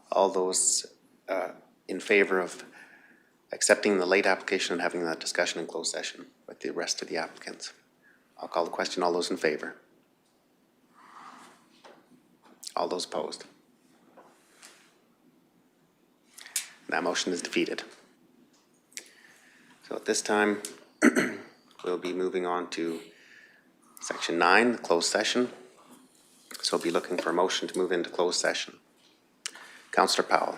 [SPEAKER 6] All those in favor of accepting the late application and having that discussion in closed session with the rest of the applicants? I'll call the question. All those in favor? All those opposed? That motion is defeated. So at this time, we'll be moving on to section 9, the closed session. So we'll be looking for a motion to move into closed session. Councillor Powell.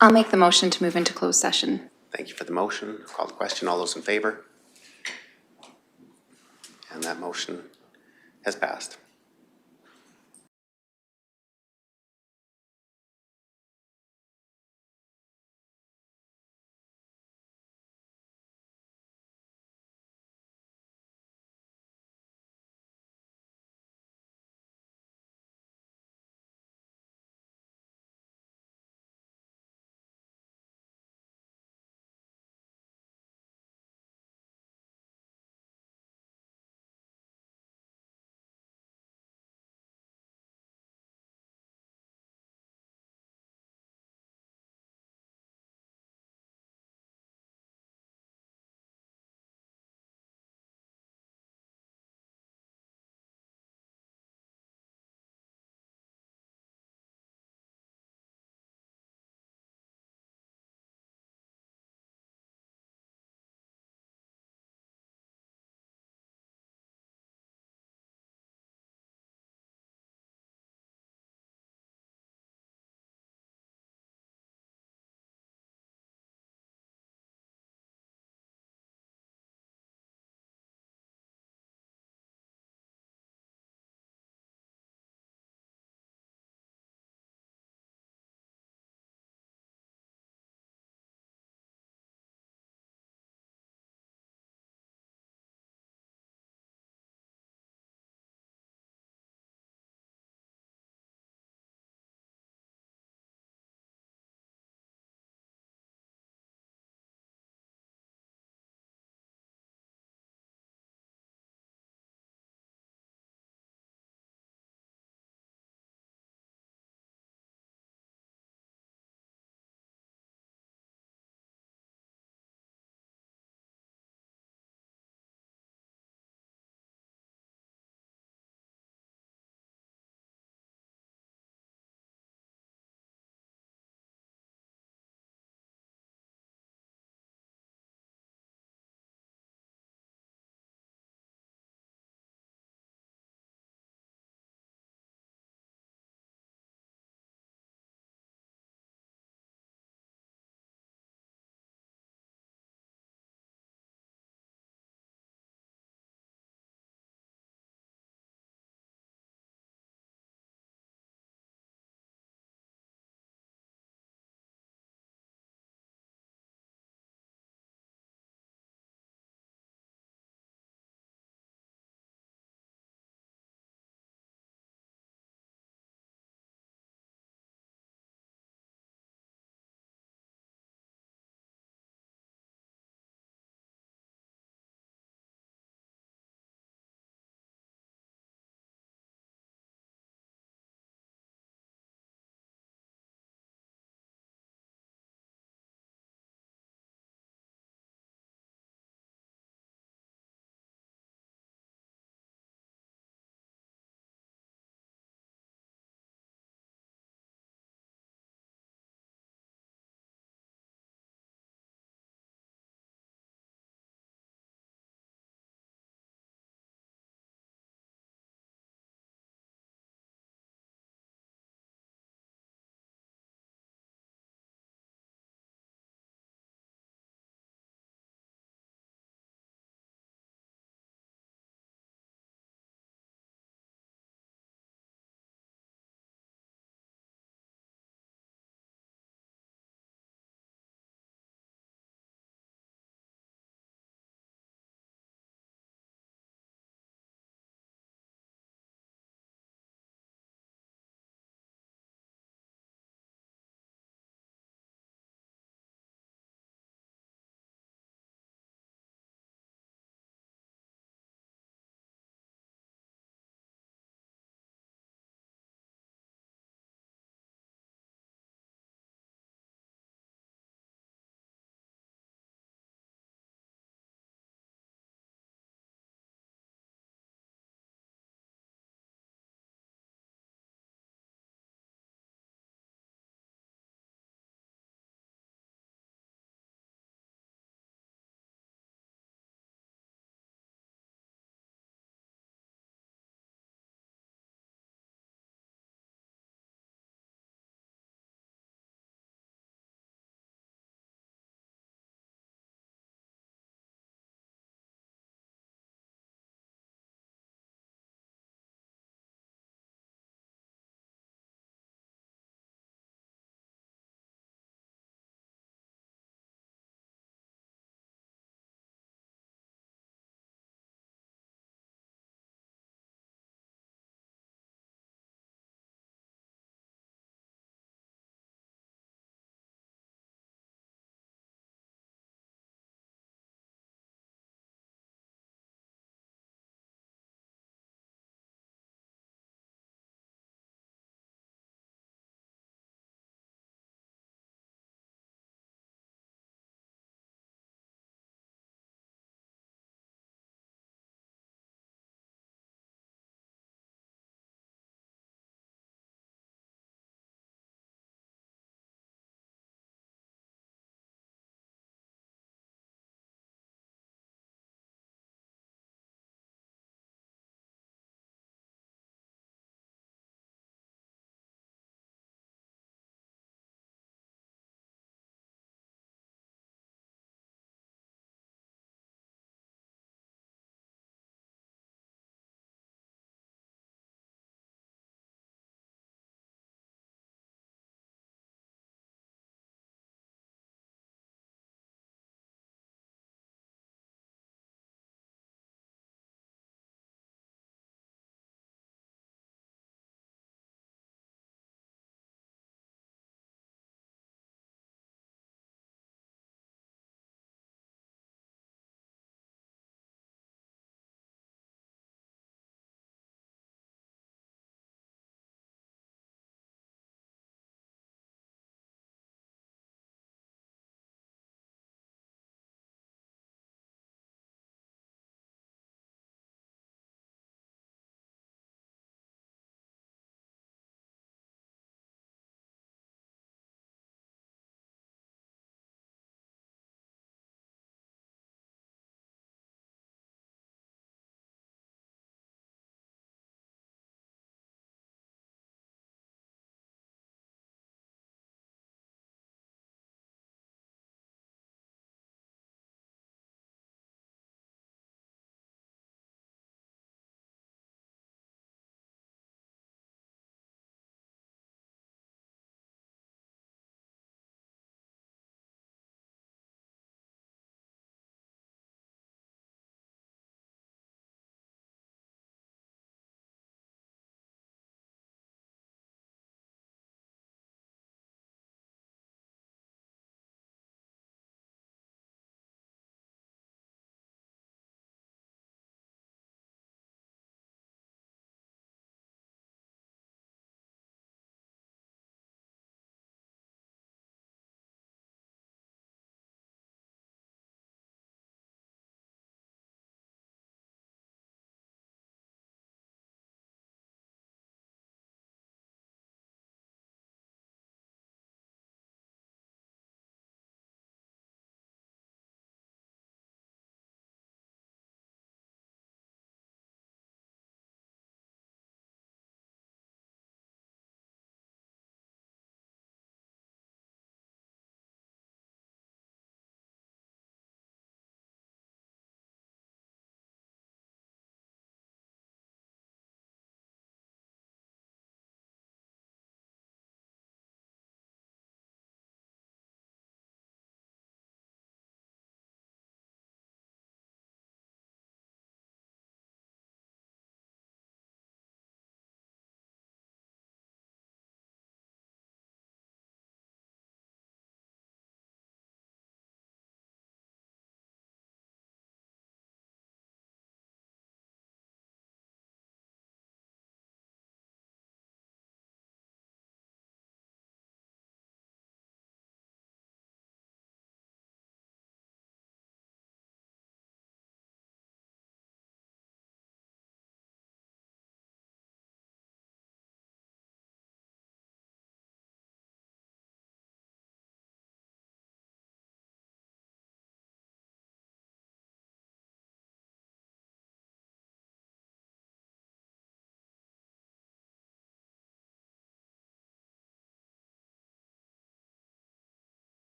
[SPEAKER 2] I'll make the motion to move into closed session.
[SPEAKER 6] Thank you for the motion. Call the question. All those in favor? And that motion has passed.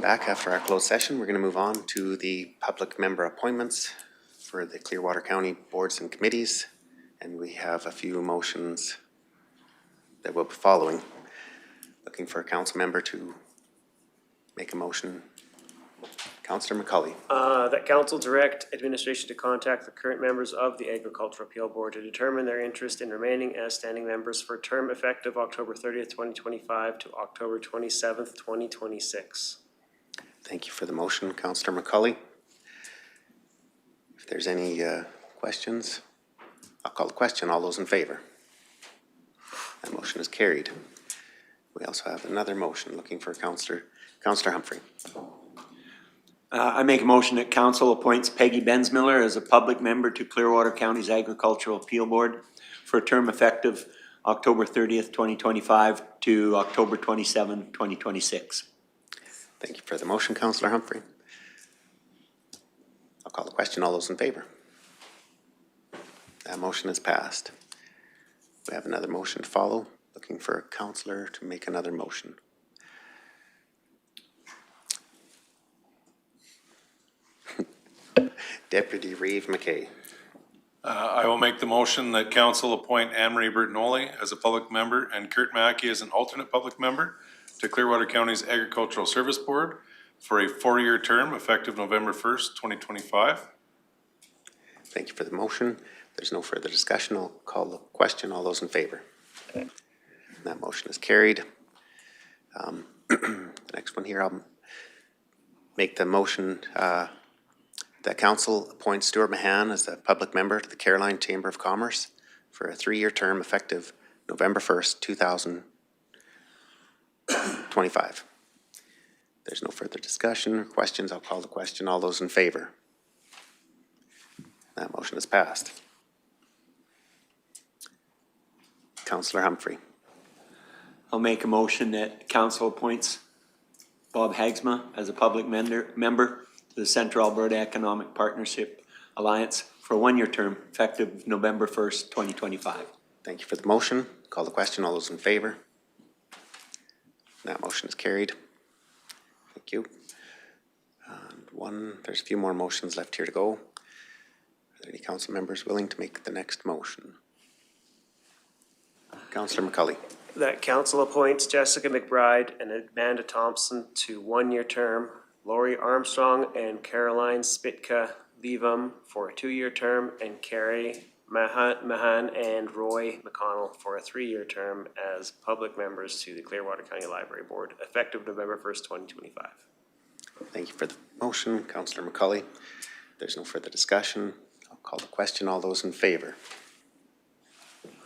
[SPEAKER 6] back after our closed session. We're going to move on to the public member appointments for the Clearwater County boards and committees. And we have a few motions that we'll be following. Looking for a council member to make a motion. Councillor McCauley.
[SPEAKER 7] That council direct administration to contact the current members of the Agricultural Appeal Board to determine their interest in remaining as standing members for a term effective October 30th, 2025 to October 27th, 2026.
[SPEAKER 6] Thank you for the motion, Councillor McCauley. If there's any questions, I'll call the question. All those in favor? That motion is carried. We also have another motion looking for Councillor Humphrey.
[SPEAKER 9] I make a motion that council appoints Peggy Bensmiller as a public member to Clearwater County's Agricultural Appeal Board for a term effective October 30th, 2025 to October 27, 2026.
[SPEAKER 6] Thank you for the motion, Councillor Humphrey. I'll call the question. All those in favor? That motion is passed. We have another motion to follow. Looking for a councillor to make another motion. Deputy Reeve McKay.
[SPEAKER 5] I will make the motion that council appoint Anne-Marie Bertinoli as a public member and Kurt Mackey as an alternate public member to Clearwater County's Agricultural Service Board for a 4-year term effective November 1st, 2025.
[SPEAKER 6] Thank you for the motion. There's no further discussion. I'll call the question. All those in favor? That motion is carried. The next one here, I'll make the motion that council appoints Stuart Mahan as a public member to the Caroline Chamber of Commerce for a 3-year term effective November 1st, 2025. There's no further discussion or questions. I'll call the question. All those in favor? That motion is passed. Councillor Humphrey.
[SPEAKER 9] I'll make a motion that council appoints Bob Hagsma as a public member to the Central Alberta Economic Partnership Alliance for a 1-year term effective November 1st, 2025.
[SPEAKER 6] Thank you for the motion. Call the question. All those in favor? That motion is carried. Thank you. There's a few more motions left here to go. Are there any council members willing to make the next motion? Councillor McCauley.
[SPEAKER 7] That council appoints Jessica McBride and Amanda Thompson to 1-year term, Lori Armstrong and Caroline Spitka Levam for a 2-year term, and Carrie Mahan and Roy McConnell for a 3-year term as public members to the Clearwater County Library Board, effective November 1st, 2025.
[SPEAKER 6] Thank you for the motion, Councillor McCauley. There's no further discussion. I'll call the question. All those in favor?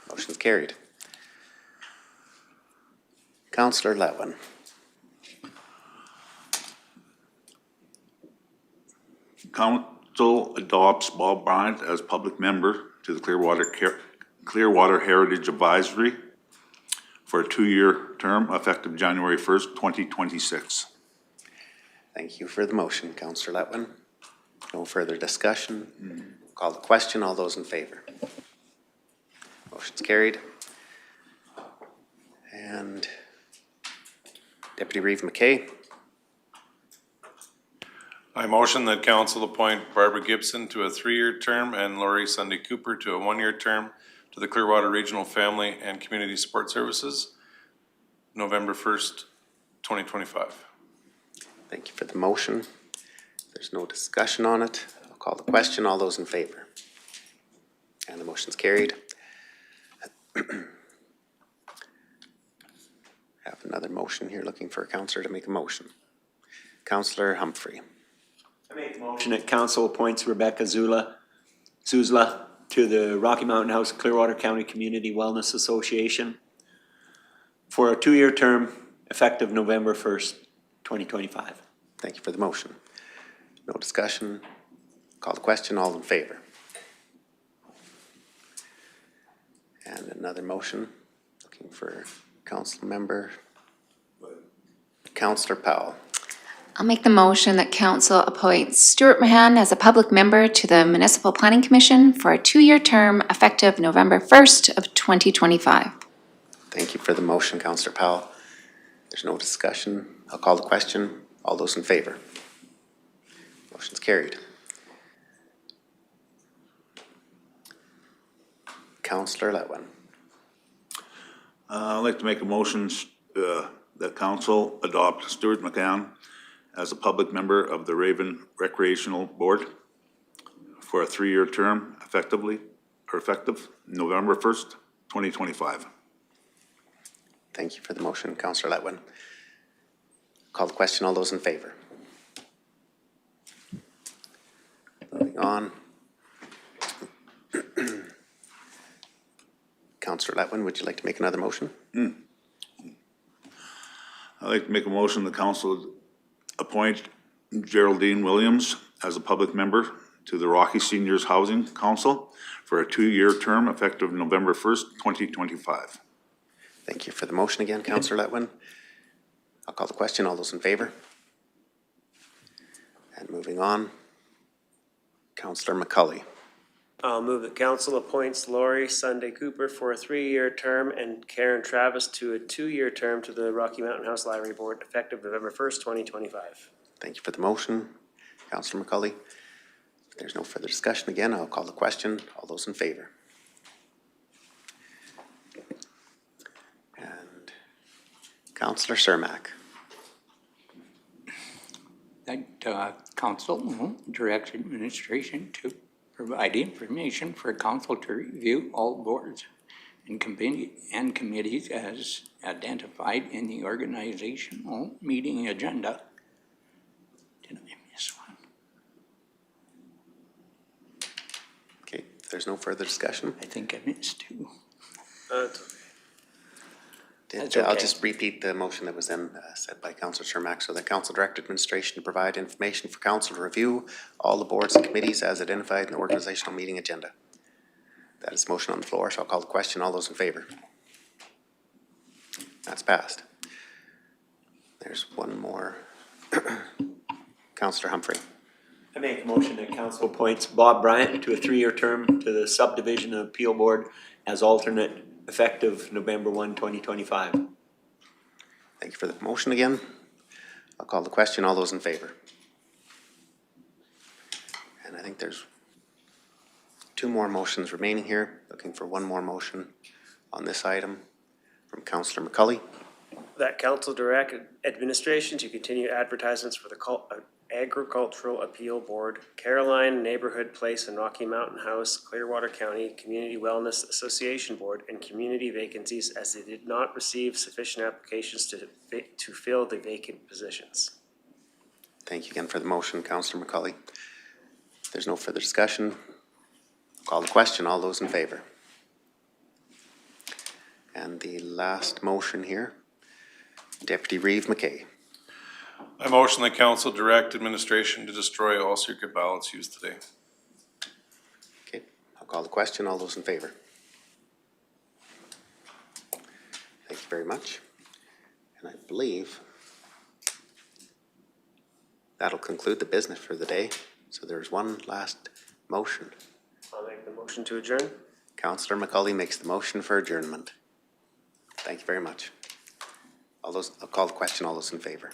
[SPEAKER 6] Motion is carried. Councillor Letwin.
[SPEAKER 3] Council adopts Bob Bryant as public member to the Clearwater Heritage Advisory for a 2-year term effective January 1st, 2026.
[SPEAKER 6] Thank you for the motion, Councillor Letwin. No further discussion. Call the question. All those in favor? Motion's carried. And Deputy Reeve McKay.
[SPEAKER 5] I motion that council appoint Barbara Gibson to a 3-year term and Laurie Sunday Cooper to a 1-year term to the Clearwater Regional Family and Community Support Services, November 1st, 2025.
[SPEAKER 6] Thank you for the motion. There's no discussion on it. I'll call the question. All those in favor? And the motion's carried. Have another motion here, looking for a councillor to make a motion. Councillor Humphrey.
[SPEAKER 9] I make a motion that council appoints Rebecca Zuzla to the Rocky Mountain House Clearwater County Community Wellness Association for a 2-year term effective November 1st, 2025.
[SPEAKER 6] Thank you for the motion. No discussion. Call the question. All in favor? And another motion, looking for council member. Councillor Powell.
[SPEAKER 2] I'll make the motion that council appoints Stuart Mahan as a public member to the Municipal Planning Commission for a 2-year term effective November 1st of 2025.
[SPEAKER 6] Thank you for the motion, Councillor Powell. There's no discussion. I'll call the question. All those in favor? Motion's carried. Councillor Letwin.
[SPEAKER 3] I'd like to make a motion that council adopt Stuart McCann as a public member of the Raven Recreational Board for a 3-year term effective November 1st, 2025.
[SPEAKER 6] Thank you for the motion, Councillor Letwin. Call the question. All those in favor? Moving on. Councillor Letwin, would you like to make another motion?
[SPEAKER 3] I'd like to make a motion the council appoint Geraldine Williams as a public member to the Rocky Seniors Housing Council for a 2-year term effective November 1st, 2025.
[SPEAKER 6] Thank you for the motion again, Councillor Letwin. I'll call the question. All those in favor? And moving on, Councillor McCully.
[SPEAKER 7] I'll move that council appoints Lori Sunday Cooper for a 3-year term and Karen Travis to a 2-year term to the Rocky Mountain House Library Board effective November 1st, 2025.
[SPEAKER 6] Thank you for the motion, Councillor McCully. If there's no further discussion again, I'll call the question. All those in favor? And Councillor Cermak.
[SPEAKER 8] That council directs administration to provide information for council to review all boards and committees as identified in the organizational meeting agenda. Did I miss one?
[SPEAKER 6] Okay, if there's no further discussion,
[SPEAKER 8] I think I missed 2.
[SPEAKER 7] That's
[SPEAKER 6] I'll
[SPEAKER 7] okay.
[SPEAKER 6] just repeat the motion that was then said by Councillor Cermak. So that council direct administration to provide information for council to review all the boards and committees as identified in the organizational meeting agenda. That is motion on the floor, so I'll call the question. All those in favor? That's passed. There's one more. Councillor Humphrey.
[SPEAKER 9] I make a motion that council appoints Bob Bryant to a 3-year term to the Subdivision Appeal Board as alternate effective November 1, 2025.
[SPEAKER 6] Thank you for the motion again. I'll call the question. All those in favor? And I think there's 2 more motions remaining here. Looking for one more motion on this item from Councillor McCully.
[SPEAKER 7] That council direct administration to continue advertisements for the Agricultural Appeal Board, Caroline Neighborhood Place and Rocky Mountain House, Clearwater County Community Wellness Association Board, and community vacancies as they did not receive sufficient applications to fill the vacant positions.
[SPEAKER 6] Thank you again for the motion, Councillor McCully. If there's no further discussion, call the question. All those in favor? And the last motion here, Deputy Reeve McKay.
[SPEAKER 5] I motion the council direct administration to destroy all secret ballots used today.
[SPEAKER 6] Okay, I'll call the question. All those in favor? Thank you very much. And I believe that'll conclude the business for the day. So there's one last motion.
[SPEAKER 7] I'll make the motion to adjourn.
[SPEAKER 6] Councillor McCully makes the motion for adjournment. Thank you very much. I'll call the question. All those in favor?